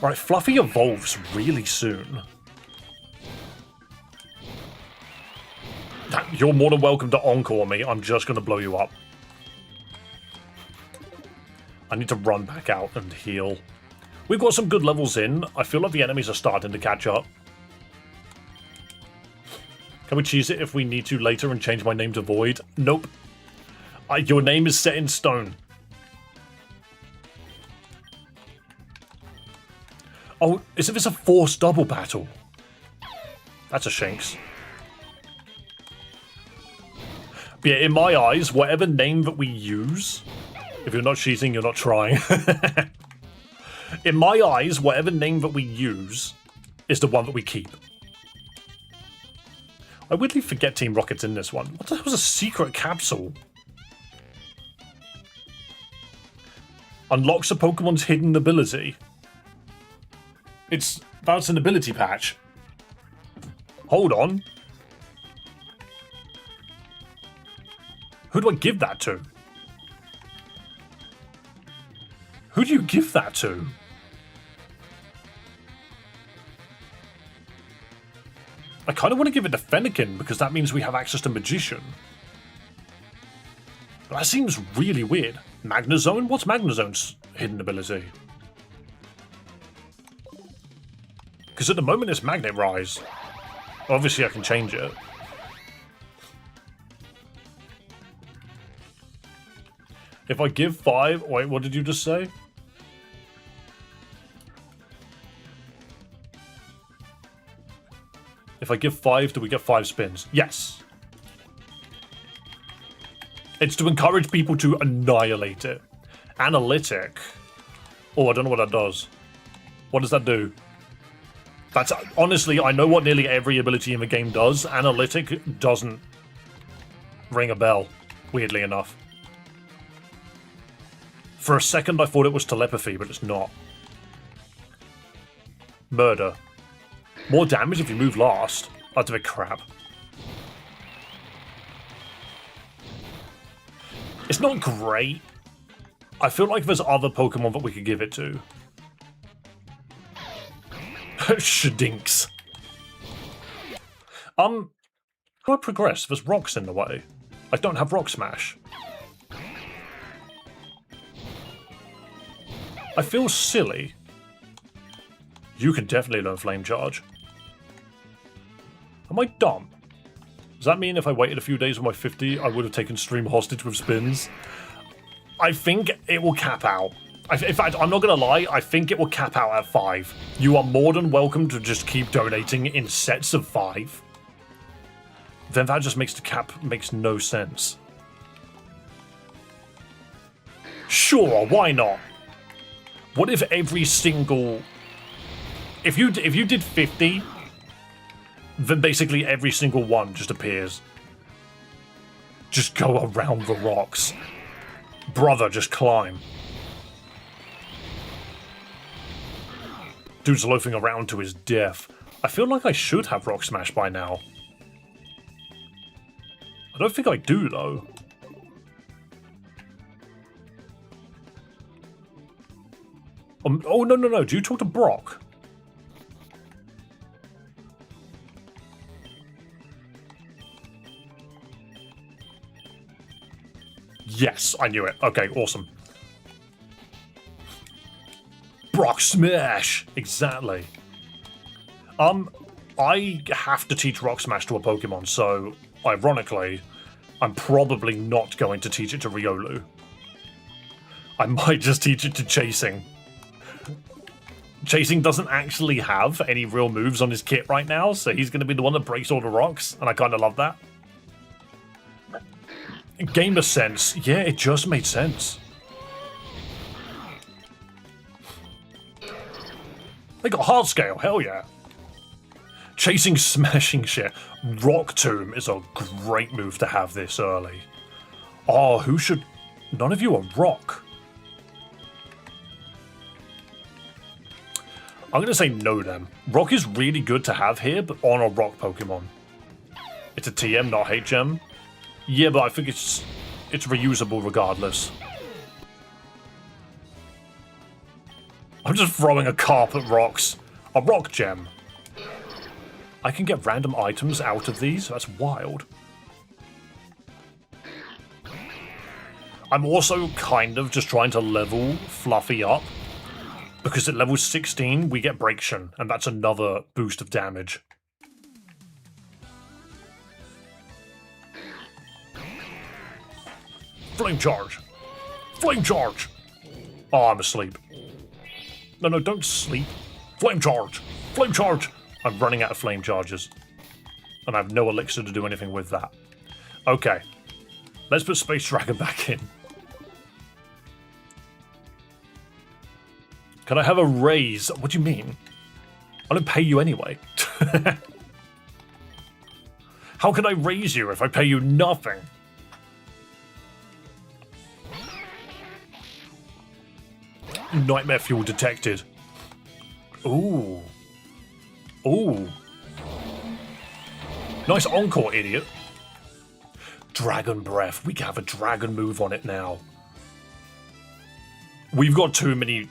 Alright, Fluffy evolves really soon. You're more than welcome to encore me. I'm just going to blow you up. I need to run back out and heal. We've got some good levels in. I feel like the enemies are starting to catch up. Can we choose it if we need to later and change my name to Void? Nope. Your name is set in stone. Oh, is this a forced double battle? That's a shanks. But yeah, in my eyes, whatever name that we use, if you're not cheating, you're not trying. In my eyes, whatever name that we use is the one that we keep. I weirdly forget Team Rocket's in this one. What the hell was a secret capsule? Unlocks a Pokemon's hidden ability. That's an ability patch. Hold on. Who do I give that to? Who do you give that to? I kind of want to give it to Fennekin because that means we have access to Magician. But that seems really weird. Magnezone? What's Magnezone's hidden ability? Because at the moment it's Magnet Rise. Obviously I can change it. If I give 5... Wait, what did you just say? If I give 5, do we get 5 spins? Yes. It's to encourage people to annihilate it. Analytic. Oh, I don't know what that does. What does that do? That's honestly, I know what nearly every ability in the game does. Analytic doesn't ring a bell, weirdly enough. For a second, I thought it was telepathy, but it's not. Murder. More damage if you move last. That's a bit crap. It's not great. I feel like there's other Pokemon that we could give it to. Shadinks. How do I progress? There's rocks in the way. I don't have Rock Smash. I feel silly. You can definitely learn Flame Charge. Am I dumb? Does that mean if I waited a few days with my 50, I would have taken Stream hostage with spins? I think it will cap out. In fact, I'm not going to lie, I think it will cap out at 5. You are more than welcome to just keep donating in sets of 5. Then that just makes the cap makes no sense. Sure, why not? What if every single... If you did 50, then basically every single one just appears. Just go around the rocks. Brother, just climb. Dude's loafing around to his death. I feel like I should have Rock Smash by now. I don't think I do, though. Oh, no. Do you talk to Brock? Yes, I knew it. Okay, awesome. Brock Smash! Exactly. I have to teach Rock Smash to a Pokemon, so, ironically, I'm probably not going to teach it to Riolu. I might just teach it to Chasing. Chasing doesn't actually have any real moves on his kit right now, so he's going to be the one that breaks all the rocks, and I kind of love that. Gamer sense. Yeah, it just made sense. They got hard scale, hell yeah. Chasing smashing shit. Rock Tomb is a great move to have this early. Oh, who should... None of you are rock. I'm going to say no then. Rock is really good to have here, but on a rock Pokemon. It's a TM, not HM. Yeah, but I think it's reusable regardless. I'm just throwing a carp at rocks. A rock gem. I can get random items out of these? That's wild. I'm also kind of just trying to level Fluffy up. Because at level 16, we get Breaction, and that's another boost of damage. Flame Charge! Flame Charge! Oh, I'm asleep. No, don't sleep. Flame Charge! Flame Charge! I'm running out of Flame Charges. And I have no elixir to do anything with that. Okay. Let's put Space Dragon back in. Can I have a raise? What do you mean? I don't pay you anyway. How can I raise you if I pay you nothing? Nightmare fuel detected. Ooh. Ooh. Nice encore, idiot. Dragon breath. We can have a dragon move on it now. We've got too many.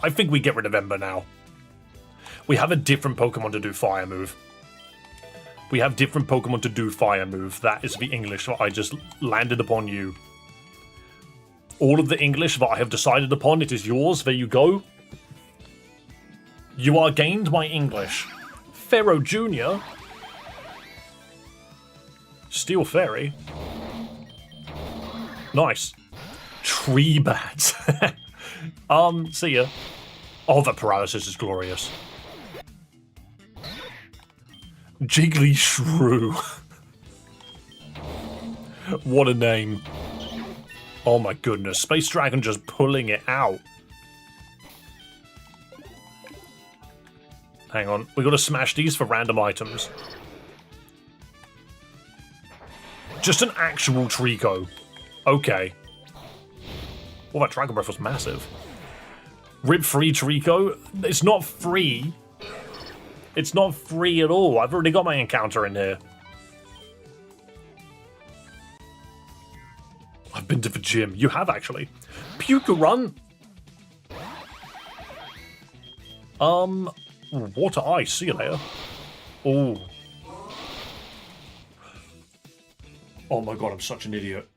I think we get rid of Ember now. We have a different Pokemon to do fire move. We have different Pokemon to do fire move. That is the English that I just landed upon you. All of the English that I have decided upon, it is yours. There you go. You are gained my English. Pharaoh Jr. Steel Fairy. Nice. Tree Bat. See ya. Oh, that paralysis is glorious. Jiggly Shrew. What a name. Oh my goodness. Space Dragon just pulling it out. Hang on. We gotta smash these for random items. Just an actual Trico. Okay. Well, that Dragon Breath was massive. Rip free Trico? It's not free. It's not free at all. I've already got my encounter in here. I've been to the gym. You have, actually. Puka Run. Water Ice. See you later. Oh. Oh my god, I'm such an idiot.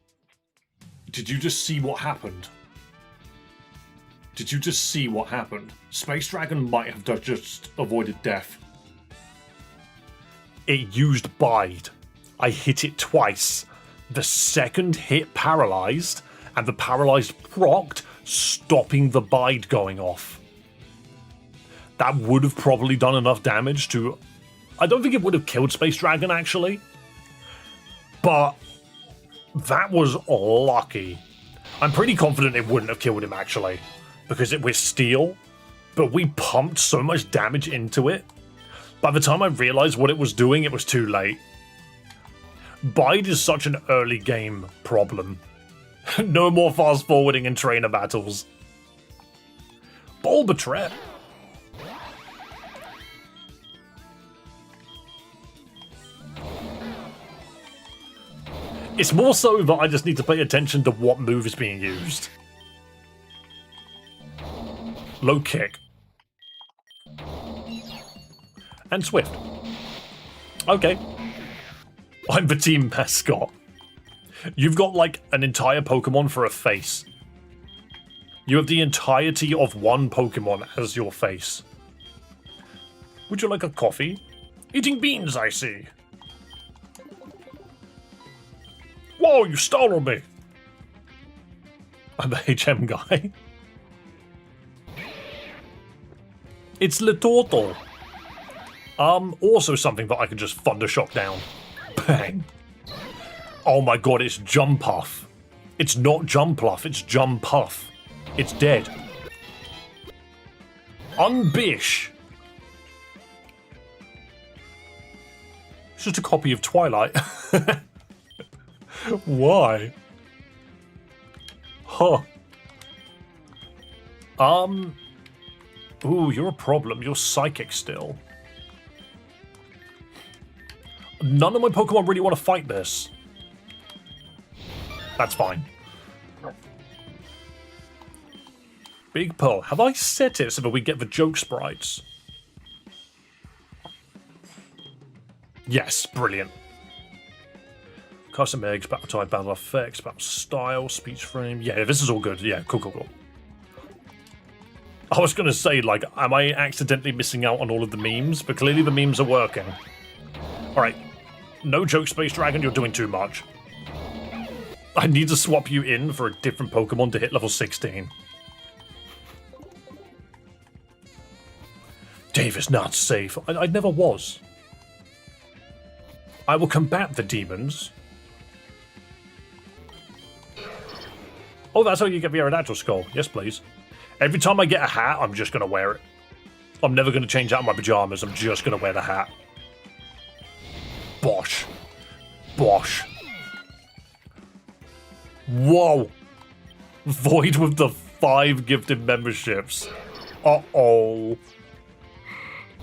Did you just see what happened? Did you just see what happened? Space Dragon might have just avoided death. It used Bide. I hit it twice. The second hit paralyzed, and the paralyzed procced, stopping the Bide going off. That would have probably done enough damage to... I don't think it would have killed Space Dragon, actually. But that was lucky. I'm pretty confident it wouldn't have killed him, actually, because it was steel, but we pumped so much damage into it. By the time I realized what it was doing, it was too late. Bide is such an early game problem. No more fast forwarding in trainer battles. Bulbatret. It's more so that I just need to pay attention to what move is being used. Low kick. And Swift. Okay. I'm the team mascot. You've got like an entire Pokemon for a face. You have the entirety of one Pokemon as your face. Would you like a coffee? Eating beans, I see. Whoa, you stole on me. I'm the HM guy. It's Litortle. Also something that I can just Thunder Shock down. Bang. Oh my god, it's Jumpuff. It's not Jumpluff, it's Jumpuff. It's dead. Unbish. It's just a copy of Twilight. Why? Huh. Ooh, you're a problem. You're psychic still. None of my Pokemon really want to fight this. That's fine. Big Pearl. Have I set it so that we get the joke sprites? Yes, brilliant. Custom eggs, battle type, battle effects, battle style, speech frame. Yeah, this is all good. Yeah, cool. I was going to say, like, am I accidentally missing out on all of the memes? But clearly the memes are working. Alright. No joke, Space Dragon, you're doing too much. I need to swap you in for a different Pokemon to hit level 16. Dave is not safe. I never was. I will combat the demons. Oh, that's how you get the Aerodactyl skull. Yes, please. Every time I get a hat, I'm just going to wear it. I'm never going to change out my pajamas. I'm just going to wear the hat. Bosh. Bosh. Whoa. Void with the 5 gifted memberships. Uh-oh.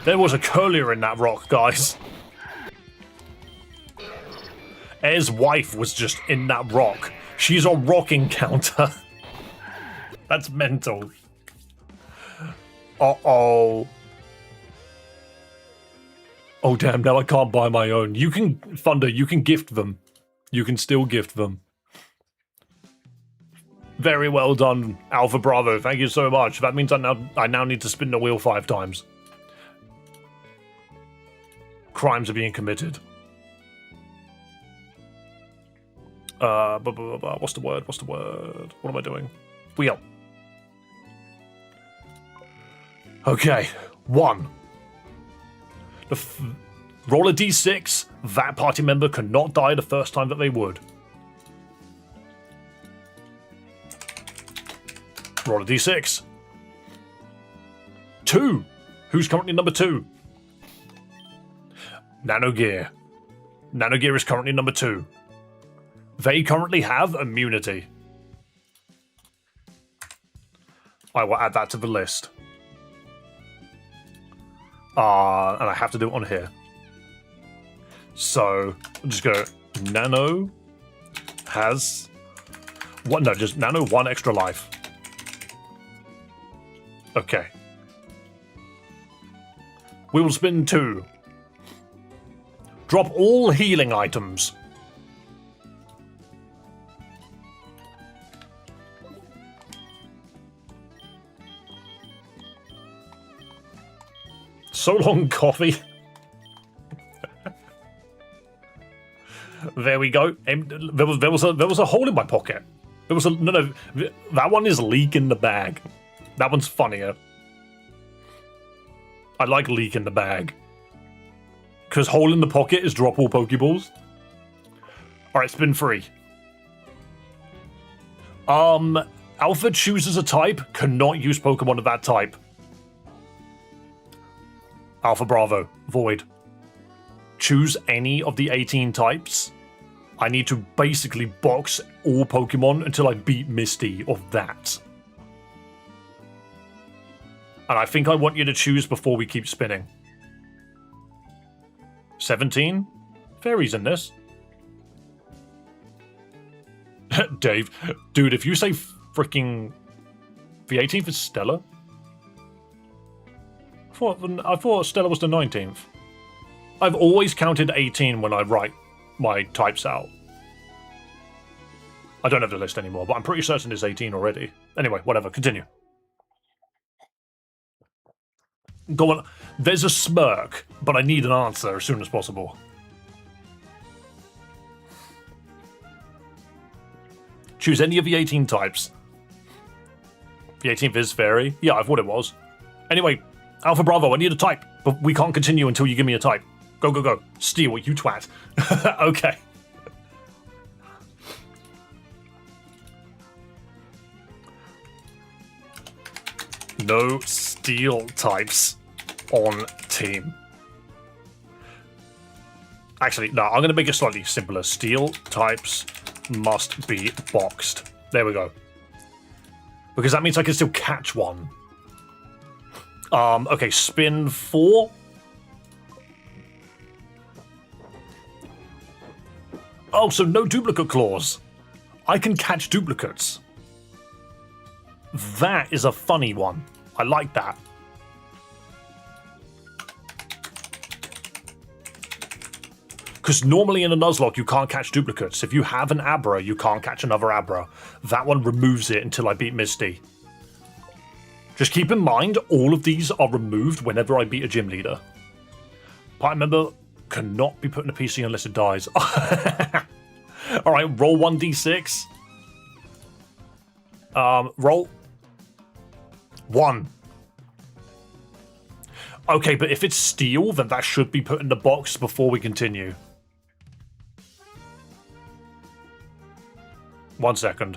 There was a curlier in that rock, guys. Air's wife was just in that rock. She's a rock encounter. That's mental. Uh-oh. Oh, damn, now I can't buy my own. You can, Thunder, you can gift them. You can still gift them. Very well done, Alpha Bravo. Thank you so much. That means I now need to spin the wheel 5 times. Crimes are being committed. What's the word? What's the word? What am I doing? Wheel. Okay, 1. Roll a d6. That party member cannot die the first time that they would. Roll a d6. 2. Who's currently number 2? Nanogear. Nanogear is currently number 2. They currently have immunity. I will add that to the list. And I have to do it on here. So, I'll just go, Nano has... What? No, just Nano 1 extra life. Okay. We will spin 2. Drop all healing items. So long, coffee. There we go. There was a hole in my pocket. There was a no. That one is leak in the bag. That one's funnier. I like leak in the bag. Because hole in the pocket is drop all Pokeballs. Alright, spin 3. Alpha chooses a type, cannot use Pokemon of that type. Alpha Bravo, Void. Choose any of the 18 types. I need to basically box all Pokemon until I beat Misty of that. And I think I want you to choose before we keep spinning. 17? Fairies in this. Dave. Dude, if you say freaking... The 18th is Stella? I thought Stella was the 19th. I've always counted 18 when I write my types out. I don't have the list anymore, but I'm pretty certain it's 18 already. Anyway, whatever, continue. Go on. There's a smirk, but I need an answer as soon as possible. Choose any of the 18 types. The 18th is fairy. Yeah, I thought it was. Anyway, Alpha Bravo, I need a type, but we can't continue until you give me a type. Go, go, go. Steal, you twat. Okay. No steel types on team. Actually, no, I'm going to make it slightly simpler. Steel types must be boxed. There we go. Because that means I can still catch one. Okay, spin 4. Oh, so no duplicate claws. I can catch duplicates. That is a funny one. I like that. Because normally in a Nuzlocke you can't catch duplicates. If you have an Abra, you can't catch another Abra. That one removes it until I beat Misty. Just keep in mind, all of these are removed whenever I beat a gym leader. Party member cannot be put in a PC unless it dies. Alright, roll 1d6. Roll 1. Okay, but if it's steel, then that should be put in the box before we continue. 1 second.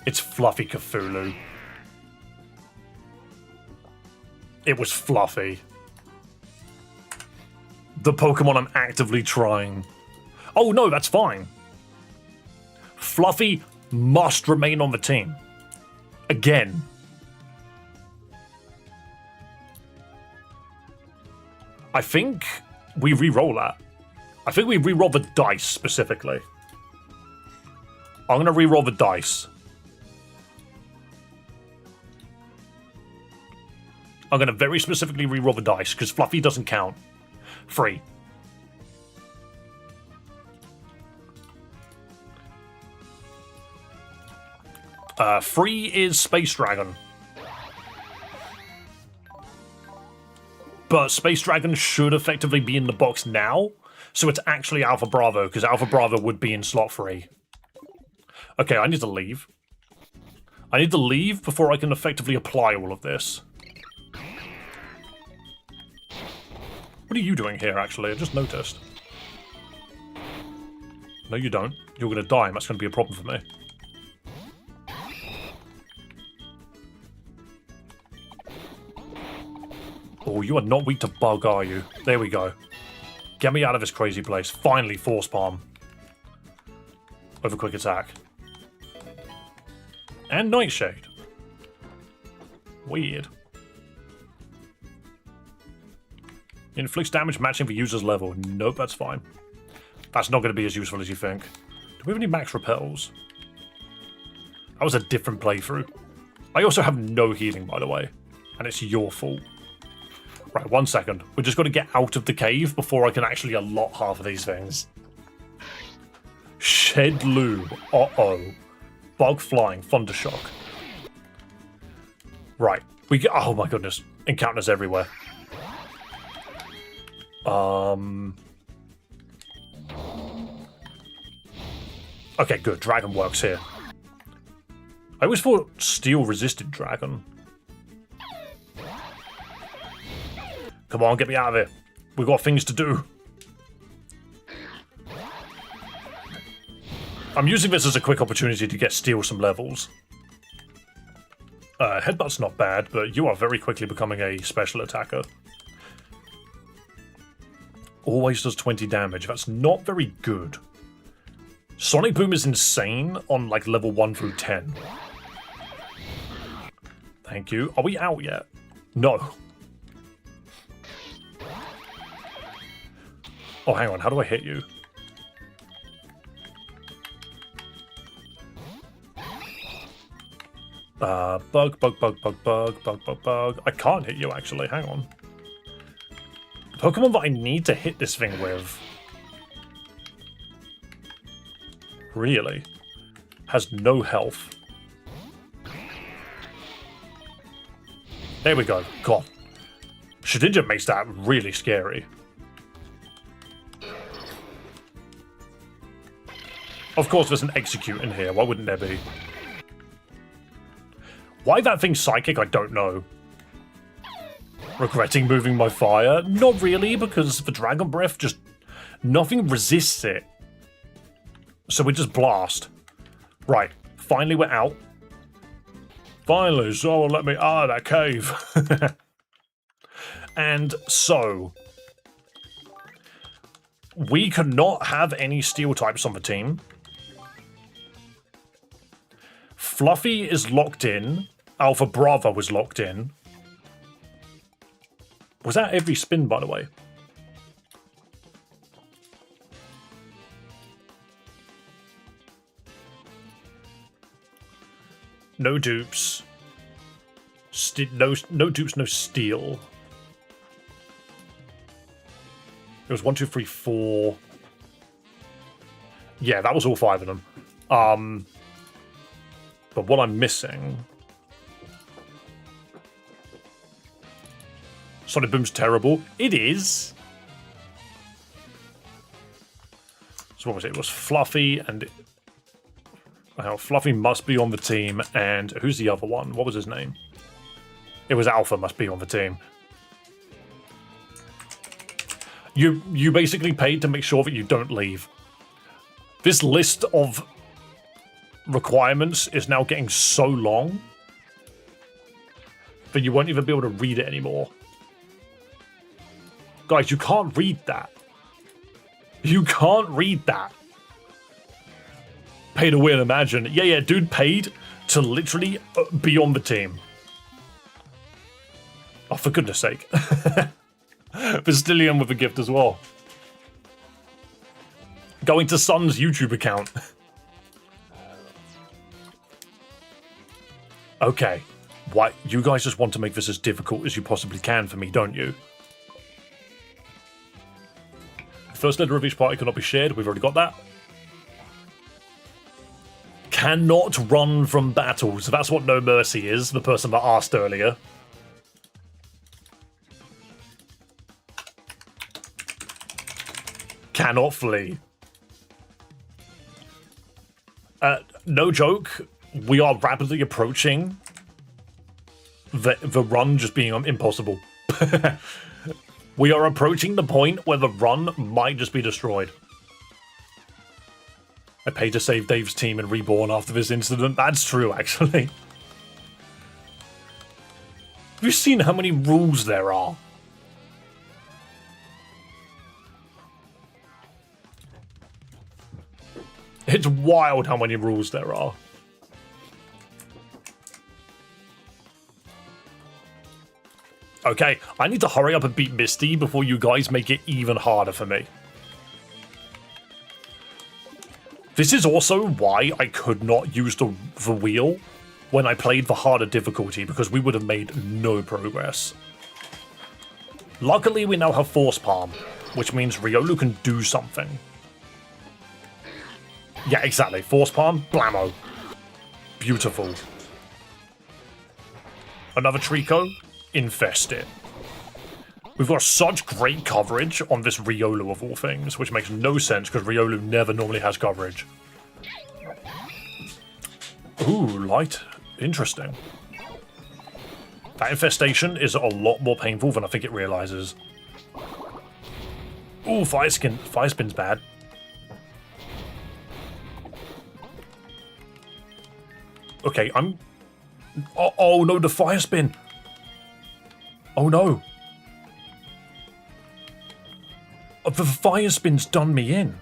It's Fluffy Cthulhu. It was Fluffy. The Pokemon I'm actively trying. Oh no, that's fine. Fluffy must remain on the team. Again. I think we re-roll that. I think we re-roll the dice specifically. I'm going to re-roll the dice. I'm going to very specifically re-roll the dice because Fluffy doesn't count. 3. Free is Space Dragon. But Space Dragon should effectively be in the box now, so it's actually Alpha Bravo, because Alpha Bravo would be in slot 3. Okay, I need to leave. I need to leave before I can effectively apply all of this. What are you doing here, actually? I just noticed. No, you don't. You're going to die, and that's going to be a problem for me. Oh, you are not weak to bug, are you? There we go. Get me out of this crazy place. Finally, Force Palm. Over Quick Attack. And Nightshade. Weird. Inflicts damage matching the user's level. Nope, that's fine. That's not going to be as useful as you think. Do we have any max repels? That was a different playthrough. I also have no healing, by the way. And it's your fault. Right, 1 second. We just got to get out of the cave before I can actually unlock half of these things. Shed Lube. Uh-oh. Bug Flying. Thundershock. Right. We get... Oh my goodness. Encounters everywhere. Okay, good. Dragon works here. I always thought Steel resisted Dragon. Come on, get me out of here. We've got things to do. I'm using this as a quick opportunity to get Steel some levels. Headbutt's not bad, but you are very quickly becoming a special attacker. Always does 20 damage. That's not very good. Sonic Boom is insane on like level 1 through 10. Thank you. Are we out yet? No. Oh, hang on. How do I hit you? Bug. I can't hit you, actually. Hang on. The Pokemon that I need to hit this thing with... really? Has no health. There we go. God. Shedinja makes that really scary. Of course, there's an Execute in here. Why wouldn't there be? Why that thing's psychic, I don't know. Regretting moving my fire? Not really, because the Dragon Breath just... nothing resists it. So we just blast. Right. Finally, we're out. Finally, someone let me out of that cave. And so... we cannot have any Steel types on the team. Fluffy is locked in. Alpha Bravo was locked in. Was that every spin, by the way? No dupes. No dupes, no Steel. It was 1, 2, 3, 4. Yeah, that was all 5 of them. But what I'm missing... Sonic Boom's terrible. It is. So what was it? It was Fluffy and... Fluffy must be on the team, and who's the other one? What was his name? It was Alpha must be on the team. You basically paid to make sure that you don't leave. This list of requirements is now getting so long. but you won't even be able to read it anymore. Guys, you can't read that. You can't read that. Pay to win, imagine. Yeah, dude paid to literally be on the team. Oh, for goodness sake. Bastillion with a gift as well. Going to Sun's YouTube account. Okay. Why? You guys just want to make this as difficult as you possibly can for me, don't you? The first letter of each party cannot be shared. We've already got that. Cannot run from battles. That's what No Mercy is, the person that asked earlier. Cannot flee. No joke, we are rapidly approaching the run just being impossible. We are approaching the point where the run might just be destroyed. I paid to save Dave's team in Reborn after this incident. That's true, actually. Have you seen how many rules there are? It's wild how many rules there are. Okay, I need to hurry up and beat Misty before you guys make it even harder for me. This is also why I could not use the wheel when I played the harder difficulty, because we would have made no progress. Luckily, we now have Force Palm, which means Riolu can do something. Yeah, exactly. Force Palm, blammo. Beautiful. Another Trico, infest it. We've got such great coverage on this Riolu of all things, which makes no sense because Riolu never normally has coverage. Ooh, light. Interesting. That infestation is a lot more painful than I think it realizes. Ooh, Fire Spin's bad. Okay, I'm... Oh no, the Fire Spin! Oh no! The Fire Spin's done me in.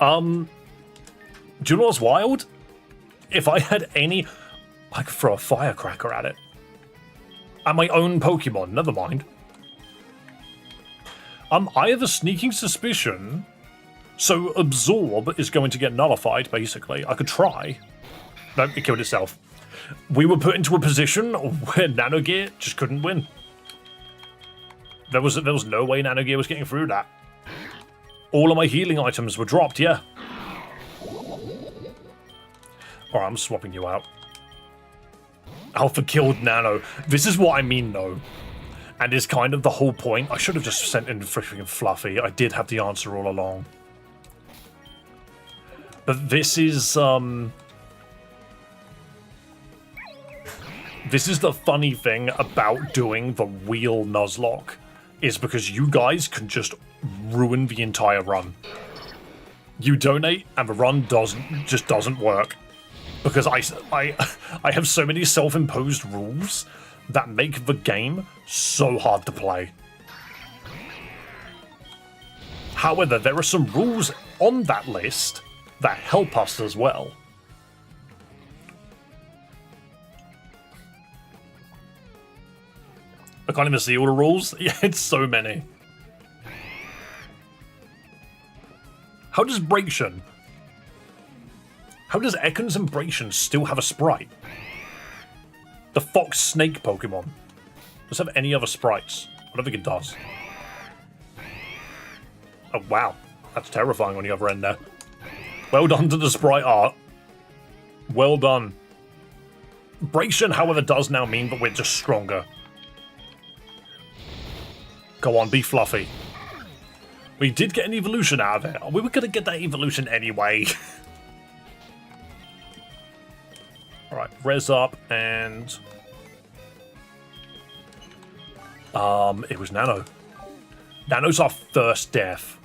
Do you know what's wild? If I had any... I could throw a firecracker at it. At my own Pokemon, never mind. I have a sneaking suspicion. So Absorb is going to get nullified, basically. I could try. No, it killed itself. We were put into a position where Nanogear just couldn't win. There was no way Nanogear was getting through that. All of my healing items were dropped, yeah. Alright, I'm swapping you out. Alpha killed Nano. This is what I mean, though. And is kind of the whole point. I should have just sent in freaking Fluffy. I did have the answer all along. But this is, this is the funny thing about doing the wheel Nuzlocke, is because you guys can just ruin the entire run. You donate and the run just doesn't work. Because I have so many self-imposed rules that make the game so hard to play. However, there are some rules on that list that help us as well. I can't even see all the rules. Yeah, it's so many. How does Braixen? How does Ekans and Braixen still have a sprite? The Fox Snake Pokemon. Does it have any other sprites? I don't think it does. Oh, wow. That's terrifying on the other end there. Well done to the sprite art. Well done. Braixen, however, does now mean that we're just stronger. Go on, be fluffy. We did get an evolution out of it. We were going to get that evolution anyway. Alright, res up and... it was Nano. Nano's our first death.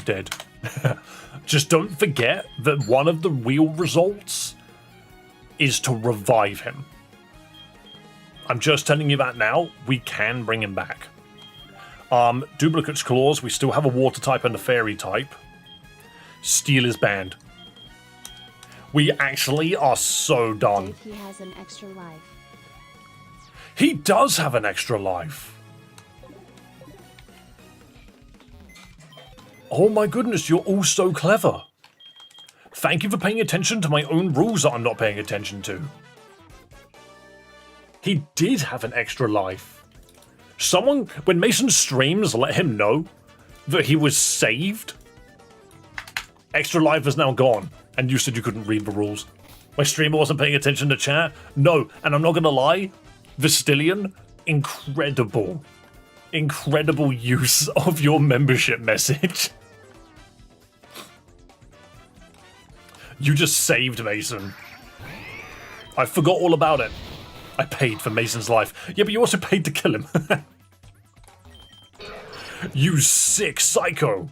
Dead. Just don't forget that one of the wheel results is to revive him. I'm just telling you that now. We can bring him back. Duplicate's claws. We still have a water type and a fairy type. Steel is banned. We actually are so done. If he has an extra life. He does have an extra life. Oh my goodness, you're all so clever. Thank you for paying attention to my own rules that I'm not paying attention to. He did have an extra life. Someone, when Mason streams, let him know that he was saved. Extra life is now gone. And you said you couldn't read the rules. My streamer wasn't paying attention to chat. No, and I'm not going to lie. Vistillion, incredible. Incredible use of your membership message. You just saved Mason. I forgot all about it. I paid for Mason's life. Yeah, but you also paid to kill him. You sick psycho.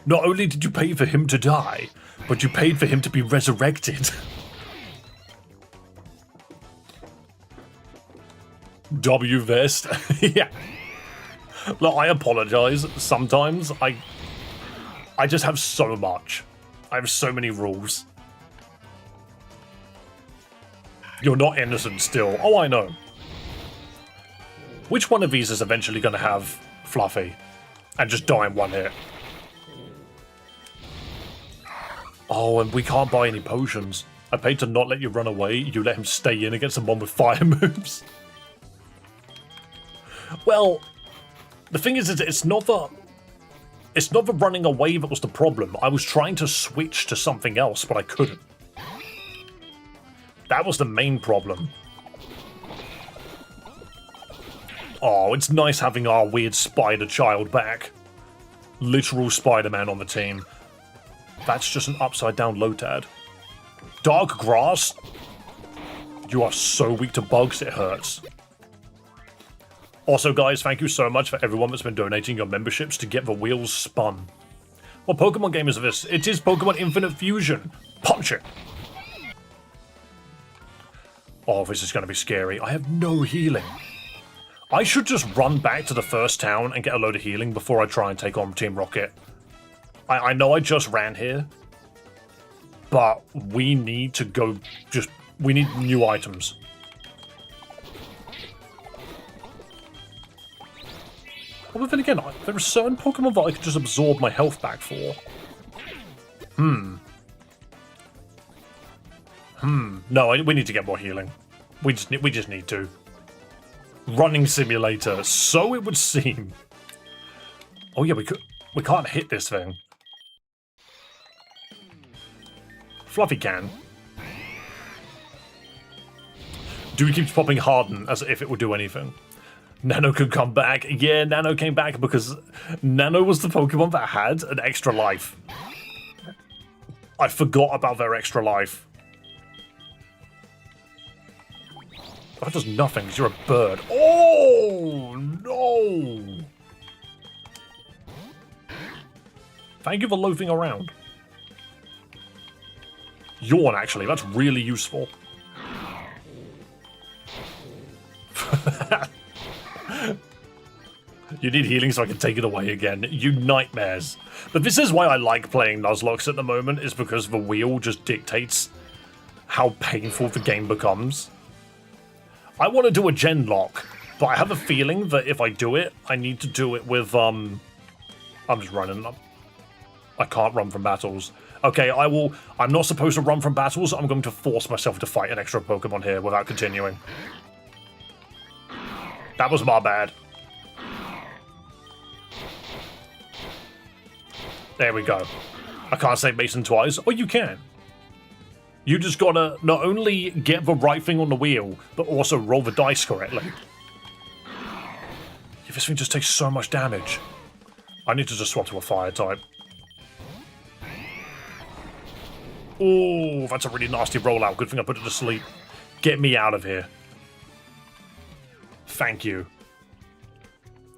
Not only did you pay for him to die, but you paid for him to be resurrected. W vest. Yeah. Look, I apologize. Sometimes I just have so much. I have so many rules. You're not innocent still. Oh, I know. Which one of these is eventually going to have Fluffy and just die in one hit? Oh, and we can't buy any potions. I paid to not let you run away. You let him stay in against someone with fire moves. Well, the thing is it's not the running away that was the problem. I was trying to switch to something else, but I couldn't. That was the main problem. Oh, it's nice having our weird spider child back. Literal Spider-Man on the team. That's just an upside down Lotad. Dark grass? You are so weak to bugs, it hurts. Also, guys, thank you so much for everyone that's been donating your memberships to get the wheels spun. What Pokemon game is this? It is Pokemon Infinite Fusion. Punch it! Oh, this is going to be scary. I have no healing. I should just run back to the first town and get a load of healing before I try and take on Team Rocket. I know I just ran here, but we need to go we need new items. But then again, there are certain Pokemon that I could just absorb my health back for. No, we need to get more healing. We just need to. Running simulator, so it would seem. Oh yeah, we can't hit this thing. Fluffy can. Dewey keeps popping Harden as if it would do anything. Nano could come back. Yeah, Nano came back because Nano was the Pokemon that had an extra life. I forgot about their extra life. That does nothing because you're a bird. Oh, no. Thank you for loafing around. Yawn, actually. That's really useful. You need healing so I can take it away again. You nightmares. But this is why I like playing Nuzlocke at the moment, is because the wheel just dictates how painful the game becomes. I want to do a gen lock, but I have a feeling that if I do it, I need to do it with, I'm just running. I can't run from battles. Okay, I'm not supposed to run from battles. I'm going to force myself to fight an extra Pokemon here without continuing. That was my bad. There we go. I can't say Mason twice. Oh, you can. You just gotta not only get the right thing on the wheel, but also roll the dice correctly. Yeah, this thing just takes so much damage. I need to just swap to a fire type. Oh, that's a really nasty rollout. Good thing I put it to sleep. Get me out of here. Thank you.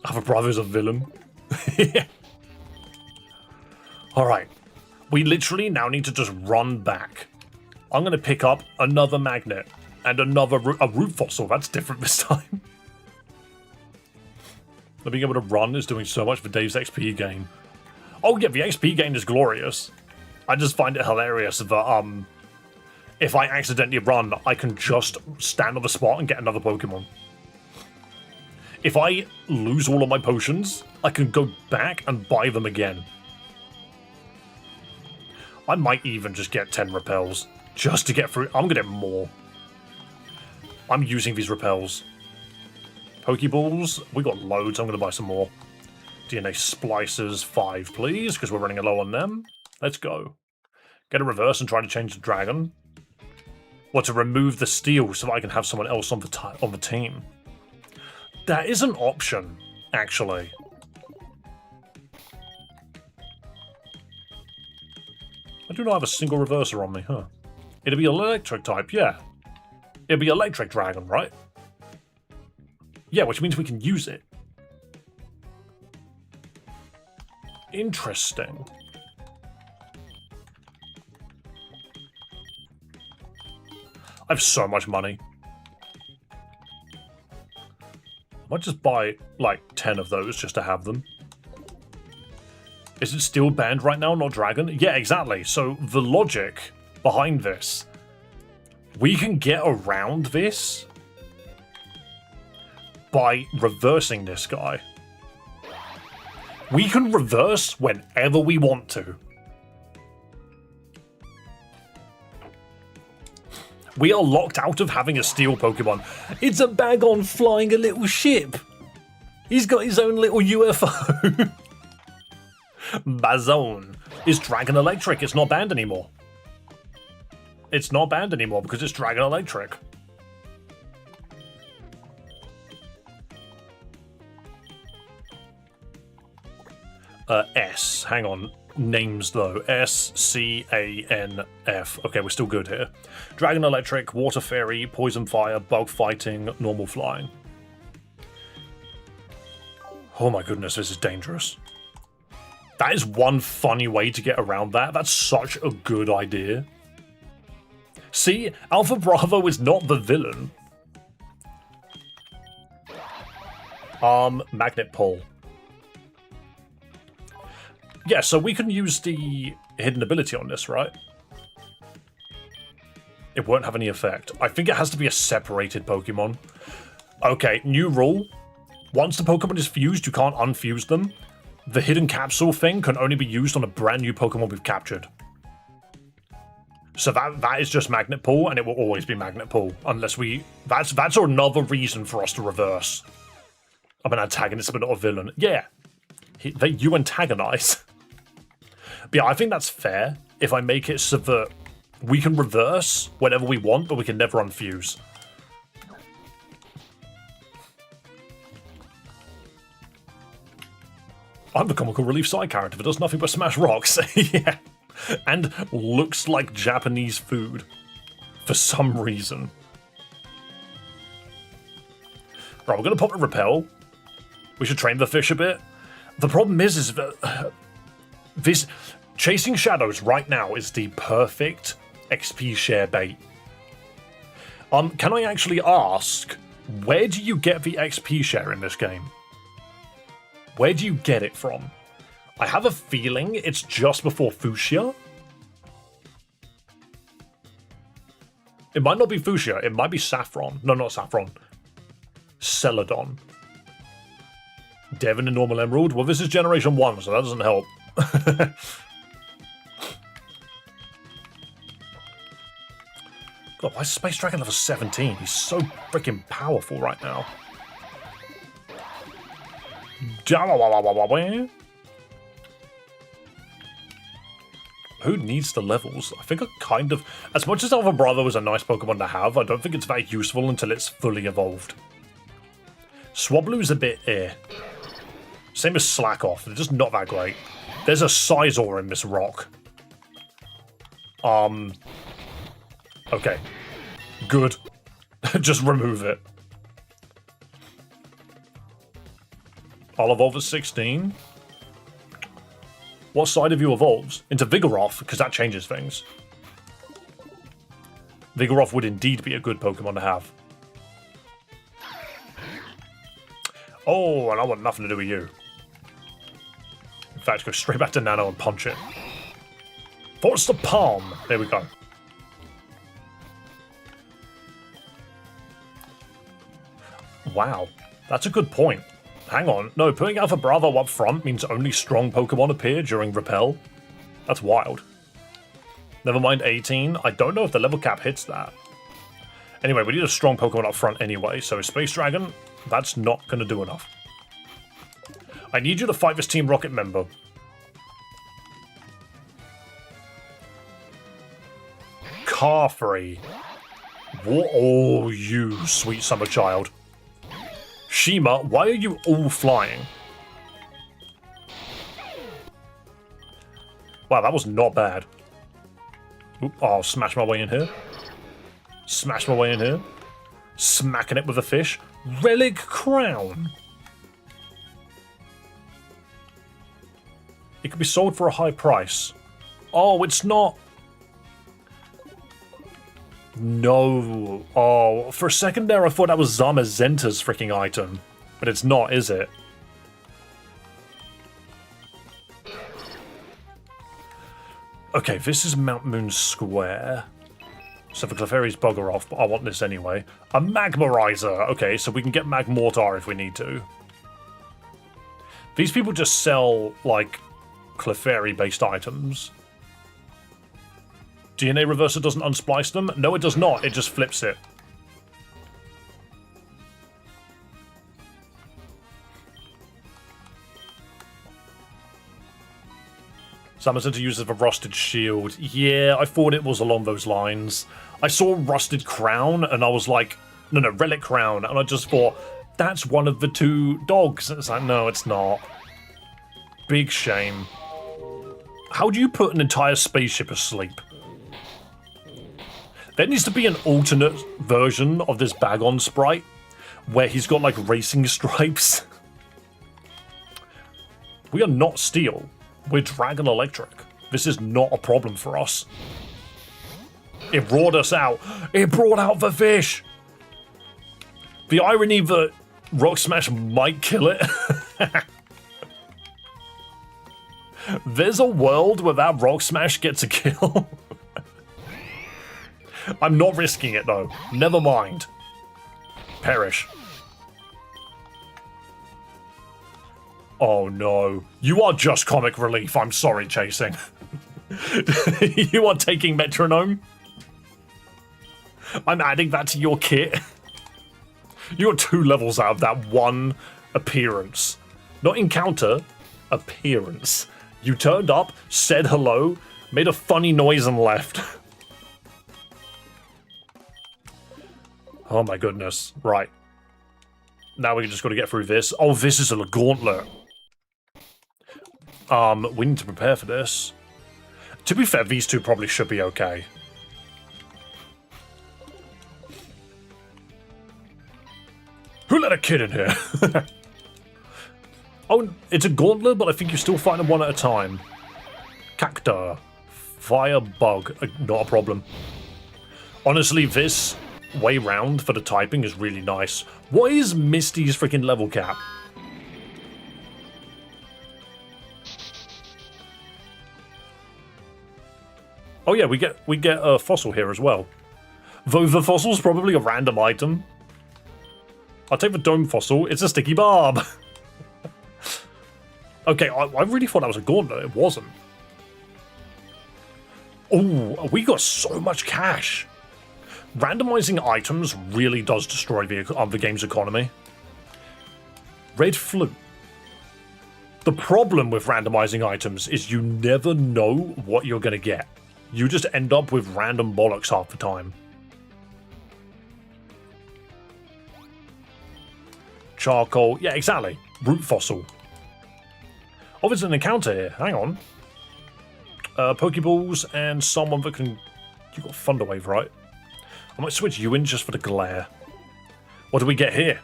Other brother's a villain. Alright, We literally now need to just run back. I'm going to pick up another magnet and another a root fossil. That's different this time. But being able to run is doing so much for Dave's XP gain. Oh yeah, the XP gain is glorious. I just find it hilarious that if I accidentally run, I can just stand on the spot and get another Pokemon. If I lose all of my potions, I can go back and buy them again. I might even just get 10 repels just to get through. I'm gonna get more. I'm using these repels. Pokeballs, we got loads. I'm gonna buy some more. DNA splicers, 5 please, because we're running low on them. Let's go. Get a reverse and try to change the dragon. Or to remove the steel so that I can have someone else on the team. That is an option, actually. I do not have a single reverser on me, huh? It'll be electric type, yeah. It'll be electric dragon, right? Yeah, which means we can use it. Interesting. I have so much money. I might just buy, like, 10 of those just to have them. Is it still banned right now, not dragon? Yeah, exactly. So the logic behind this, we can get around this by reversing this guy. We can reverse whenever we want to. We are locked out of having a steel Pokemon. It's a Bagon flying a little ship. He's got his own little UFO. Bazone is Dragon Electric. It's not banned anymore. It's not banned anymore because it's Dragon Electric. S. Hang on. Names though. S-C-A-N-F. Okay, we're still good here. Dragon Electric, Water Fairy, Poison Fire, Bug Fighting, Normal Flying. Oh my goodness, this is dangerous. That is one funny way to get around that. That's such a good idea. See, Alpha Bravo is not the villain. Magnet Pull. Yeah, so we can use the hidden ability on this, right? It won't have any effect. I think it has to be a separated Pokemon. Okay, new rule. Once the Pokemon is fused, you can't unfuse them. The hidden capsule thing can only be used on a brand new Pokemon we've captured. So that is just Magnet Pull, and it will always be Magnet Pull. Unless we... That's another reason for us to reverse. I'm an antagonist, but not a villain. Yeah. You antagonize. But yeah, I think that's fair if I make it so that we can reverse whenever we want, but we can never unfuse. I'm the comical relief side character that does nothing but smash rocks. Yeah. And looks like Japanese food. For some reason. Right, we're going to pop a repel. We should train the fish a bit. The problem is that this chasing shadows right now is the perfect XP share bait. Can I actually ask, where do you get the XP share in this game? Where do you get it from? I have a feeling it's just before Fuchsia. It might not be Fuchsia, it might be Saffron. No, not Saffron. Celadon. Devon and Normal Emerald? Well, this is Generation 1, so that doesn't help. God, why is Space Dragon level 17? He's so freaking powerful right now. Who needs the levels? I think I kind of... As much as Alpha Bravo is a nice Pokemon to have, I don't think it's very useful until it's fully evolved. Swablu's a bit Same as Slack Off. They're just not that great. There's a Sizor in this rock. Okay. Good. Just remove it. I'll evolve at 16. What side of you evolves? Into Vigoroth, because that changes things. Vigoroth would indeed be a good Pokemon to have. Oh, and I want nothing to do with you. In fact, go straight back to Nano and punch it. What's the palm? There we go. Wow, that's a good point. Hang on. No, putting Alpha Bravo up front means only strong Pokemon appear during Repel. That's wild. Never mind 18. I don't know if the level cap hits that. Anyway, we need a strong Pokemon up front anyway, so Space Dragon, that's not going to do enough. I need you to fight this Team Rocket member. Carfree. What? Oh, you sweet summer child. Shima, why are you all flying? Wow, that was not bad. Oop, I'll smash my way in here. Smash my way in here. Smacking it with a fish. Relic Crown. It could be sold for a high price. Oh, it's not. No. Oh, for a second there I thought that was Zamazenta's freaking item. But it's not, is it? Okay, this is Mount Moon Square. So the Clefairy's bugger off, but I want this anyway. A Magmarizer. Okay, so we can get Magmortar if we need to. These people just sell, like, Clefairy-based items. DNA Reverser doesn't unsplice them? No, it does not. It just flips it. Zamazenta uses the Rusted Shield. Yeah, I thought it was along those lines. I saw Rusted Crown, and I was like, no, Relic Crown. And I just thought, that's one of the two dogs. And it's like, no, it's not. Big shame. How do you put an entire spaceship asleep? There needs to be an alternate version of this Bagon sprite where he's got like racing stripes. We are not Steel. We're Dragon Electric. This is not a problem for us. It brought us out. It brought out the fish. The irony that Rock Smash might kill it. There's a world where that Rock Smash gets a kill. I'm not risking it though. Never mind. Perish. Oh no. You are just comic relief. I'm sorry, Chasing. You are taking Metronome. I'm adding that to your kit. You're 2 levels out of that one appearance. Not encounter, appearance. You turned up, said hello, made a funny noise and left. Oh my goodness. Right. Now we just got to get through this. Oh, this is a gauntlet. We need to prepare for this. To be fair, these two probably should be okay. Who let a kid in here? Oh, it's a gauntlet, but I think you're still fighting them one at a time. Cactar. Fire bug. Not a problem. Honestly, this way round for the typing is really nice. What is Misty's freaking level cap? Oh yeah, we get a fossil here as well. Though the fossil's probably a random item. I'll take the dome fossil. It's a sticky barb. Okay, I really thought that was a gauntlet. It wasn't. Oh, we got so much cash. Randomizing items really does destroy the game's economy. Red Flute. The problem with randomizing items is you never know what you're going to get. You just end up with random bollocks half the time. Charcoal. Yeah, exactly. Root fossil. Oh, there's an encounter here. Hang on. Pokeballs and someone that can... You got Thunder Wave, right? I might switch you in just for the glare. What do we get here?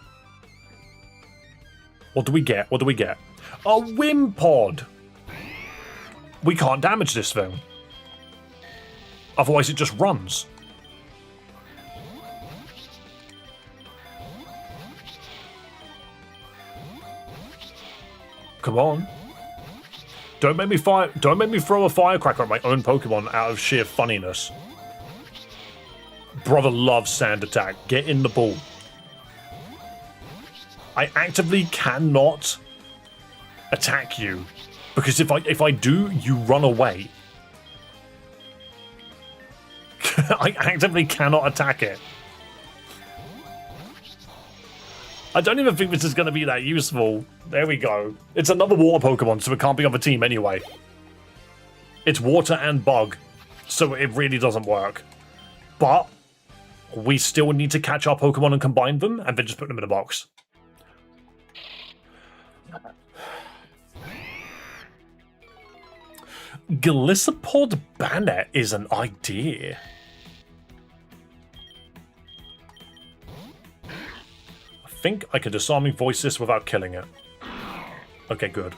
What do we get? What do we get? A Wimpod! We can't damage this thing. Otherwise it just runs. Come on. Don't make me throw a firecracker at my own Pokemon out of sheer funniness. Brother loves sand attack. Get in the ball. I actively cannot attack you because if I do, you run away. I actively cannot attack it. I don't even think this is going to be that useful. There we go. It's another water Pokemon, so it can't be on the team anyway. It's water and bug, so it really doesn't work. But we still need to catch our Pokemon and combine them, and then just put them in a box. Gliscopod Banner is an idea. I think I can disarming voice this without killing it. Okay, good.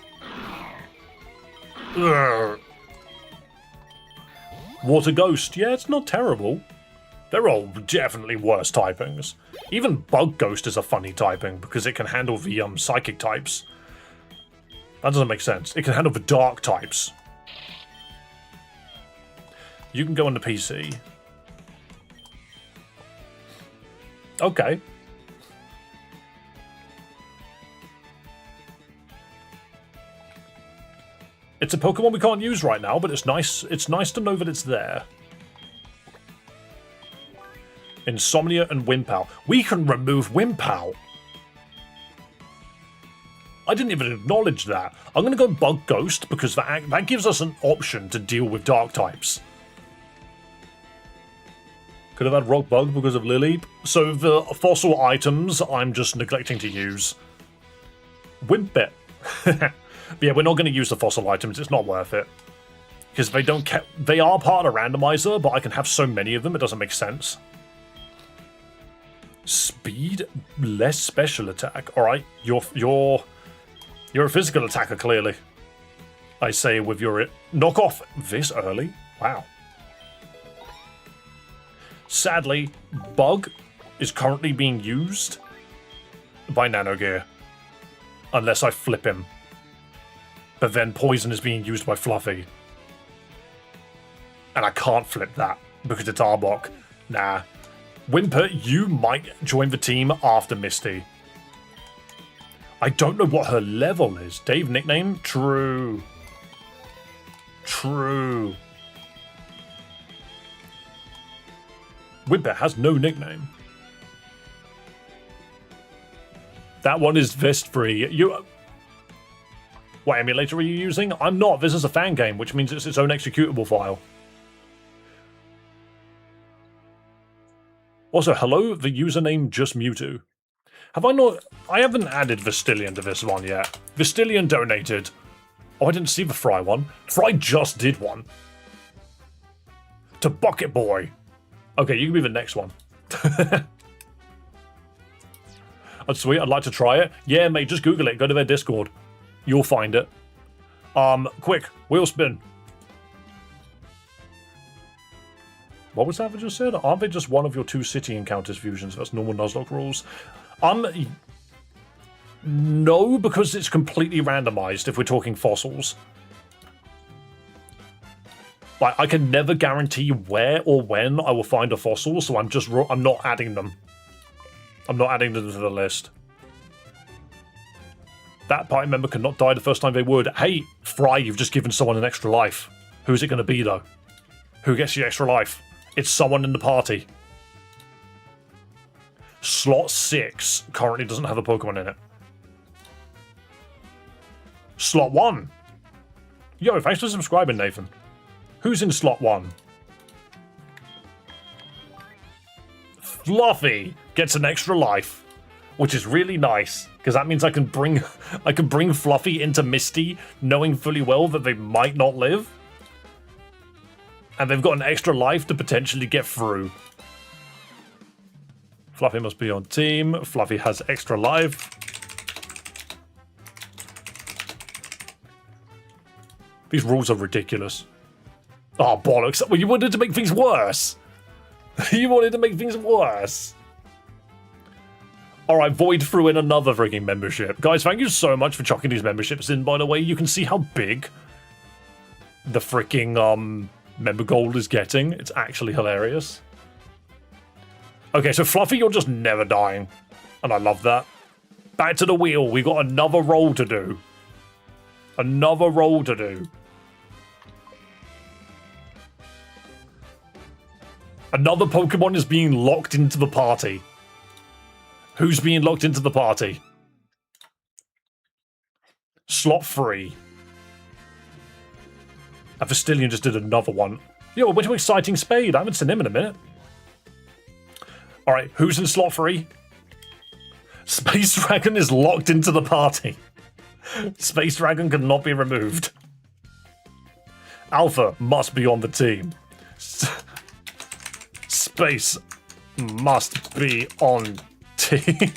Ugh. Water Ghost, yeah, it's not terrible. They're all definitely worse typings. Even Bug Ghost is a funny typing because it can handle the psychic types. That doesn't make sense. It can handle the dark types. You can go on the PC. Okay. It's a Pokemon we can't use right now, but it's nice. It's nice to know that it's there. Insomnia and Wimpal. We can remove Wimpal. I didn't even acknowledge that. I'm going to go Bug Ghost because that gives us an option to deal with dark types. Could have had Rock Bug because of Lileep. So the fossil items I'm just neglecting to use. Wimpet. But yeah, we're not going to use the fossil items. It's not worth it. Because they are part of a randomizer, but I can have so many of them, it doesn't make sense. Speed, less special attack. Alright, you're a physical attacker, clearly. I say with your knock off this early. Wow. Sadly, Bug is currently being used by Nanogear. Unless I flip him. But then Poison is being used by Fluffy. And I can't flip that because it's Arbok. Nah. Whimper, you might join the team after Misty. I don't know what her level is. Dave nickname? True. True. Whimper has no nickname. That one is vest free. What emulator are you using? I'm not. This is a fan game, which means it's its own executable file. Also, hello, the username just Mewtwo. Have I not... I haven't added Vistillion to this one yet. Vistillion donated. Oh, I didn't see the Fry one. Fry just did one. To Bucket Boy. Okay, you can be the next one. That's sweet, I'd like to try it. Yeah, mate, just Google it. Go to their Discord. You'll find it. Quick, wheel spin. What was that I just said? Aren't they just one of your two city encounters fusions? That's normal Nuzlocke rules. No, because it's completely randomized if we're talking fossils. Like, I can never guarantee where or when I will find a fossil, so I'm not adding them. I'm not adding them to the list. That party member cannot die the first time they would. Hey, Fry, you've just given someone an extra life. Who's it going to be, though? Who gets the extra life? It's someone in the party. Slot 6 currently doesn't have a Pokemon in it. Slot 1. Yo, thanks for subscribing, Nathan. Who's in slot 1? Fluffy gets an extra life, which is really nice because that means I can bring Fluffy into Misty, knowing fully well that they might not live, and they've got an extra life to potentially get through. Fluffy must be on team. Fluffy has extra life. These rules are ridiculous. Oh, bollocks. Well, you wanted to make things worse. You wanted to make things worse. Alright, Void threw in another freaking membership. Guys, thank you so much for chucking these memberships in, by the way. You can see how big the freaking member gold is getting. It's actually hilarious. Okay, so Fluffy, you're just never dying. And I love that. Back to the wheel. We've got another roll to do. Another roll to do. Another Pokemon is being locked into the party. Who's being locked into the party? Slot 3. And Fastillion just did another one. Yo, we're to Exciting Spade. I haven't seen him in a minute. Alright, who's in slot 3? Space Dragon is locked into the party. Space Dragon cannot be removed. Alpha must be on the team. Space must be on team.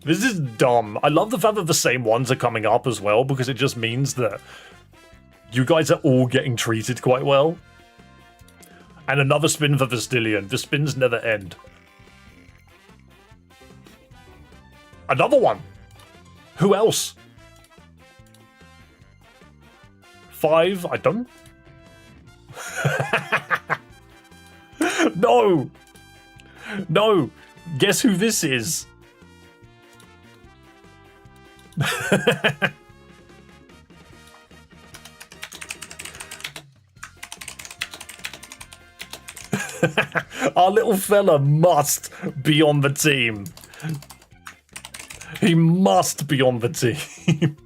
This is dumb. I love the fact that the same ones are coming up as well, because it just means that you guys are all getting treated quite well. And another spin for Fastillion. The spins never end. Another one. Who else? 5. I don't. No. No. Guess who this is? Our little fella must be on the team. He must be on the team.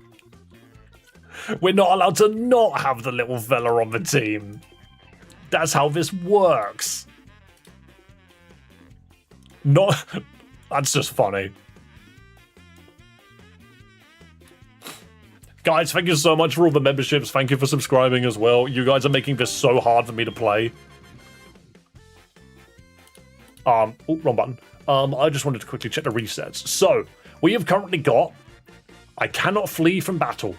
We're not allowed to not have the little fella on the team. That's how this works. Not... That's just funny. Guys, thank you so much for all the memberships. Thank you for subscribing as well. You guys are making this so hard for me to play. Oh, wrong button. I just wanted to quickly check the resets. So, we have currently got... I cannot flee from battle.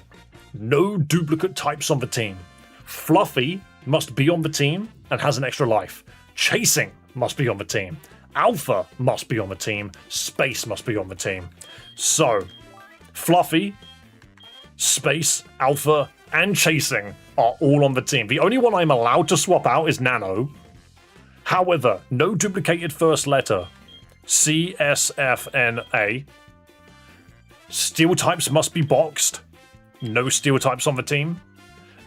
No duplicate types on the team. Fluffy must be on the team and has an extra life. Chasing must be on the team. Alpha must be on the team. Space must be on the team. So, Fluffy, Space, Alpha, and Chasing are all on the team. The only one I'm allowed to swap out is Nano. However, no duplicated first letter. C, S, F, N, A. Steel types must be boxed. No steel types on the team.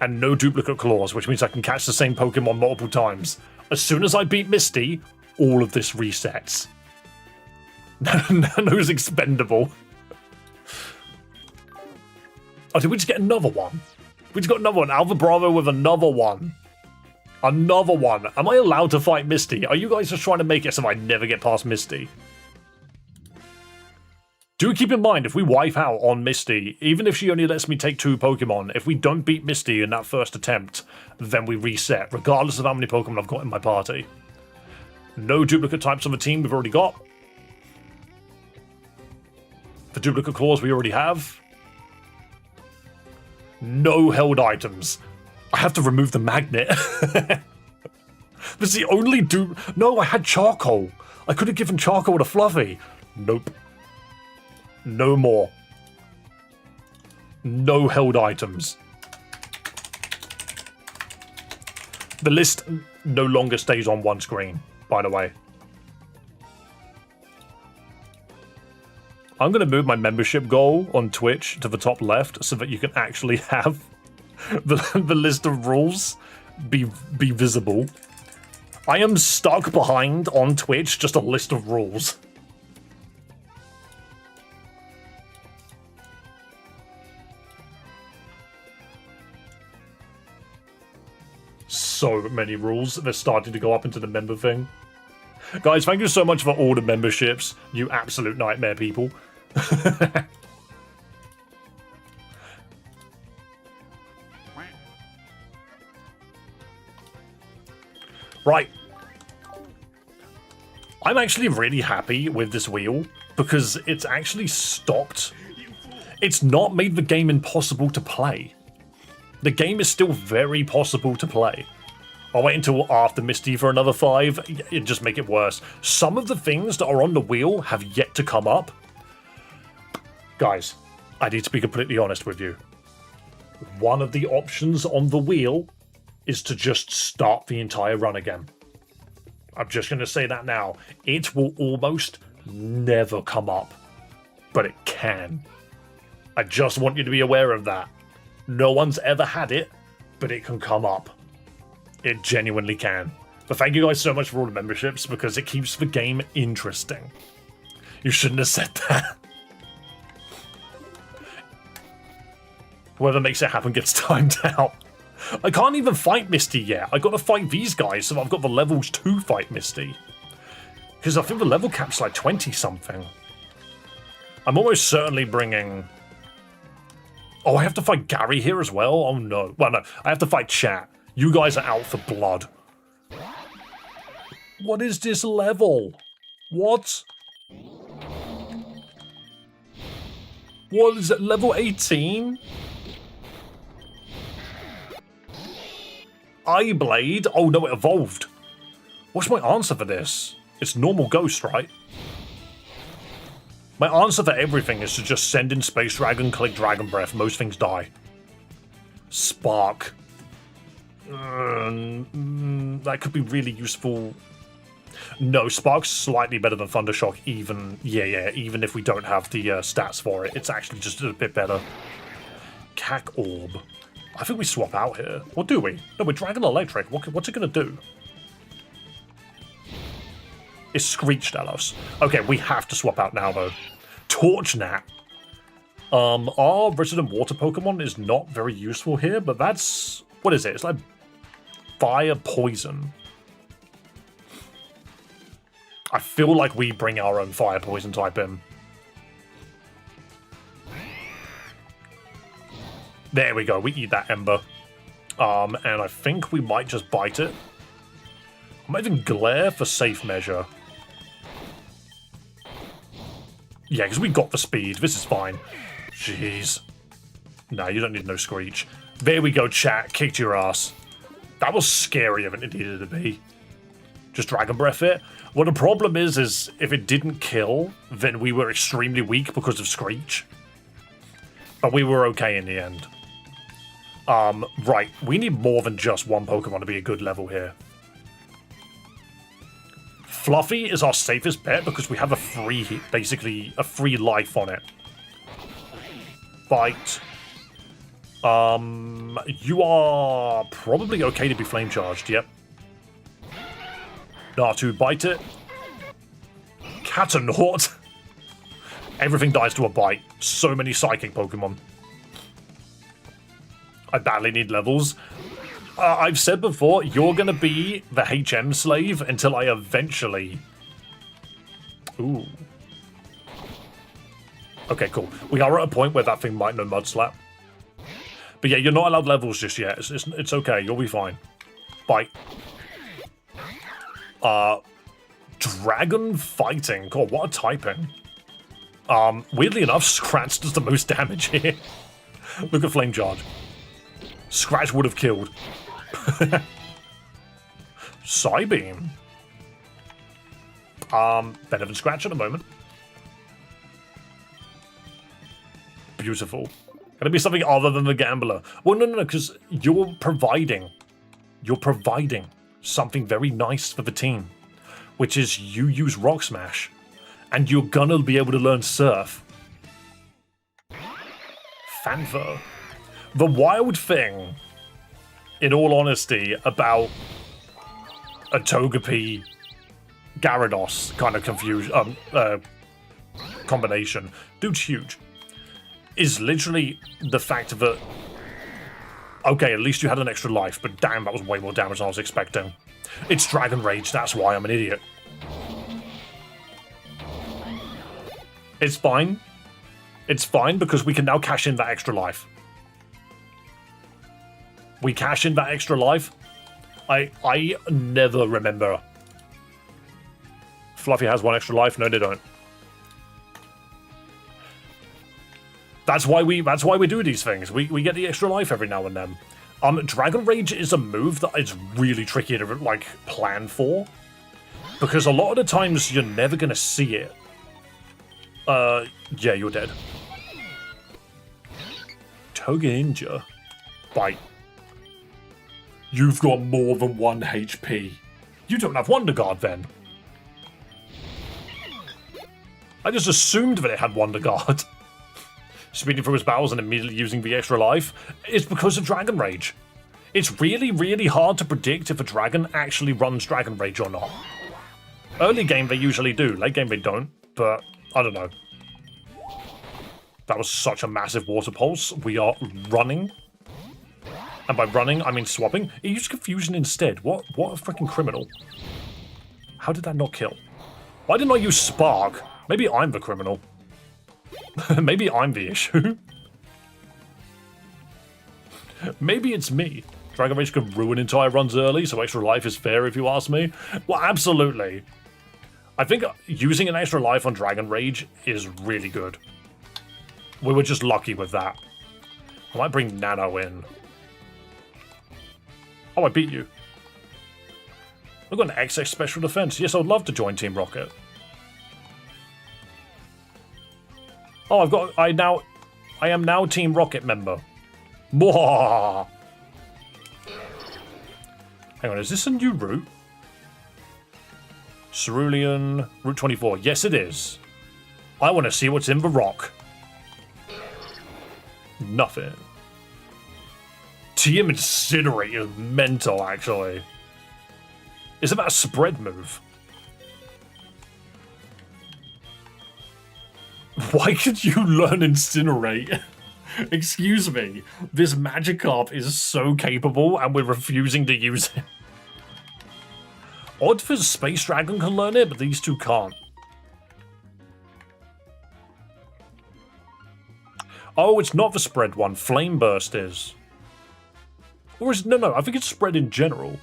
And no duplicate claws, which means I can catch the same Pokemon multiple times. As soon as I beat Misty, all of this resets. Nano's expendable. Oh, did we just get another one? We just got another one. Alpha Bravo with another one. Another one. Am I allowed to fight Misty? Are you guys just trying to make it so I never get past Misty? Do keep in mind, if we wipe out on Misty, even if she only lets me take 2 Pokemon, if we don't beat Misty in that first attempt, then we reset, regardless of how many Pokemon I've got in my party. No duplicate types on the team we've already got. The duplicate claws we already have. No held items. I have to remove the magnet. That's the only No, I had charcoal. I could have given charcoal to Fluffy. Nope. No more. No held items. The list no longer stays on one screen, by the way. I'm going to move my membership goal on Twitch to the top left so that you can actually have the list of rules be visible. I am stuck behind on Twitch just a list of rules. So many rules. They're starting to go up into the member thing. Guys, thank you so much for all the memberships, you absolute nightmare people. Right. I'm actually really happy with this wheel because it's actually stopped. It's not made the game impossible to play. The game is still very possible to play. I'll wait until after Misty for another 5. It'd just make it worse. Some of the things that are on the wheel have yet to come up. Guys, I need to be completely honest with you. One of the options on the wheel is to just start the entire run again. I'm just going to say that now. It will almost never come up, but it can. I just want you to be aware of that. No one's ever had it, but it can come up. It genuinely can. But thank you guys so much for all the memberships, because it keeps the game interesting. You shouldn't have said that. Whoever makes it happen gets timed out. I can't even fight Misty yet. I got to fight these guys, so I've got the levels to fight Misty. Because I think the level cap's like 20-something. I'm almost certainly bringing... Oh, I have to fight Gary here as well? Oh, no. Well, no. I have to fight Chat. You guys are out for blood. What is this level? What? What is it? Level 18? Eye Blade? Oh no, it evolved. What's my answer for this? It's normal Ghost, right? My answer for everything is to just send in Space Dragon, click Dragon Breath. Most things die. Spark. That could be really useful. No, Spark's slightly better than Thundershock, even... Yeah, even if we don't have the stats for it. It's actually just a bit better. Cack Orb. I think we swap out here. Or do we? No, we're Dragon Electric. What's it going to do? It screeched at us. Okay, we have to swap out now, though. Torchnat. Our Resident Water Pokemon is not very useful here, but that's... What is it? It's like Fire Poison. I feel like we bring our own Fire Poison type in. There we go, we eat that Ember. And I think we might just bite it. I might even Glare for safe measure. Yeah, because we got the speed. This is fine. Jeez. No, you don't need no Screech. There we go, chat. Kicked your ass. That was scarier than it needed to be. Just Dragon Breath it. Well, the problem is if it didn't kill, then we were extremely weak because of Screech. But we were okay in the end. Right. We need more than just one Pokemon to be a good level here. Fluffy is our safest bet because we have a free, basically a free life on it. Bite. You are probably okay to be flame charged, yep. Natu, bite it. Catanaut. Everything dies to a bite. So many psychic Pokemon. I badly need levels. I've said before, you're going to be the HM slave until I eventually... Ooh. Okay, cool. We are at a point where that thing might know Mud Slap. But yeah, you're not allowed levels just yet. It's okay. You'll be fine. Bite. Dragon Fighting. God, what a typing. Weirdly enough, Scratch does the most damage here. Look at Flame Charge. Scratch would have killed. Psybeam. Better than Scratch at the moment. Beautiful. Gonna be something other than the Gambler. Well, no, because you're providing something very nice for the team, which is you use Rock Smash, and you're gonna be able to learn Surf. Fanfare. The wild thing, in all honesty, about a Togepi Gyarados kind of combination, dude's huge, is literally the fact that, okay, at least you had an extra life, but damn, that was way more damage than I was expecting. It's Dragon Rage, that's why I'm an idiot. It's fine. It's fine because we can now cash in that extra life. We cash in that extra life. I never remember. Fluffy has one extra life. No, they don't. That's why we do these things. We get the extra life every now and then. Dragon Rage is a move that is really tricky to like plan for, because a lot of the times you're never gonna see it. Yeah, you're dead. Toga Ninja. Bite. You've got more than 1 HP. You don't have Wonder Guard then. I just assumed that it had Wonder Guard. Speeding through his battles and immediately using the extra life is because of Dragon Rage. It's really, really hard to predict if a dragon actually runs Dragon Rage or not. Early game they usually do, late game they don't, but I don't know. That was such a massive water pulse. We are running. And by running, I mean swapping. He used Confusion instead. What a freaking criminal. How did that not kill? Why didn't I use Spark? Maybe I'm the criminal. Maybe I'm the issue. Maybe it's me. Dragon Rage can ruin entire runs early, so extra life is fair if you ask me. Well, absolutely. I think using an extra life on Dragon Rage is really good. We were just lucky with that. I might bring Nano in. Oh, I beat you. I've got an XX special defense. Yes, I'd love to join Team Rocket. Oh, I am now Team Rocket member. Mwah! Hang on, is this a new route? Cerulean, Route 24. Yes, it is. I want to see what's in the rock. Nothing. TM Incinerate is mental, actually. Is that a spread move? Why could you learn Incinerate? Excuse me. This Magikarp is so capable and we're refusing to use it. Odd for Space Dragon can learn it, but these two can't. Oh, it's not the spread one. Flame Burst is. Or is it? No, I think it's spread in general.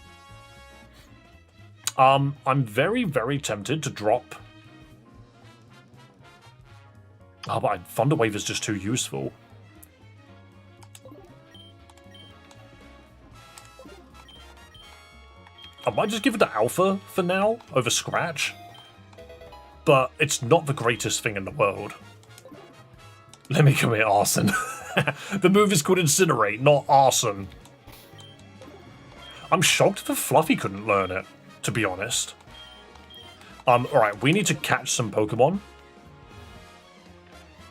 I'm very, very tempted to drop. Oh, but Thunder Wave is just too useful. I might just give it to Alpha for now, over Scratch. But it's not the greatest thing in the world. Let me commit arson. The move is called Incinerate, not Arson. I'm shocked that Fluffy couldn't learn it, to be honest. Alright, we need to catch some Pokemon.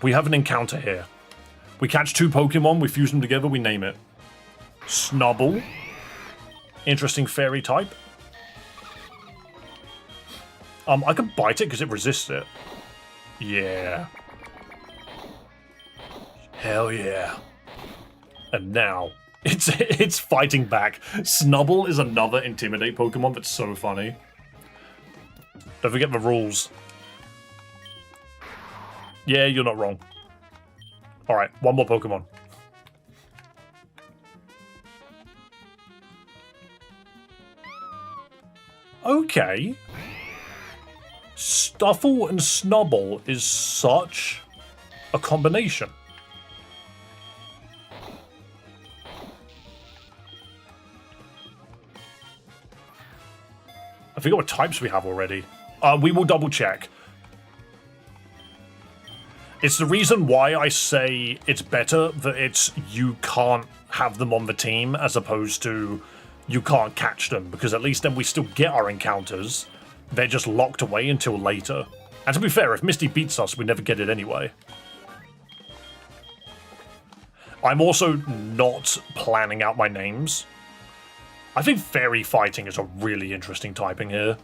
We have an encounter here. We catch 2 Pokemon, we fuse them together, we name it. Snubble. Interesting fairy type. I can bite it because it resists it. Yeah. Hell yeah. And now, it's fighting back. Snubble is another Intimidate Pokemon that's so funny. Don't forget the rules. Yeah, you're not wrong. Alright, one more Pokemon. Okay. Stuffle and Snubble is such a combination. I forget what types we have already. We will double check. It's the reason why I say it's better that it's you can't have them on the team as opposed to you can't catch them, because at least then we still get our encounters. They're just locked away until later. And to be fair, if Misty beats us, we never get it anyway. I'm also not planning out my names. I think Fairy Fighting is a really interesting typing here.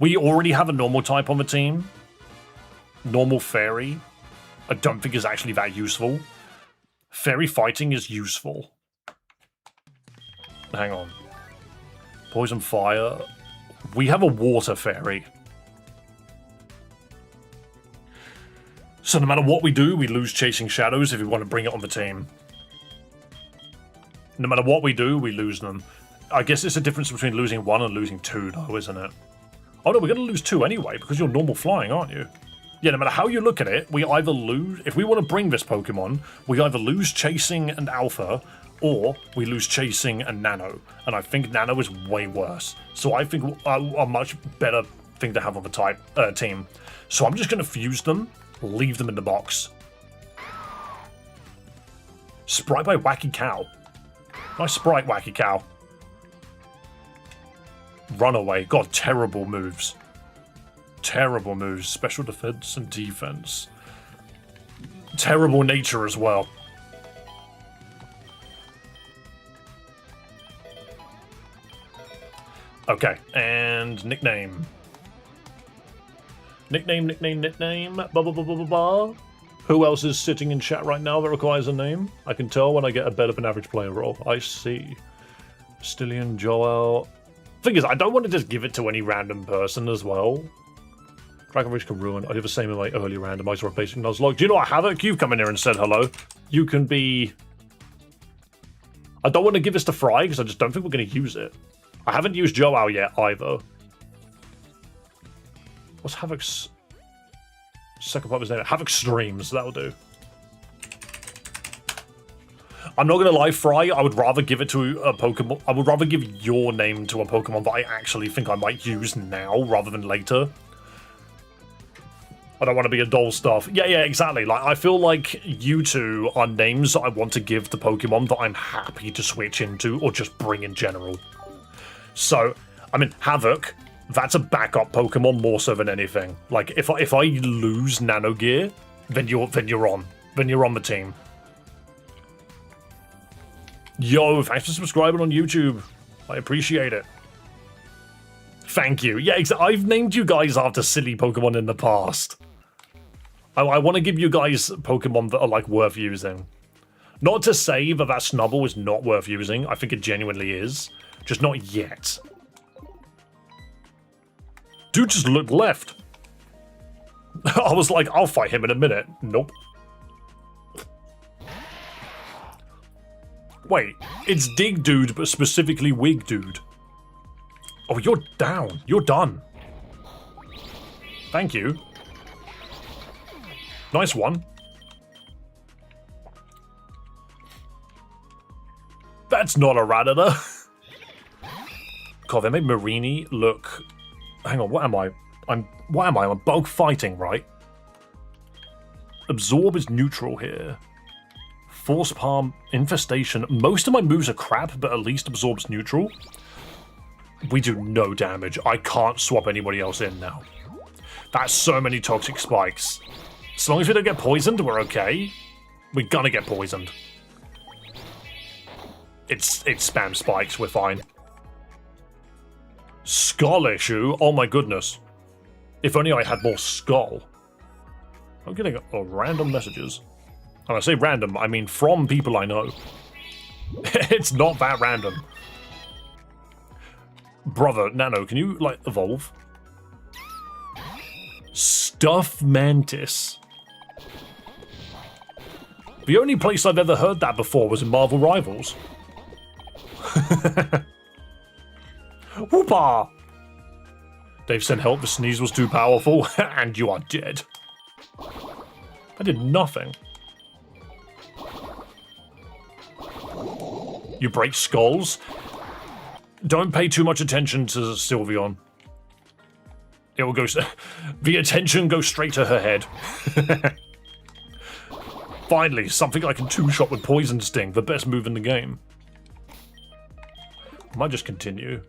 We already have a normal type on the team. Normal Fairy, I don't think is actually that useful. Fairy Fighting is useful. Hang on. Poison Fire. We have a Water Fairy. So no matter what we do, we lose Chasing Shadows if we want to bring it on the team. No matter what we do, we lose them. I guess it's a difference between losing 1 and losing 2, though, isn't it? Oh no, we're going to lose 2 anyway, because you're normal flying, aren't you? Yeah, no matter how you look at it, we either lose... If we want to bring this Pokemon, we either lose Chasing and Alpha, or we lose Chasing and Nano. And I think Nano is way worse. So I think a much better thing to have on the team. So I'm just going to fuse them, leave them in the box. Sprite by Wacky Cow. Nice Sprite, Wacky Cow. Runaway. God, terrible moves. Terrible moves. Special defense and defense. Terrible nature as well. Okay, and nickname. Nickname. Blah, blah, blah, blah, blah, blah. Who else is sitting in chat right now that requires a name? I can tell when I get a better than average player roll. I see. Stillion, Joel. Thing is, I don't want to just give it to any random person as well. Dragon Rage can ruin. I do the same in my early randomizer or basic Nuzlocke. Do you know what, Havoc? You've come in here and said hello. You can be... I don't want to give this to Fry because I just don't think we're going to use it. I haven't used Joao yet either. What's Havoc's second part of his name? Havoc Streams. That'll do. I'm not going to lie, Fry. I would rather give it to a Pokemon. I would rather give your name to a Pokemon that I actually think I might use now rather than later. I don't want to be a doll stuff. Yeah, exactly. Like, I feel like you two are names that I want to give to Pokemon that I'm happy to switch into or just bring in general. So, I mean, Havoc, that's a backup Pokemon more so than anything. Like, if I lose Nano Gear, then you're on. Then you're on the team. Yo, thanks for subscribing on YouTube. I appreciate it. Thank you. Yeah, I've named you guys after silly Pokemon in the past. I want to give you guys Pokemon that are, like, worth using. Not to say that Snubble is not worth using. I think it genuinely is. Just not yet. Dude just looked left. I was like, I'll fight him in a minute. Nope. Wait, it's Dig Dude, but specifically Wig Dude. Oh, you're down. You're done. Thank you. Nice one. That's not a Rattata. God, they made Marini look... Hang on, what am I? I'm bug fighting, right? Absorb is neutral here. Force Palm, Infestation. Most of my moves are crap, but at least Absorb's neutral. We do no damage. I can't swap anybody else in now. That's so many toxic spikes. As long as we don't get poisoned, we're okay. We're gonna get poisoned. It's spam spikes, we're fine. Skull issue? Oh my goodness. If only I had more skull. I'm getting random messages. And I say random, I mean from people I know. It's not that random. Brother, Nano, can you, like, evolve? Stuff Mantis. The only place I've ever heard that before was in Marvel Rivals. Whoopah! Dave sent help, the sneeze was too powerful, and you are dead. I did nothing. You break skulls? Don't pay too much attention to Sylveon. It will go... The attention goes straight to her head. Finally, something I can two-shot with Poison Sting, the best move in the game. I might just continue.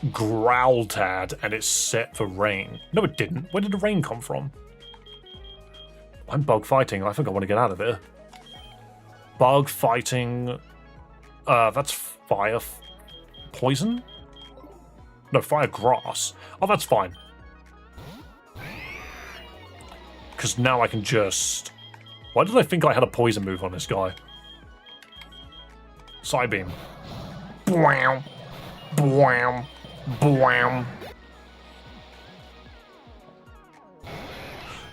Growlithe, and it's set for rain. No, it didn't. Where did the rain come from? I'm bug fighting. I think I want to get out of here. Bug fighting. That's fire. Poison? No, fire grass. Oh, that's fine. Because now I can just... Why did I think I had a poison move on this guy? Psybeam. Bwam. Bwam. Bwam.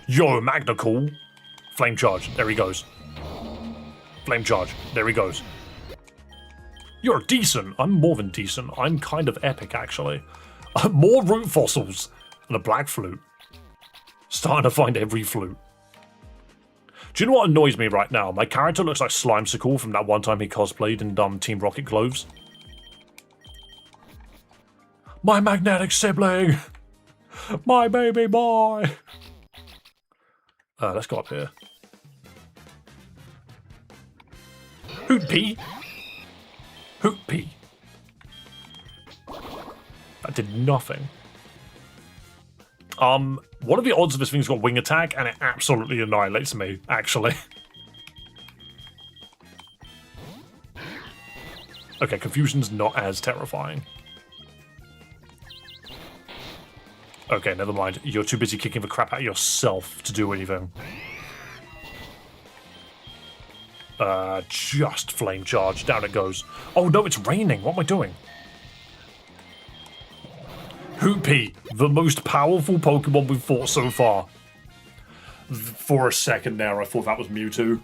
Yo, Magnacool. Flame Charge. There he goes. Flame Charge. There he goes. You're decent. I'm more than decent. I'm kind of epic, actually. More root fossils and a black flute. Starting to find every flute. Do you know what annoys me right now? My character looks like Slimesicle from that one time he cosplayed in Team Rocket clothes. My magnetic sibling! My baby boy! Let's go up here. Hoot pee! Hoot pee! That did nothing. What are the odds of this thing's got wing attack? And it absolutely annihilates me, actually. Okay, confusion's not as terrifying. Okay, never mind. You're too busy kicking the crap out of yourself to do anything. Just flame charge. Down it goes. Oh no, it's raining. What am I doing? Hoopy, the most powerful Pokemon we've fought so far. For a second there, I thought that was Mewtwo.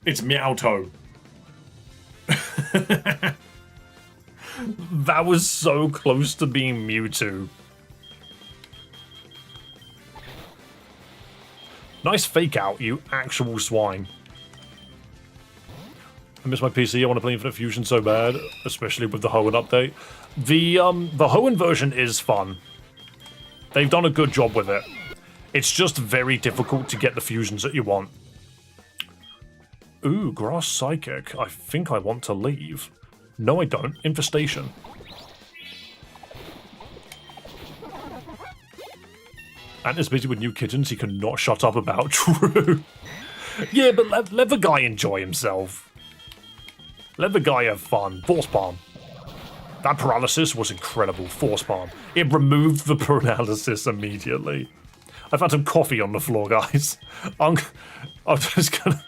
It's Meowto. That was so close to being Mewtwo. Nice fake out, you actual swine. I miss my PC. I want to play Infinite Fusion so bad, especially with the Hoenn update. The Hoenn version is fun. They've done a good job with it. It's just very difficult to get the fusions that you want. Ooh, Grass Psychic. I think I want to leave. No, I don't. Infestation. Ant is busy with new kittens he cannot shut up about. True. Yeah, but let the guy enjoy himself. Let the guy have fun. Force Palm. That paralysis was incredible. Force Palm. It removed the paralysis immediately. I found some coffee on the floor, guys. I'm just gonna...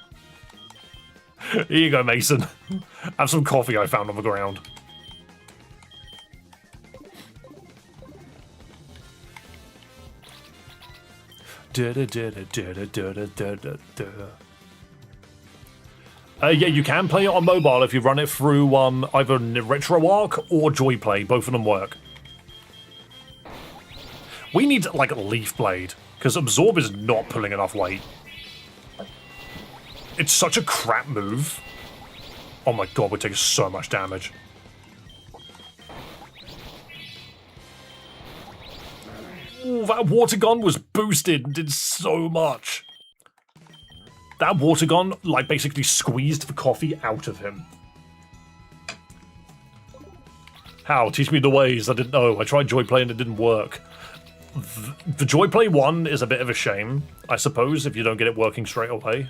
Here you go, Mason. Have some coffee I found on the ground. Yeah, you can play it on mobile if you run it through either RetroArch or JoyPlay. Both of them work. We need, like, a Leaf Blade, because Absorb is not pulling enough weight. It's such a crap move. Oh my god, we're taking so much damage. Ooh, that water gun was boosted and did so much. That water gun, like, basically squeezed the coffee out of him. How? Teach me the ways. I didn't know. I tried JoyPlay and it didn't work. The JoyPlay one is a bit of a shame, I suppose, if you don't get it working straight away.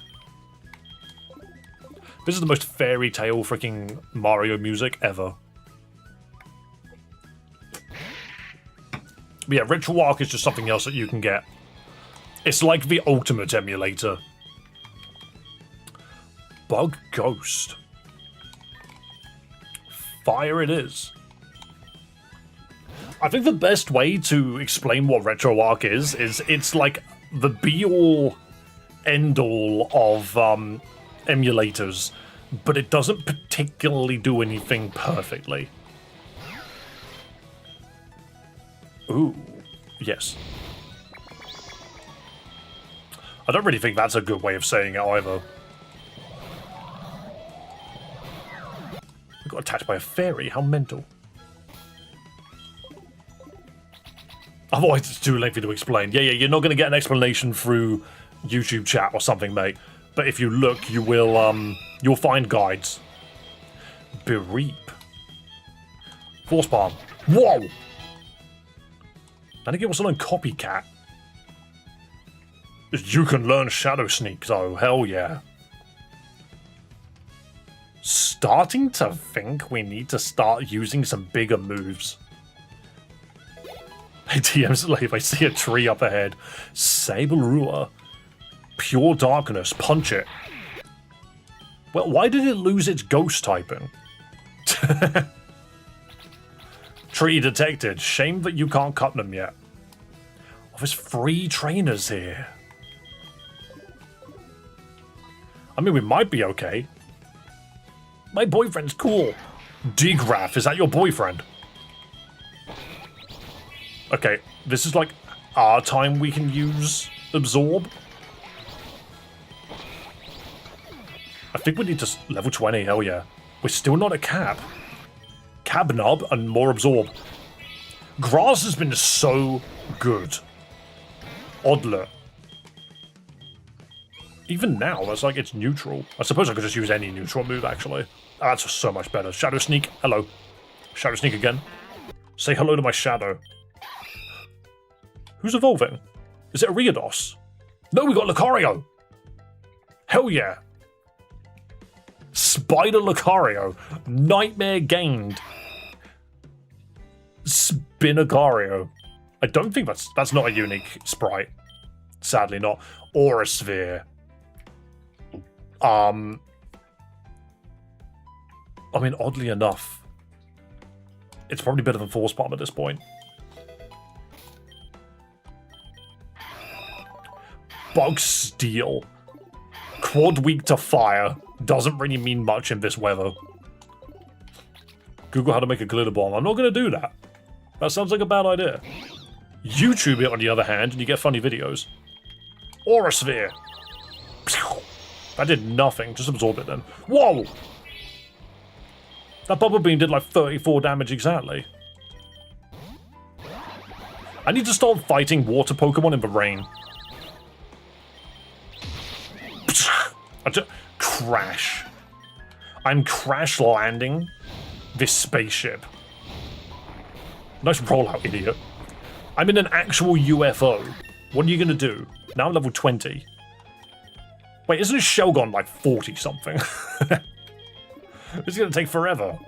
This is the most fairy tale freaking Mario music ever. But yeah, RetroArch is just something else that you can get. It's like the ultimate emulator. Bug Ghost. Fire it is. I think the best way to explain what RetroArch is it's like the be-all, end-all of emulators, but it doesn't particularly do anything perfectly. Ooh, yes. I don't really think that's a good way of saying it either. I got attacked by a fairy, how mental. Otherwise it's too lengthy to explain. Yeah, you're not going to get an explanation through YouTube chat or something, mate. But if you look, you will, you'll find guides. Bereap. Force Palm. Whoa! And again, what's on Copycat? You can learn Shadow Sneak, though. Hell yeah. Starting to think we need to start using some bigger moves. ATM Slave, I see a tree up ahead. Saberua. Pure Darkness, punch it. Well, why did it lose its ghost typing? Tree detected. Shame that you can't cut them yet. Oh, there's 3 trainers here. I mean, we might be okay. My boyfriend's cool. Digraph, is that your boyfriend? Okay, this is like our time we can use absorb. I think we need to level 20, hell yeah. We're still not a cab. Cab nub and more absorb. Grass has been so good. Oddler. Even now, that's like it's neutral. I suppose I could just use any neutral move, actually. That's so much better. Shadow Sneak, hello. Shadow Sneak again. Say hello to my shadow. Who's evolving? Is it a Riodos? No, we got Lucario! Hell yeah! Spider Lucario. Nightmare gained. Spinacario. I don't think that's not a unique sprite. Sadly not. Aura Sphere. I mean, oddly enough, it's probably better than Force Palm at this point. Bug Steel. Quad weak to fire. Doesn't really mean much in this weather. Google how to make a glitter bomb. I'm not going to do that. That sounds like a bad idea. YouTube it, on the other hand, and you get funny videos. Aura Sphere. That did nothing. Just absorb it then. Whoa! That Bubble Beam did like 34 damage exactly. I need to start fighting water Pokemon in the rain. Crash. I'm crash landing this spaceship. Nice rollout, idiot. I'm in an actual UFO. What are you gonna do? Now I'm level 20. Wait, isn't his Shelgon like 40 something? This is gonna take forever.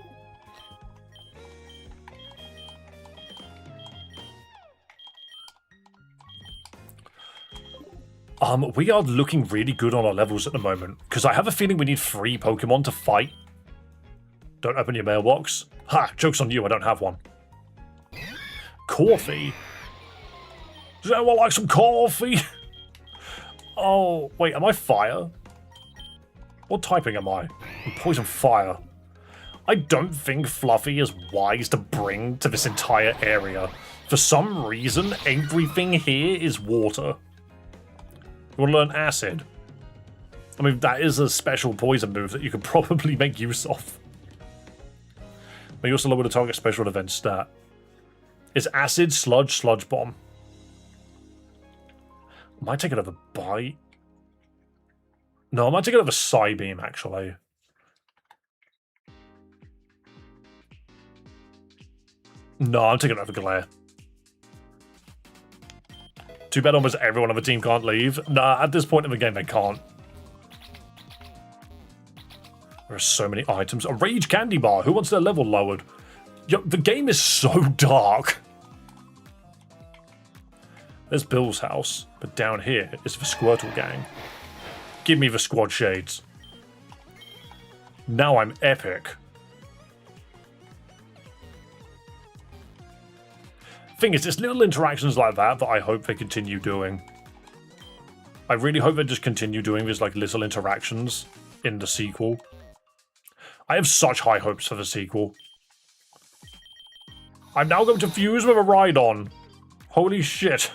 We are looking really good on our levels at the moment, because I have a feeling we need 3 Pokemon to fight. Don't open your mailbox. Ha! Joke's on you, I don't have one. Coffee? Does anyone like some coffee? Oh, wait, am I fire? What typing am I? I'm poison fire. I don't think Fluffy is wise to bring to this entire area. For some reason, everything here is water. You want to learn acid? I mean, that is a special poison move that you could probably make use of. But you also lower the target special event stat. It's acid, sludge, sludge bomb. I might take it over bite. No, I might take it over Psybeam, actually. No, I'm taking it over Glare. Too bad almost everyone on the team can't leave. Nah, at this point in the game, they can't. There are so many items. A Rage Candy Bar. Who wants their level lowered? Yo, the game is so dark. There's Bill's house, but down here is the Squirtle gang. Give me the Squad Shades. Now I'm epic. Thing is, it's little interactions like that that I hope they continue doing. I really hope they just continue doing these like little interactions in the sequel. I have such high hopes for the sequel. I'm now going to fuse with a Rhydon. Holy shit.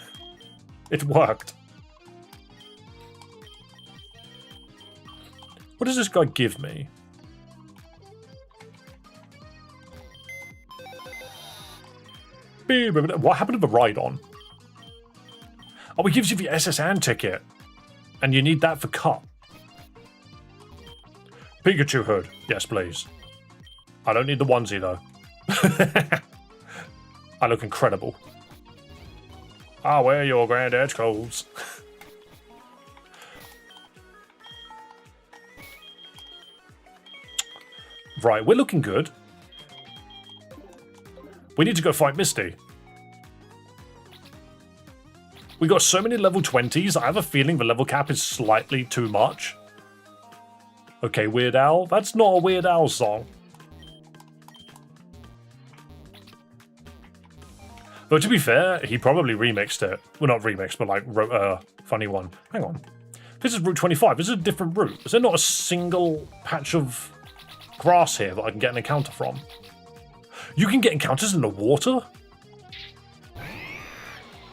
It worked. What does this guy give me? What happened to the Rhydon? Oh, it gives you the SSN ticket. And you need that for cut. Pikachu hood. Yes, please. I don't need the onesie, though. I look incredible. I'll wear your granddad's clothes. Right, we're looking good. We need to go fight Misty. We got so many level 20s, I have a feeling the level cap is slightly too much. Okay, Weird Al. That's not a Weird Al song. Though to be fair, he probably remixed it. Well, not remixed, but like wrote a funny one. Hang on. This is Route 25. This is a different route. Is there not a single patch of grass here that I can get an encounter from. You can get encounters in the water?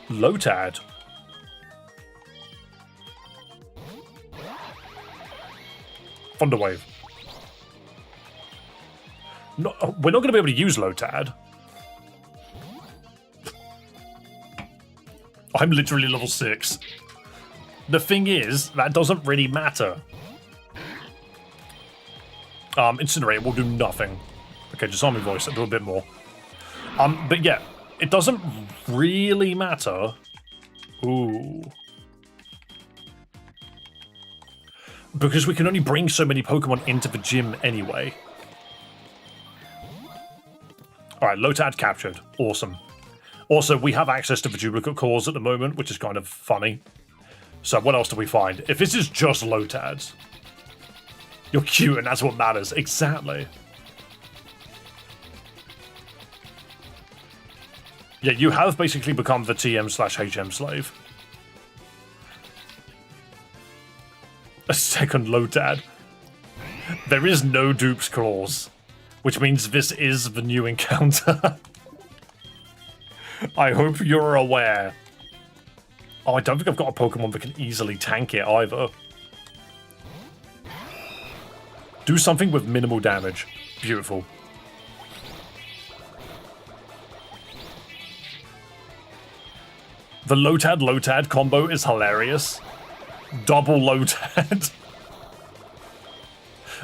Lotad. Thunderwave. No, we're not going to be able to use Lotad. I'm literally level 6. The thing is, that doesn't really matter. Incinerate will do nothing. Okay, just army voice, I'll do a bit more. But yeah, it doesn't really matter. Ooh. Because we can only bring so many Pokemon into the gym anyway. Alright, Lotad captured. Awesome. Also, we have access to the duplicate cores at the moment, which is kind of funny. So what else do we find? If this is just Lotads, you're cute and that's what matters. Exactly. Yeah, you have basically become the TM/HM slave. A second Lotad. There is no dupes clause, which means this is the new encounter. I hope you're aware. Oh, I don't think I've got a Pokemon that can easily tank it either. Do something with minimal damage. Beautiful. The Lotad combo is hilarious. Double Lotad.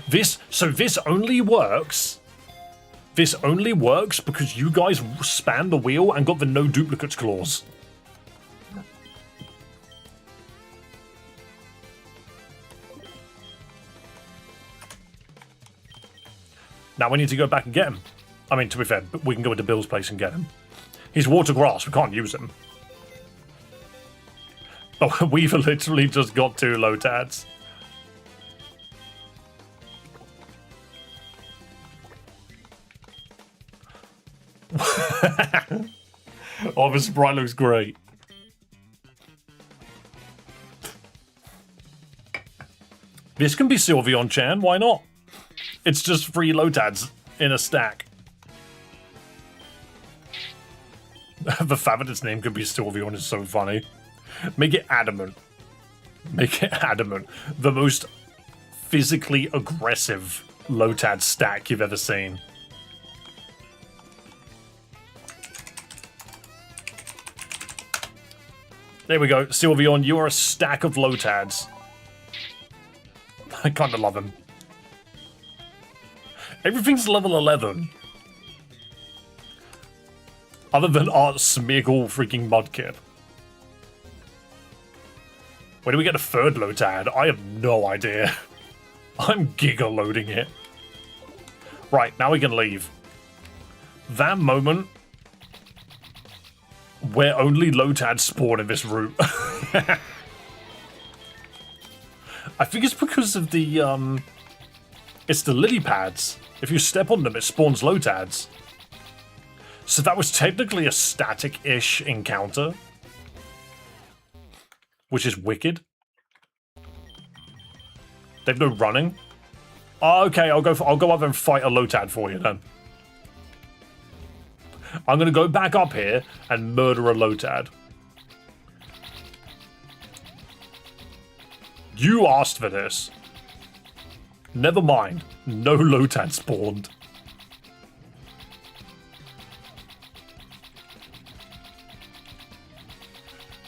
This only works. This only works because you guys spanned the wheel and got the no duplicates clause. Now we need to go back and get him. I mean, to be fair, we can go into Bill's place and get him. He's water grass, we can't use him. Oh, we've literally just got 2 Lotads. Oh, the sprite looks great. This can be Sylveon-chan, why not? It's just 3 Lotads in a stack. The fact that its name could be Sylveon is so funny. Make it adamant. Make it adamant. The most physically aggressive Lotad stack you've ever seen. There we go. Sylveon, you are a stack of Lotads. I kind of love him. Everything's level 11. Other than Art Smeagol freaking Mudkip. Where do we get a 3rd Lotad? I have no idea. I'm giga-loading it. Right, now we can leave. That moment where only Lotads spawn in this route. I think it's because of the, it's the lily pads. If you step on them, it spawns Lotads. So that was technically a static-ish encounter. Which is wicked. They've no running. Oh, okay, I'll go up there and fight a Lotad for you then. I'm gonna go back up here and murder a Lotad. You asked for this. Never mind. No Lotad spawned.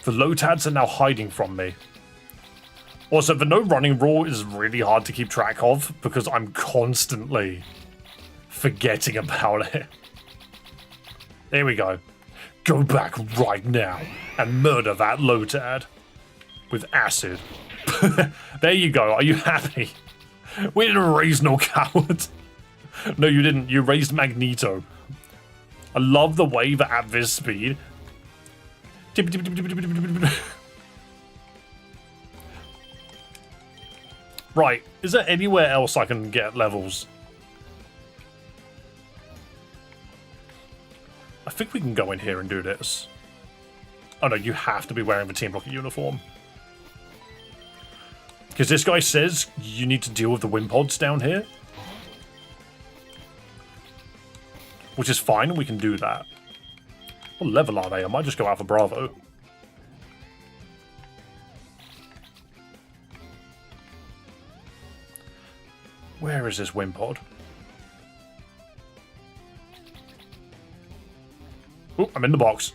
The Lotads are now hiding from me. Also, the no running rule is really hard to keep track of because I'm constantly forgetting about it. There we go. Go back right now and murder that Lotad with acid. There you go. Are you happy? We didn't raise no coward. No, you didn't. You raised Magneto. I love the way that at this speed... Right, is there anywhere else I can get levels? I think we can go in here and do this. Oh no, you have to be wearing the Team Rocket uniform. Because this guy says you need to deal with the Wimpods down here. which is fine. We can do that. What level are they? I might just go out for Bravo. Where is this Wimpod? Oh, I'm in the box.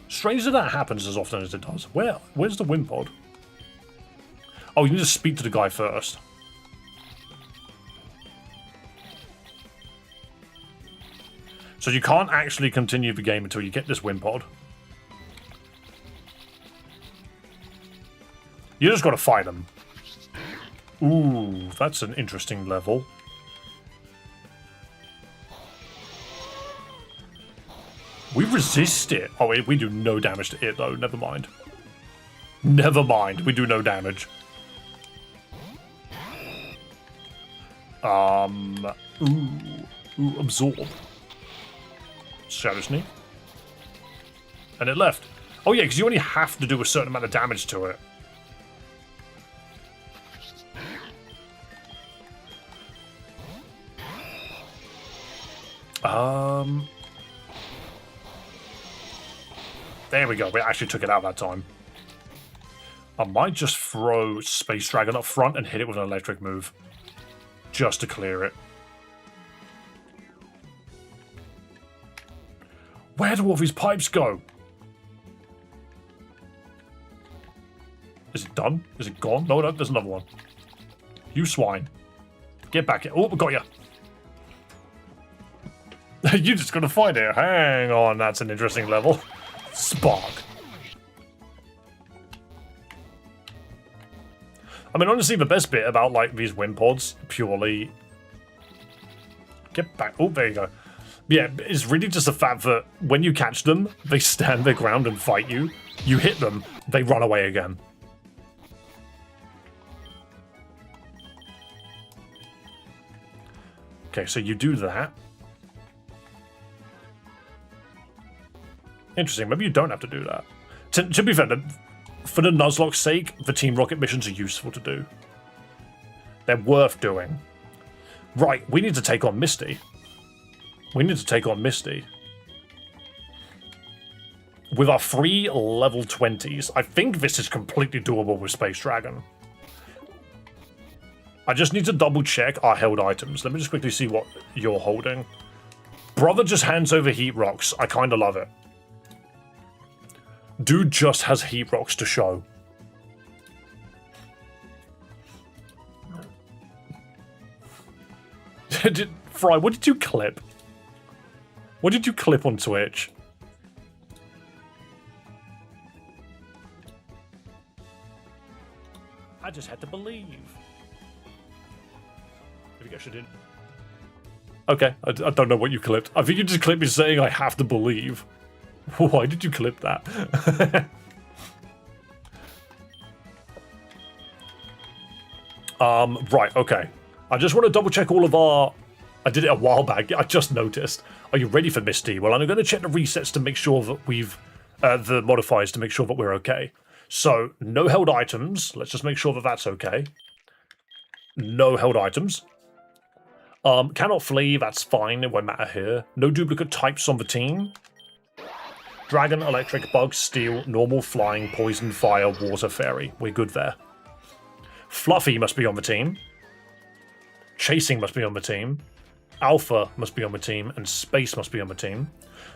Strange that that happens as often as it does. Where's the Wimpod? Oh, you need to speak to the guy first. So you can't actually continue the game until you get this Wimpod. You just gotta fight him. Ooh, that's an interesting level. We resist it. Oh, we do no damage to it, though. Never mind. Never mind. We do no damage. Ooh, absorb. Shadow Sneak. And it left. Oh, yeah, because you only have to do a certain amount of damage to it. There we go. We actually took it out that time. I might just throw Space Dragon up front and hit it with an electric move. Just to clear it. Where do all these pipes go? Is it done? Is it gone? No, there's another one. You swine. Get back here. Oh, we got you. You just gotta find it. Hang on, that's an interesting level. Spark. I mean, honestly, the best bit about, like, these Wimpods, purely... Get back. Oh, there you go. Yeah, it's really just the fact that when you catch them, they stand their ground and fight you. You hit them, they run away again. Okay, so you do that. Interesting, maybe you don't have to do that. To be fair, for the Nuzlocke's sake, the Team Rocket missions are useful to do. They're worth doing. Right, we need to take on Misty. We need to take on Misty. With our 3 level 20s, I think this is completely doable with Space Dragon. I just need to double check our held items. Let me just quickly see what you're holding. Brother just hands over heat rocks. I kind of love it. Dude just has heat rocks to show. Fry, what did you clip? What did you clip on Twitch? I just had to believe. I think I should. Okay, I don't know what you clipped. I think you just clipped me saying I have to believe. Why did you clip that? Right, okay. I just want to double check all of our... I did it a while back. I just noticed. Are you ready for Misty? Well, I'm going to check the resets to make sure that we've... the modifiers to make sure that we're okay. So, no held items. Let's just make sure that that's okay. No held items. Cannot flee. That's fine. It won't matter here. No duplicate types on the team. Dragon, electric, bug, steel, normal, flying, poison, fire, water, fairy. We're good there. Fluffy must be on the team. Chasing must be on the team. Alpha must be on the team. And Space must be on the team.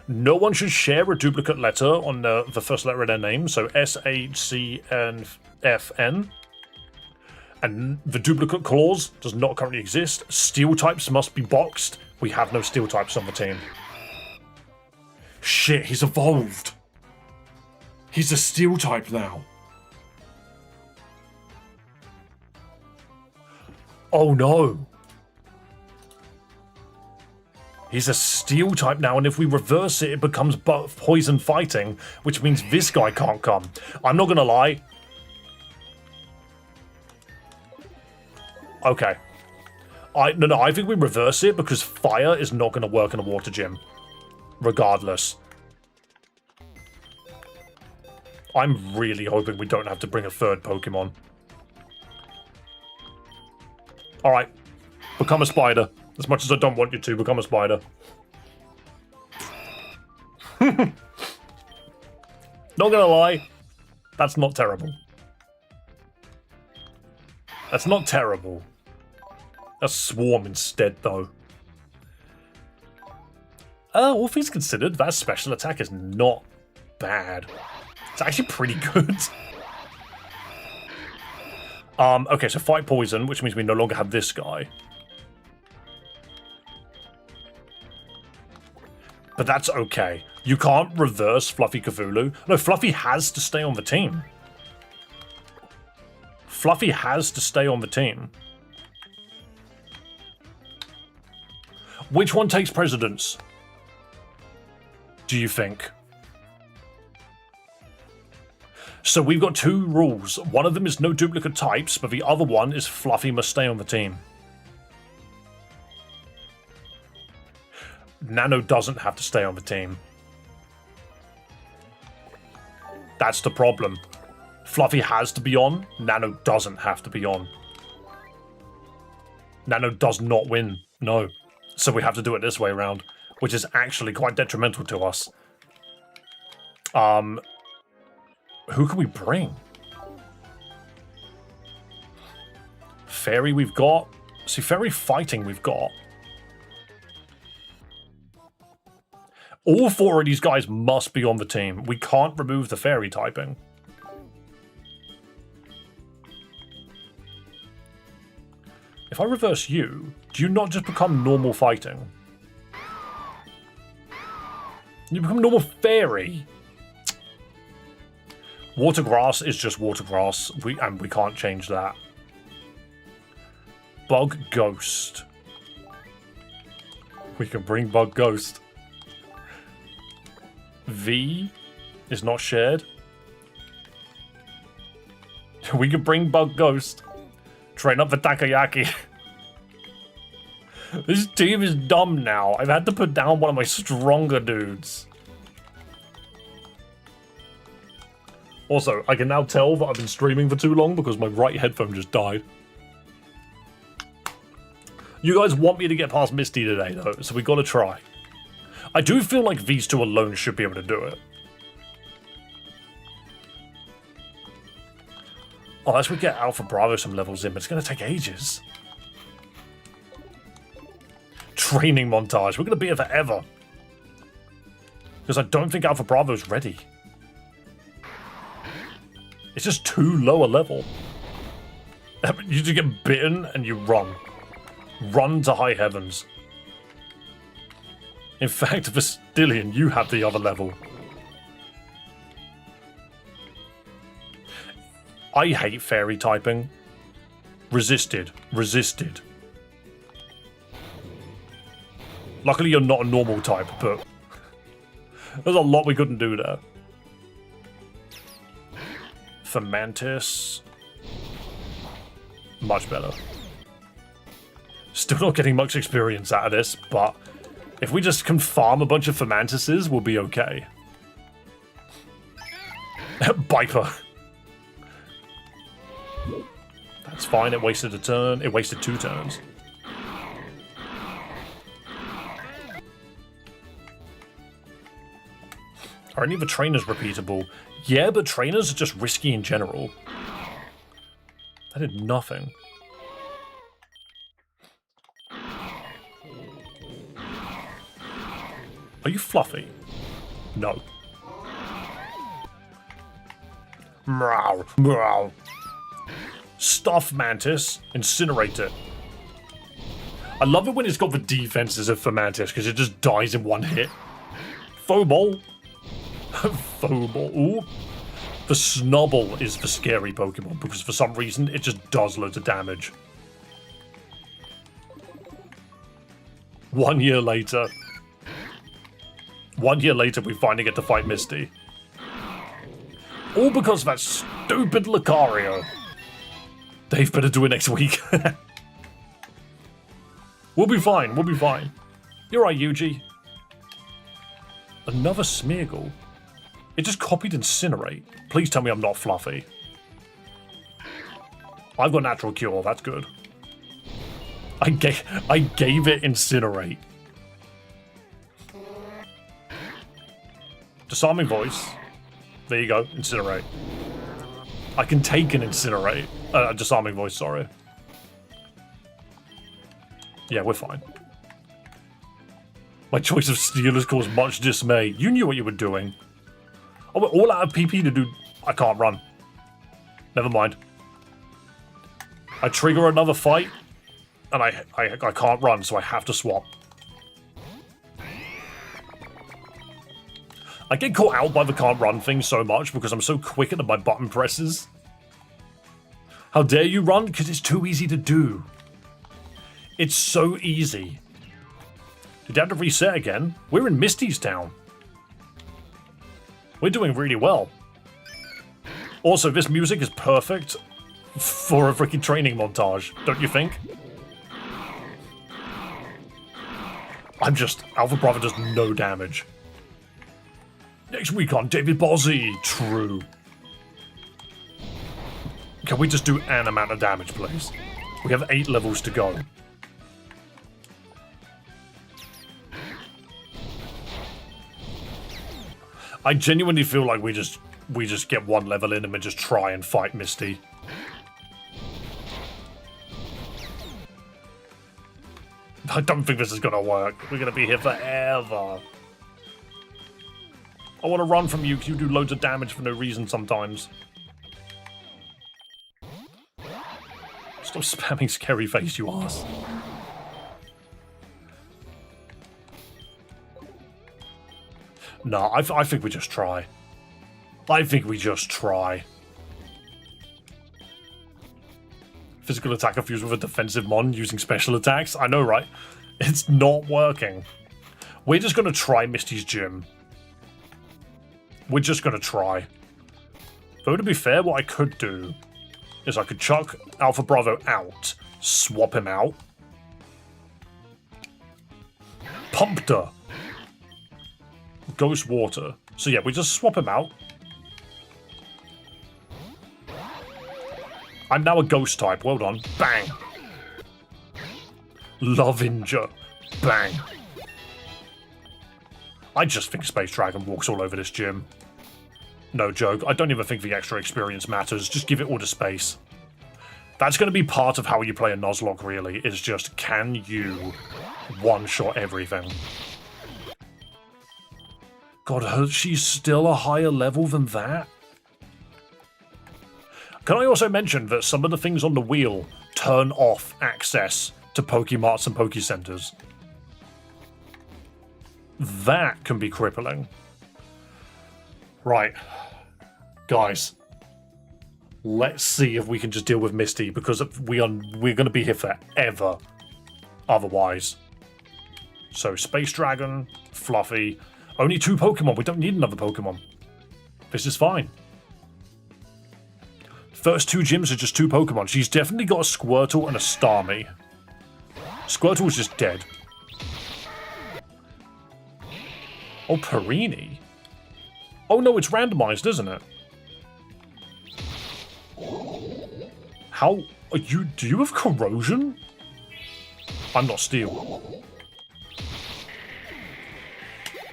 No one should share a duplicate letter on the first letter of their name. So S, H, C, and F, N. And the duplicate clause does not currently exist. Steel types must be boxed. We have no steel types on the team. Shit, he's evolved. He's a steel type now. Oh no. He's a steel type now, and if we reverse it, it becomes poison fighting, which means this guy can't come. I'm not gonna lie. Okay. No, I think we reverse it because fire is not gonna work in a water gym. Regardless. I'm really hoping we don't have to bring a third Pokemon. Alright. Become a spider. As much as I don't want you to, become a spider. Not gonna lie, that's not terrible. That's not terrible. That's Swarm instead, though. All things considered, that special attack is not bad. It's actually pretty good. Okay, so fight poison, which means we no longer have this guy. But that's okay. You can't reverse Fluffy Cthulhu. No, Fluffy has to stay on the team. Fluffy has to stay on the team. Which one takes precedence? Do you think? So we've got two rules. One of them is no duplicate types, but the other one is Fluffy must stay on the team. Nano doesn't have to stay on the team. That's the problem. Fluffy has to be on, Nano doesn't have to be on. Nano does not win, no. So we have to do it this way around, which is actually quite detrimental to us. Who can we bring? Fairy we've got. See, Fairy fighting we've got. All four of these guys must be on the team. We can't remove the Fairy typing. If I reverse you, do you not just become normal fighting? You become normal Fairy. Water Grass is just Water Grass, and we can't change that. Bug Ghost. We can bring Bug Ghost. V is not shared. We can bring Bug Ghost. Train up for Takoyaki. This team is dumb now. I've had to put down one of my stronger dudes. Also, I can now tell that I've been streaming for too long because my right headphone just died. You guys want me to get past Misty today, though, so we gotta try. I do feel like these two alone should be able to do it. Unless we get Alpha Bravo some levels in, but it's gonna take ages. Training montage. We're gonna be here forever. Because I don't think Alpha Bravo's ready. It's just too low a level. You just get bitten and you run. Run to high heavens. In fact, Vastillion, you have the other level. I hate Fairy typing. Resisted. Resisted. Luckily you're not a normal type, but there's a lot we couldn't do there. For Mantis. Much better. Still not getting much experience out of this, but if we just can farm a bunch of Fermantises, we'll be okay. Biper. That's fine, it wasted a turn. It wasted 2 turns. Are any of the trainers repeatable? Yeah, but trainers are just risky in general. I did nothing. Are you Fluffy? No. Meow, meow. Stuff Mantis, incinerate it. I love it when it's got the defenses of Mantis because it just dies in one hit. Phobol. Phobol. Ooh. The Snubble is the scary Pokemon because for some reason it just does loads of damage. 1 year later. 1 year later we finally get to fight Misty. All because of that stupid Lucario. Dave better do it next week. We'll be fine, we'll be fine. You're right, Yuji. Another Smeargle. It just copied Incinerate. Please tell me I'm not Fluffy. I've got Natural Cure, that's good. I gave it Incinerate. Disarming voice. There you go. Incinerate. I can take an incinerate. Disarming voice, sorry. Yeah, we're fine. My choice of steel has caused much dismay. You knew what you were doing. Oh, we're all out of PP to do... I can't run. Never mind. I trigger another fight, and I can't run, so I have to swap. I get caught out by the can't run thing so much because I'm so quick at my button presses. How dare you run? Because it's too easy to do. It's so easy. You'd have to reset again. We're in Misty's town. We're doing really well. Also, this music is perfect for a freaking training montage, don't you think? Alpha Bravo does no damage. Next week on David Bozzy. True. Can we just do an amount of damage, please? We have 8 levels to go. I genuinely feel like we just get 1 level in and we just try and fight Misty. I don't think this is gonna work. We're gonna be here forever. I want to run from you because you do loads of damage for no reason sometimes. Stop spamming scary face, you ass. No, I think we just try. I think we just try. Physical attacker fused with a defensive mon using special attacks. I know, right? It's not working. We're just going to try Misty's gym. We're just going to try. Though to be fair, what I could do is I could chuck Alpha Bravo out, swap him out. Pumped her. Ghost Water. So yeah, we just swap him out. I'm now a ghost type. Well done. Bang. Lovinger. Bang. I just think Space Dragon walks all over this gym. No joke. I don't even think the extra experience matters. Just give it all to Space. That's going to be part of how you play a Nuzlocke, really, is just, can you one-shot everything? God, she's still a higher level than that? Can I also mention that some of the things on the wheel turn off access to Pokemarts and Pokecenters? That can be crippling. Right. Guys. Let's see if we can just deal with Misty, because we're going to be here forever otherwise. So, Space Dragon, Fluffy. Only 2 Pokemon. We don't need another Pokemon. This is fine. First 2 gyms are just 2 Pokemon. She's definitely got a Squirtle and a Starmie. Squirtle's just dead. Oh, Perini. Oh no, it's randomized, isn't it? How are you? Do you have corrosion? I'm not steel.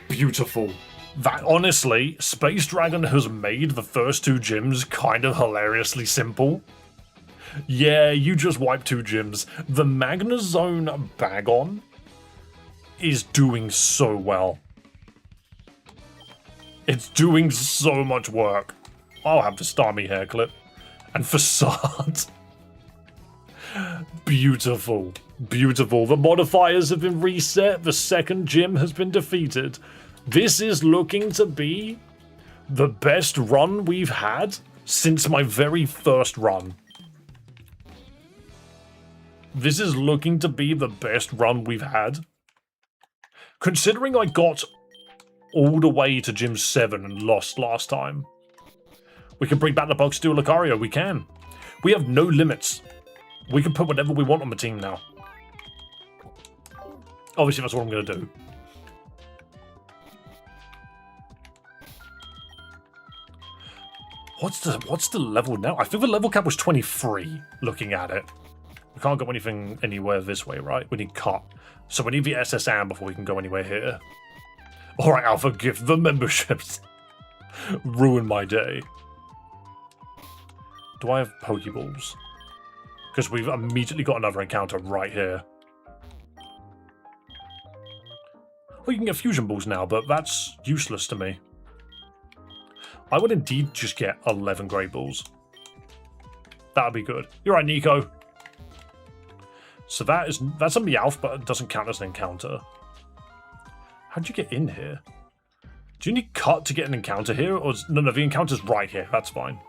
Beautiful. That, honestly, Space Dragon has made the first 2 gyms kind of hilariously simple. Yeah, you just wiped 2 gyms. The Magnezone Bagon is doing so well. It's doing so much work. I'll have the Starmie hair clip. And Facade. Beautiful. Beautiful. The modifiers have been reset. The second gym has been defeated. This is looking to be the best run we've had since my very first run. This is looking to be the best run we've had. Considering I got all the way to Gym 7 and lost last time. We can bring back the Bug Steel Lucario, we can. We have no limits. We can put whatever we want on the team now. Obviously that's what I'm going to do. What's the level now? I think the level cap was 23, looking at it. We can't go anywhere this way, right? We need cut. So we need the SSM before we can go anywhere here. Alright, I'll forgive the memberships. Ruin my day. Do I have Pokeballs? Because we've immediately got another encounter right here. Well, you can get Fusion Balls now, but that's useless to me. I would indeed just get 11 Great Balls. That would be good. You're right, Nico. So that's a Meowth, but it doesn't count as an encounter. How'd you get in here? Do you need cut to get an encounter here? Or no, the encounter's right here. That's fine.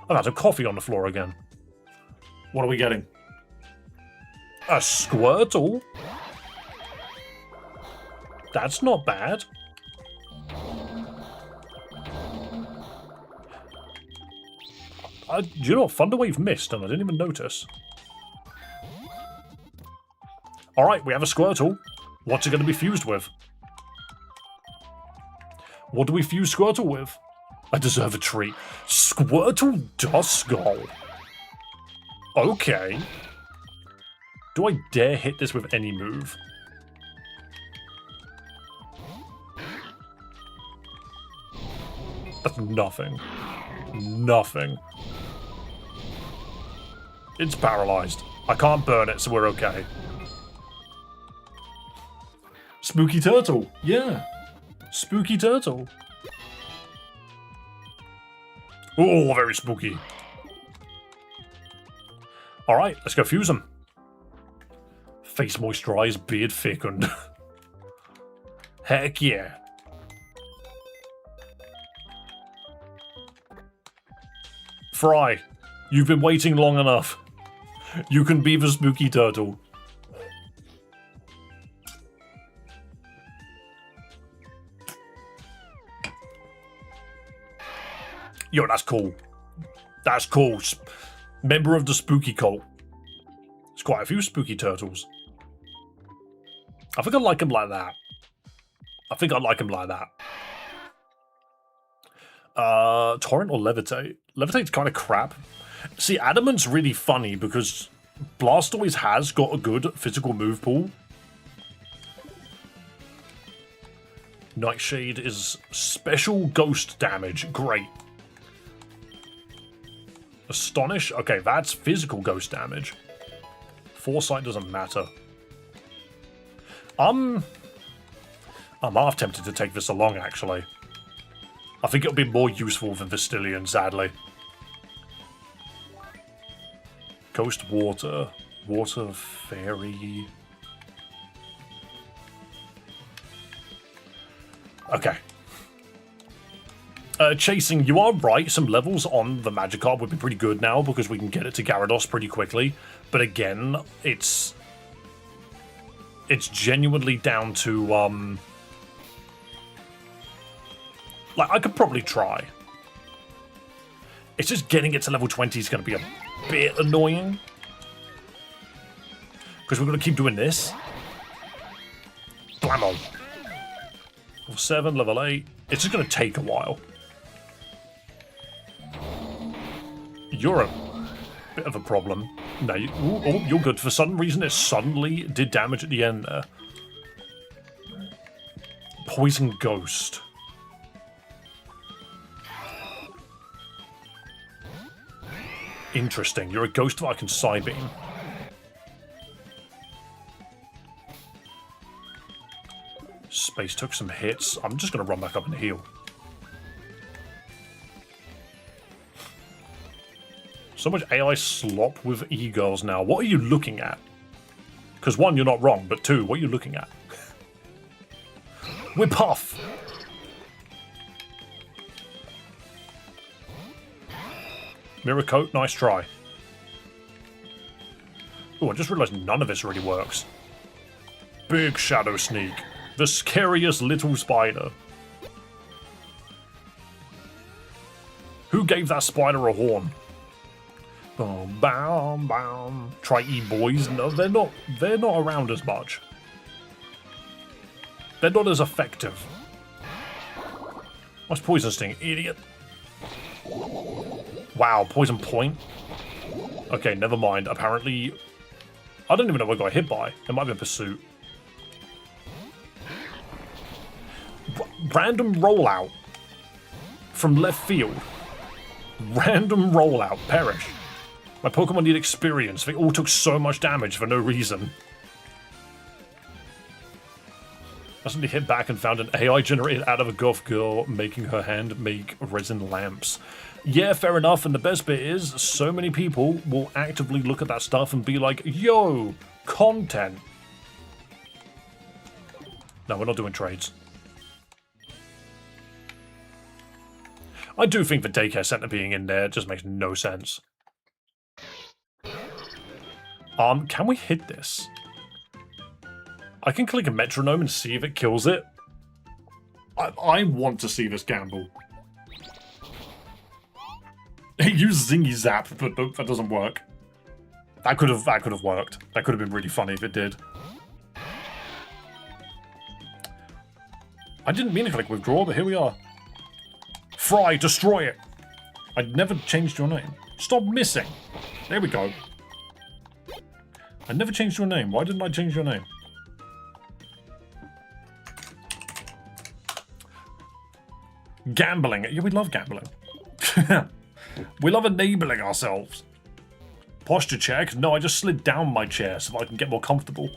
Oh, that's a coffee on the floor again. What are we getting? A Squirtle? That's not bad. Do you know what? Thunderwave missed and I didn't even notice. Alright, we have a Squirtle. What's it going to be fused with? What do we fuse Squirtle with? I deserve a treat. Squirtle Duskull. Okay. Do I dare hit this with any move? That's nothing. Nothing. It's paralyzed. I can't burn it, so we're okay. Spooky Turtle. Yeah. Spooky Turtle. Oh, very spooky. Alright, let's go fuse them. Face moisturize, beard thickened. Heck yeah. Fry, you've been waiting long enough. You can be the Spooky Turtle. Yo, that's cool. That's cool. Member of the Spooky Cult. There's quite a few Spooky Turtles. I think I like him like that. I think I like him like that. Torrent or Levitate? Levitate's kind of crap. See, Adamant's really funny because Blastoise has got a good physical move pool. Nightshade is special ghost damage. Great. Astonish? Okay, that's physical ghost damage. Foresight doesn't matter. I'm half tempted to take this along, actually. I think it'll be more useful than Vistillion, sadly. Ghost Water. Water Fairy. Okay. Chasing, you are right. Some levels on the Magikarp would be pretty good now because we can get it to Gyarados pretty quickly. But again, it's genuinely down to, like, I could probably try. It's just getting it to level 20 is going to be a bit annoying. Because we're going to keep doing this. Blammo. Level 7, level 8. It's just going to take a while. You're a bit of a problem. No, you're good. For some reason, it suddenly did damage at the end there. Poison Ghost. Interesting. You're a ghost that I can Psybeam. Space took some hits. I'm just going to run back up and heal. So much AI slop with e-girls now. What are you looking at? Because one, you're not wrong, but two, what are you looking at? We're Puff! Mirror Coat, nice try. Oh, I just realised none of this really works. Big Shadow Sneak. The scariest little spider. Who gave that spider a horn? Boom, bam, bam. Try E-boys. No, they're not around as much. They're not as effective. What's Poison Sting? Idiot. Wow, Poison Point? Okay, never mind. Apparently, I don't even know what I got hit by. It might be a Pursuit. Random rollout from left field. Random rollout. Perish. My Pokemon need experience. They all took so much damage for no reason. I suddenly hit back and found an AI generated out of a goth girl making her hand make resin lamps. Yeah, fair enough, and the best bit is, so many people will actively look at that stuff and be like, yo, content. No, we're not doing trades. I do think the daycare center being in there just makes no sense. Can we hit this? I can click a metronome and see if it kills it. I want to see this gamble. It used Zingy Zap, but nope, that doesn't work. That could have worked. That could have been really funny if it did. I didn't mean to click withdraw, but here we are. Fry, destroy it. I'd never changed your name. Stop missing. There we go. I never changed your name. Why didn't I change your name? Gambling. Yeah, we love gambling. We love enabling ourselves. Posture check. No, I just slid down my chair so that I can get more comfortable.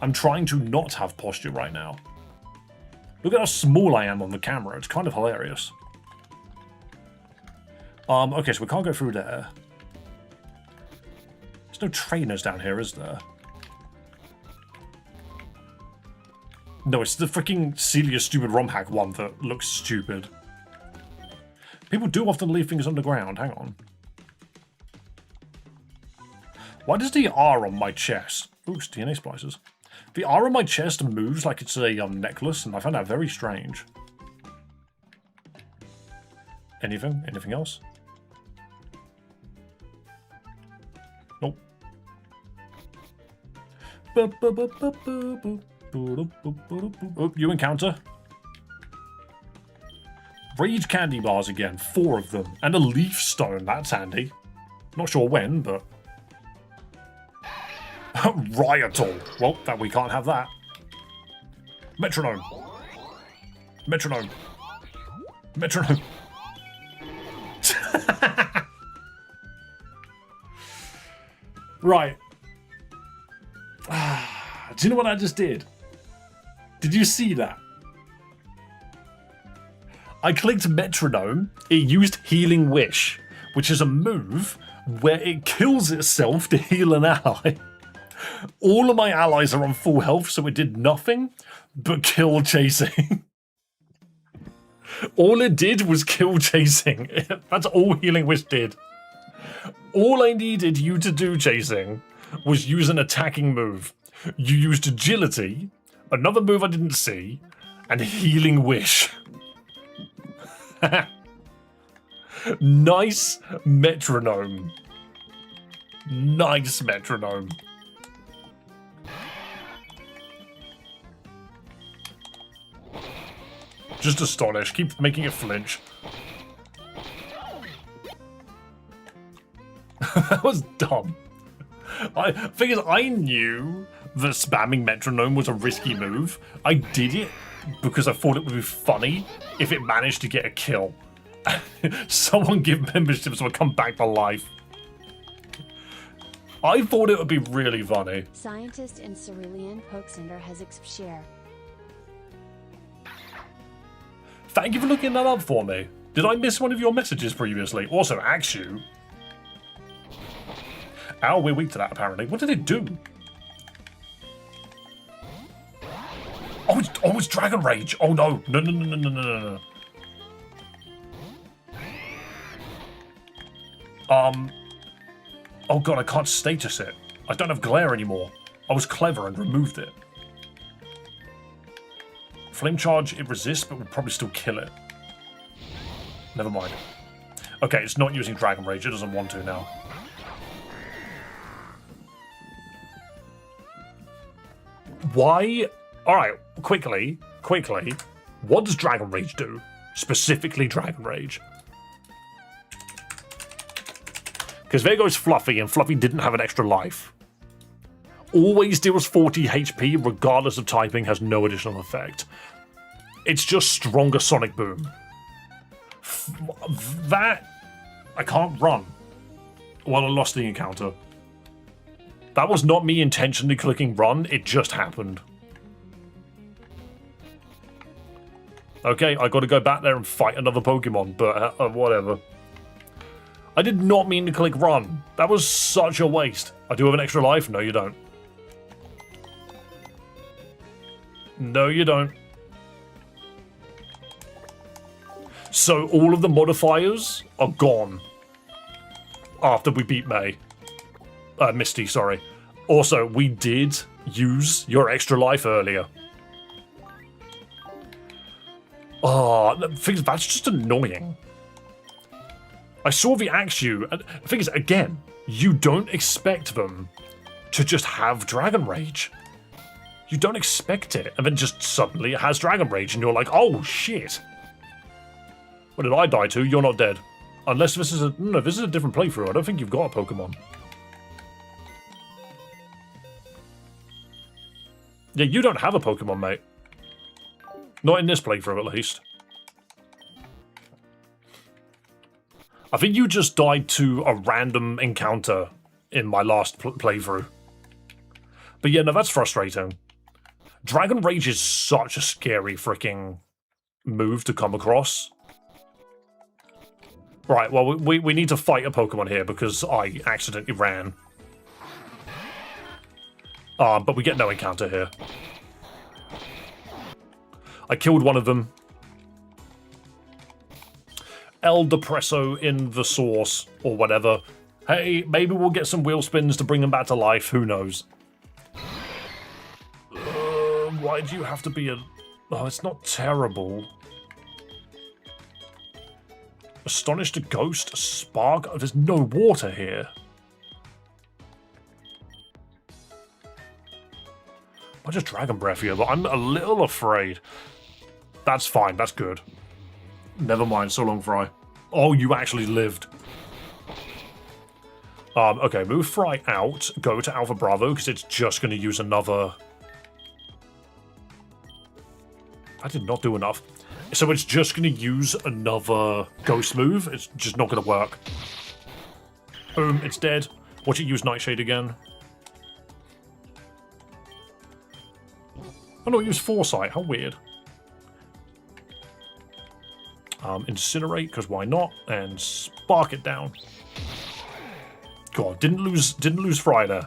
I'm trying to not have posture right now. Look at how small I am on the camera. It's kind of hilarious. Okay, so we can't go through there. There's no trainers down here, is there? No, it's the freaking Celia stupid romhack one that looks stupid. People do often leave things underground. Hang on. Why does the R on my chest... Oops, DNA splicers. The R on my chest moves like it's a necklace, and I find that very strange. Anything? Anything else? Nope. Oh, you encounter. Rage candy bars again. 4 of them. And a leaf stone. That's handy. Not sure when, but... Riotal. Well, that we can't have that. Metronome. Metronome. Metronome. Right. Do you know what I just did? Did you see that? I clicked metronome. It used healing wish, which is a move where it kills itself to heal an ally. All of my allies are on full health, so it did nothing but kill chasing. All it did was kill chasing. That's all healing wish did. All I needed you to do, chasing, was use an attacking move. You used agility, another move I didn't see, and healing wish. Nice metronome. Nice metronome. Just astonished. Keep making it flinch. That was dumb. Thing is, I knew that spamming metronome was a risky move. I did it because I thought it would be funny if it managed to get a kill. Someone give membership so I come back to life. I thought it would be really funny. Scientist in Cerulean Pokecenter has share. Thank you for looking that up for me. Did I miss one of your messages previously? Also, Axu. Ow, we're weak to that apparently. What did it do? Oh, it's Dragon Rage. Oh no. No. Oh god, I can't status it. I don't have glare anymore. I was clever and removed it. Flame charge, it resists, but would probably still kill it. Never mind. Okay, it's not using Dragon Rage. It doesn't want to now. Why? Alright, quickly. What does Dragon Rage do? Specifically Dragon Rage. Because there goes Fluffy, and Fluffy didn't have an extra life. Always deals 40 HP, regardless of typing, has no additional effect. It's just stronger Sonic Boom. That... I can't run while I lost the encounter. That was not me intentionally clicking run, it just happened. Okay, I gotta go back there and fight another Pokemon, but whatever. I did not mean to click run. That was such a waste. I do have an extra life? No, you don't. No, you don't. So all of the modifiers are gone after we beat Misty, sorry. Also, we did use your extra life earlier. Oh, the thing is, that's just annoying. I saw the Axew, and the thing is, again, you don't expect them to just have Dragon Rage. You don't expect it, and then just suddenly it has Dragon Rage, and you're like, oh shit. What did I die to? You're not dead. Unless this is a... No, this is a different playthrough. I don't think you've got a Pokemon. Yeah, you don't have a Pokemon, mate. Not in this playthrough, at least. I think you just died to a random encounter in my last playthrough. But yeah, no, that's frustrating. Dragon Rage is such a scary freaking move to come across. Right, well, we need to fight a Pokemon here because I accidentally ran. But we get no encounter here. I killed one of them. El Depresso in the source, or whatever. Hey, maybe we'll get some wheel spins to bring them back to life, who knows. Why do you have to be a... Oh, it's not terrible. Astonished a ghost, a spark. There's no water here. I just Dragon Breath here, but I'm a little afraid. That's fine, that's good. Never mind, so long, Fry. Oh, you actually lived. Okay, move Fry out, go to Alpha Bravo, because it's just going to use another... I did not do enough. So it's just going to use another ghost move. It's just not going to work. Boom, it's dead. Watch it use Nightshade again. Oh no, it used Foresight. How weird. Incinerate, because why not? And spark it down. God, didn't lose Fry there.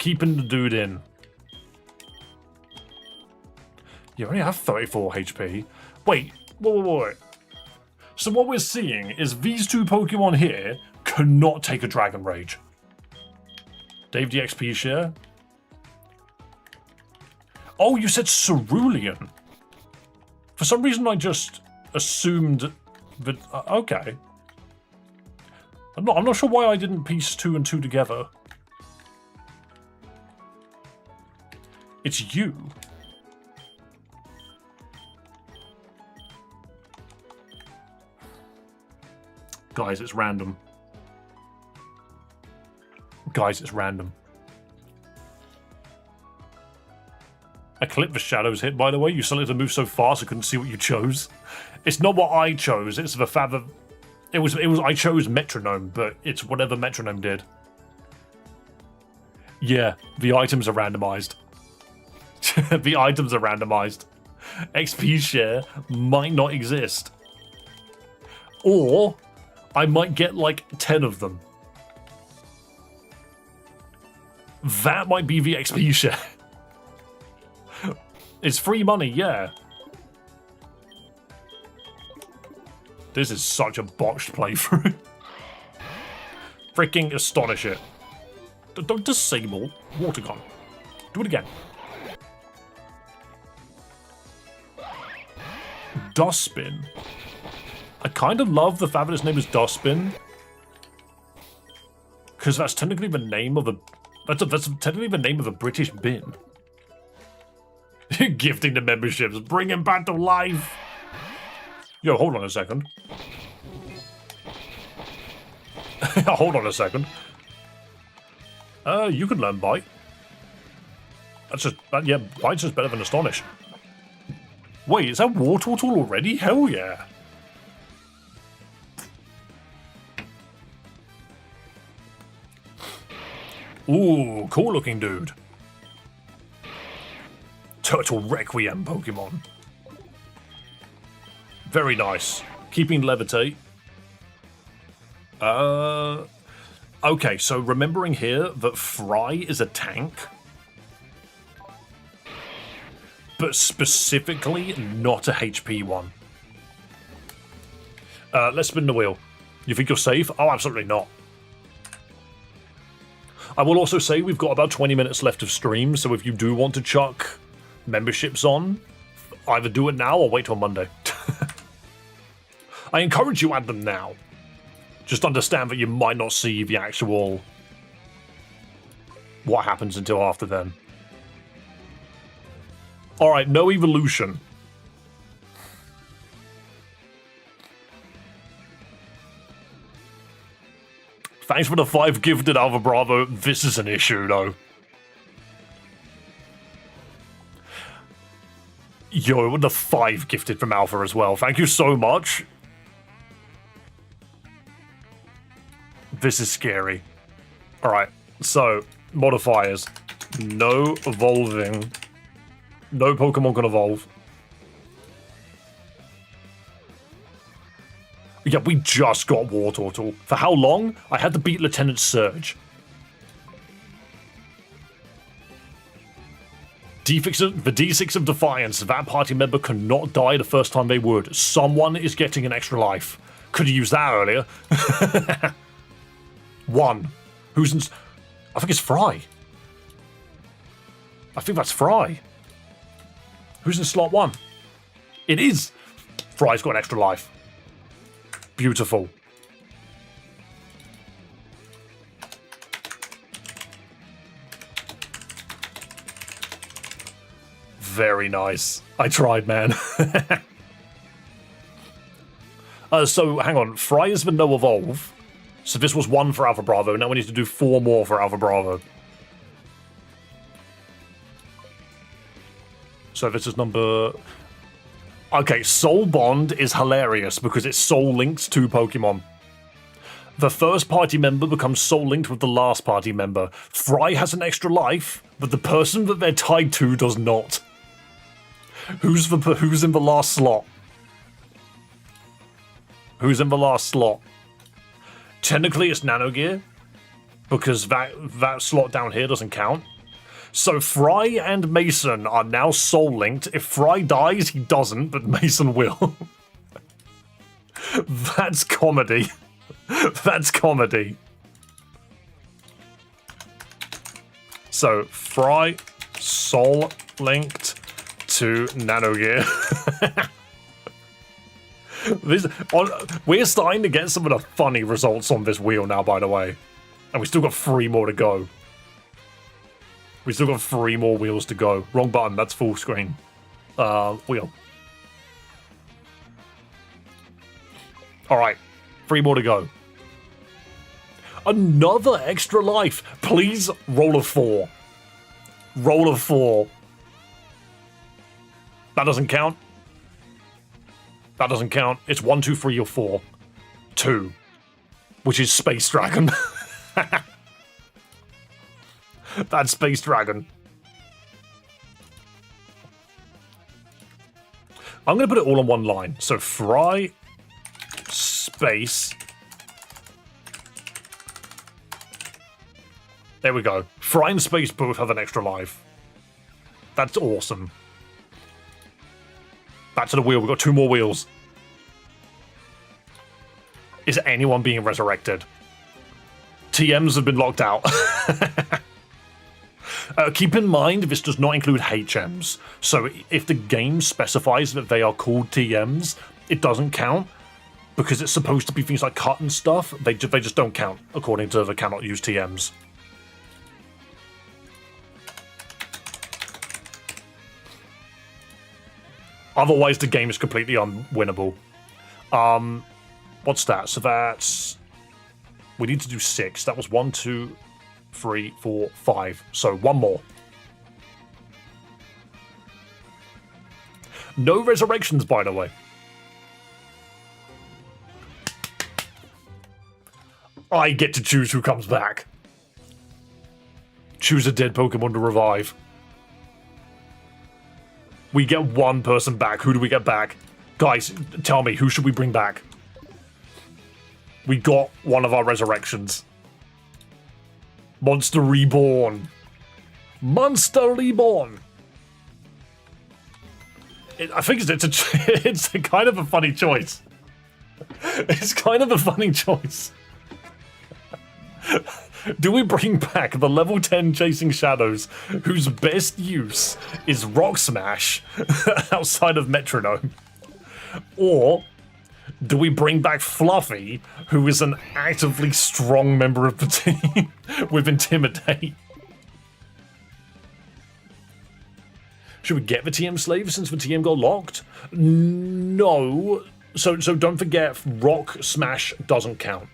Keeping the dude in. You only have 34 HP. Wait. So what we're seeing is these two Pokemon here cannot take a Dragon Rage. Dave the XP share. Oh, you said Cerulean. For some reason, I just assumed that... okay. I'm not sure why I didn't piece 2 and 2 together. It's you. Guys, it's random. Guys, it's random. I clipped the Shadows hit, by the way. You selected to move so fast I couldn't see what you chose. It's not what I chose. It's the fact that it was. I chose Metronome, but it's whatever Metronome did. Yeah, the items are randomized. The items are randomized. XP share might not exist, or I might get like 10 of them. That might be the XP share. It's free money, yeah. This is such a botched playthrough. Freaking astonish it. Don't disable Water Gun. Do it again. Dustbin. I kind of love the fact that its name is Dustbin. Because that's technically the name of a... That's technically the name of a British bin. Gifting the memberships. Bring him back to life. Yo, hold on a second. Hold on a second. You can learn Bite. That's just, yeah, Bite's just better than Astonish. Wait, is that War Turtle already? Hell yeah. Ooh, cool looking dude. Turtle Requiem Pokemon. Very nice. Keeping Levitate. Okay, so remembering here that Fry is a tank. But specifically not a HP one. Let's spin the wheel. You think you're safe? Oh, absolutely not. I will also say we've got about 20 minutes left of stream, so if you do want to chuck memberships on, either do it now or wait till Monday. I encourage you add them now. Just understand that you might not see the actual what happens until after then. Alright, no evolution. Thanks for the 5 gifted, Alpha Bravo. This is an issue, though. Yo, the 5 gifted from Alpha as well. Thank you so much. This is scary. Alright, so, modifiers. No evolving. No Pokemon can evolve. Yeah, we just got War Turtle. For how long? I had to beat Lieutenant Surge. The D6 of Defiance. That party member cannot die the first time they would. Someone is getting an extra life. Could have used that earlier. 1. Who's in... I think it's Fry. I think that's Fry. Who's in slot 1? It is. Fry's got an extra life. Beautiful. Very nice. I tried, man. So, hang on. Fry has been no evolve. So this was 1 for Alpha Bravo. Now we need to do 4 more for Alpha Bravo. So this is number... Okay, Soul Bond is hilarious because it's soul linked to Pokemon. The first party member becomes soul linked with the last party member. Fry has an extra life, but the person that they're tied to does not. Who's in the last slot? Who's in the last slot? Technically it's Nanogear, because that slot down here doesn't count. So Fry and Mason are now soul linked. If Fry dies, he doesn't, but Mason will. That's comedy. That's comedy. So Fry soul linked to Nanogear. We're starting to get some of the funny results on this wheel now, by the way. And we still got 3 more to go. We still got 3 more wheels to go. Wrong button, that's full screen. Wheel. Alright, 3 more to go. Another extra life. Please roll a 4. Roll a 4. That doesn't count. That doesn't count. It's 1, 2, 3, or 4. 2. Which is Space Dragon. That's Space Dragon. I'm going to put it all on one line. So Fry, Space. There we go. Fry and Space both have an extra life. That's awesome. Back to the wheel. We've got 2 more wheels. Is anyone being resurrected? TMs have been locked out. Keep in mind, this does not include HMs. So if the game specifies that they are called TMs, it doesn't count. Because it's supposed to be things like cut and stuff. They just don't count, according to the cannot use TMs. Otherwise, the game is completely unwinnable. What's that? So that's... We need to do 6. That was 1, 2, 3, 4, 5. So 1 more. No resurrections, by the way. I get to choose who comes back. Choose a dead Pokemon to revive. We get one person back. Who do we get back? Guys, tell me, who should we bring back? We got one of our resurrections. Monster Reborn. Monster Reborn. I think it's a kind of a funny choice. It's kind of a funny choice. Do we bring back the level 10 Chasing Shadows, whose best use is Rock Smash outside of Metronome? Or do we bring back Fluffy, who is an actively strong member of the team with Intimidate? Should we get the TM Slave since the TM got locked? No. So don't forget, Rock Smash doesn't count.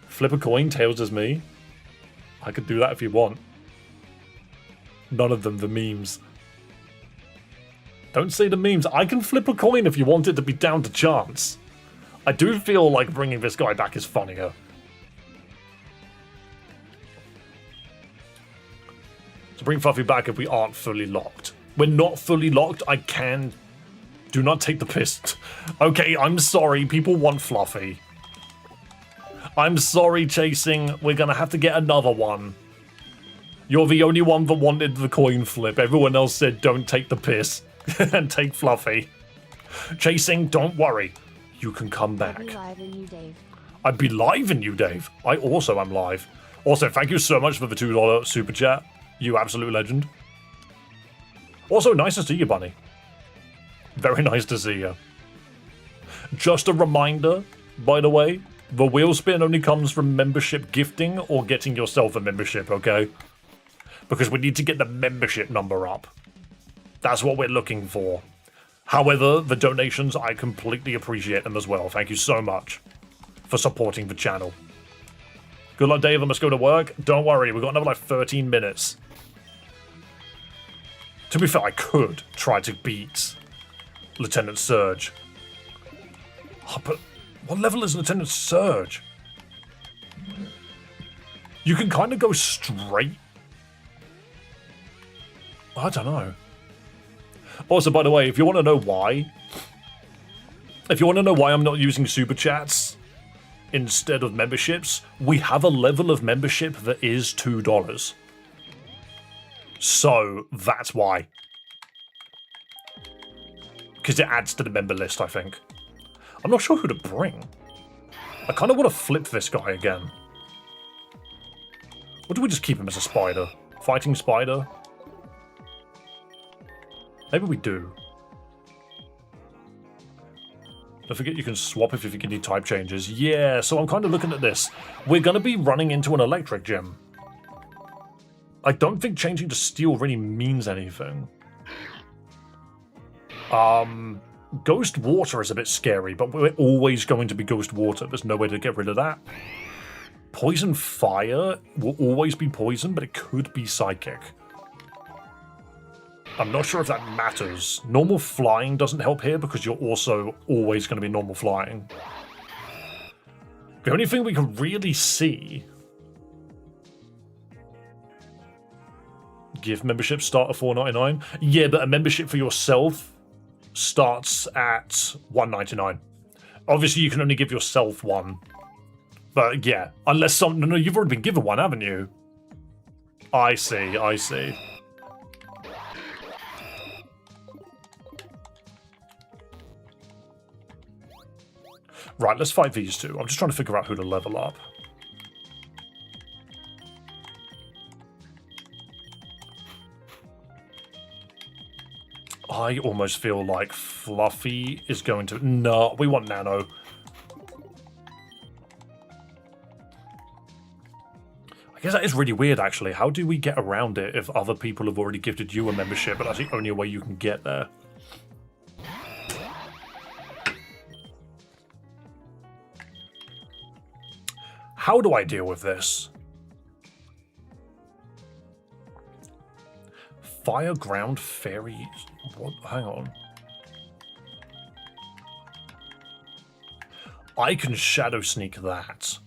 Flip a coin, tails is me. I could do that if you want. None of them, the memes. Don't say the memes. I can flip a coin if you want it to be down to chance. I do feel like bringing this guy back is funnier. To bring Fluffy back if we aren't fully locked. We're not fully locked. I can... Do not take the piss. Okay, I'm sorry. People want Fluffy. I'm sorry, Chasing. We're gonna have to get another one. You're the only one that wanted the coin flip. Everyone else said don't take the piss and take Fluffy. Chasing, don't worry. You can come back. I'd be live in you, Dave. I'd be live in you, Dave. I also am live. Also, thank you so much for the $2 super chat. You absolute legend. Also, nice to see you, Bunny. Very nice to see you. Just a reminder, by the way, the wheel spin only comes from membership gifting or getting yourself a membership, okay? Because we need to get the membership number up. That's what we're looking for. However, the donations, I completely appreciate them as well. Thank you so much for supporting the channel. Good luck, Dave. I must go to work. Don't worry, we've got another like 13 minutes. To be fair, I could try to beat Lieutenant Surge. Oh, but what level is Lieutenant Surge? You can kind of go straight. I don't know. Also, by the way, if you want to know why, I'm not using super chats instead of memberships, we have a level of membership that is $2. So that's why. Because it adds to the member list, I think. I'm not sure who to bring. I kind of want to flip this guy again. Or do we just keep him as a spider? Fighting spider? Maybe we do. Don't forget you can swap if you need type changes. Yeah, so I'm kind of looking at this. We're going to be running into an electric gym. I don't think changing to steel really means anything. Ghost water is a bit scary, but we're always going to be ghost water. There's no way to get rid of that. Poison fire will always be poison, but it could be psychic. I'm not sure if that matters. Normal flying doesn't help here because you're also always going to be normal flying. The only thing we can really see... Gift membership start at $4.99. Yeah, but a membership for yourself starts at $1.99. Obviously, you can only give yourself one. But yeah, unless some... No, you've already been given one, haven't you? I see, I see. Right, let's fight these two. I'm just trying to figure out who to level up. I almost feel like Fluffy is going to... No, we want Nano. I guess that is really weird, actually. How do we get around it if other people have already gifted you a membership, but that's the only way you can get there? How do I deal with this? Fire, ground, fairy... What? Hang on. I can Shadow Sneak that.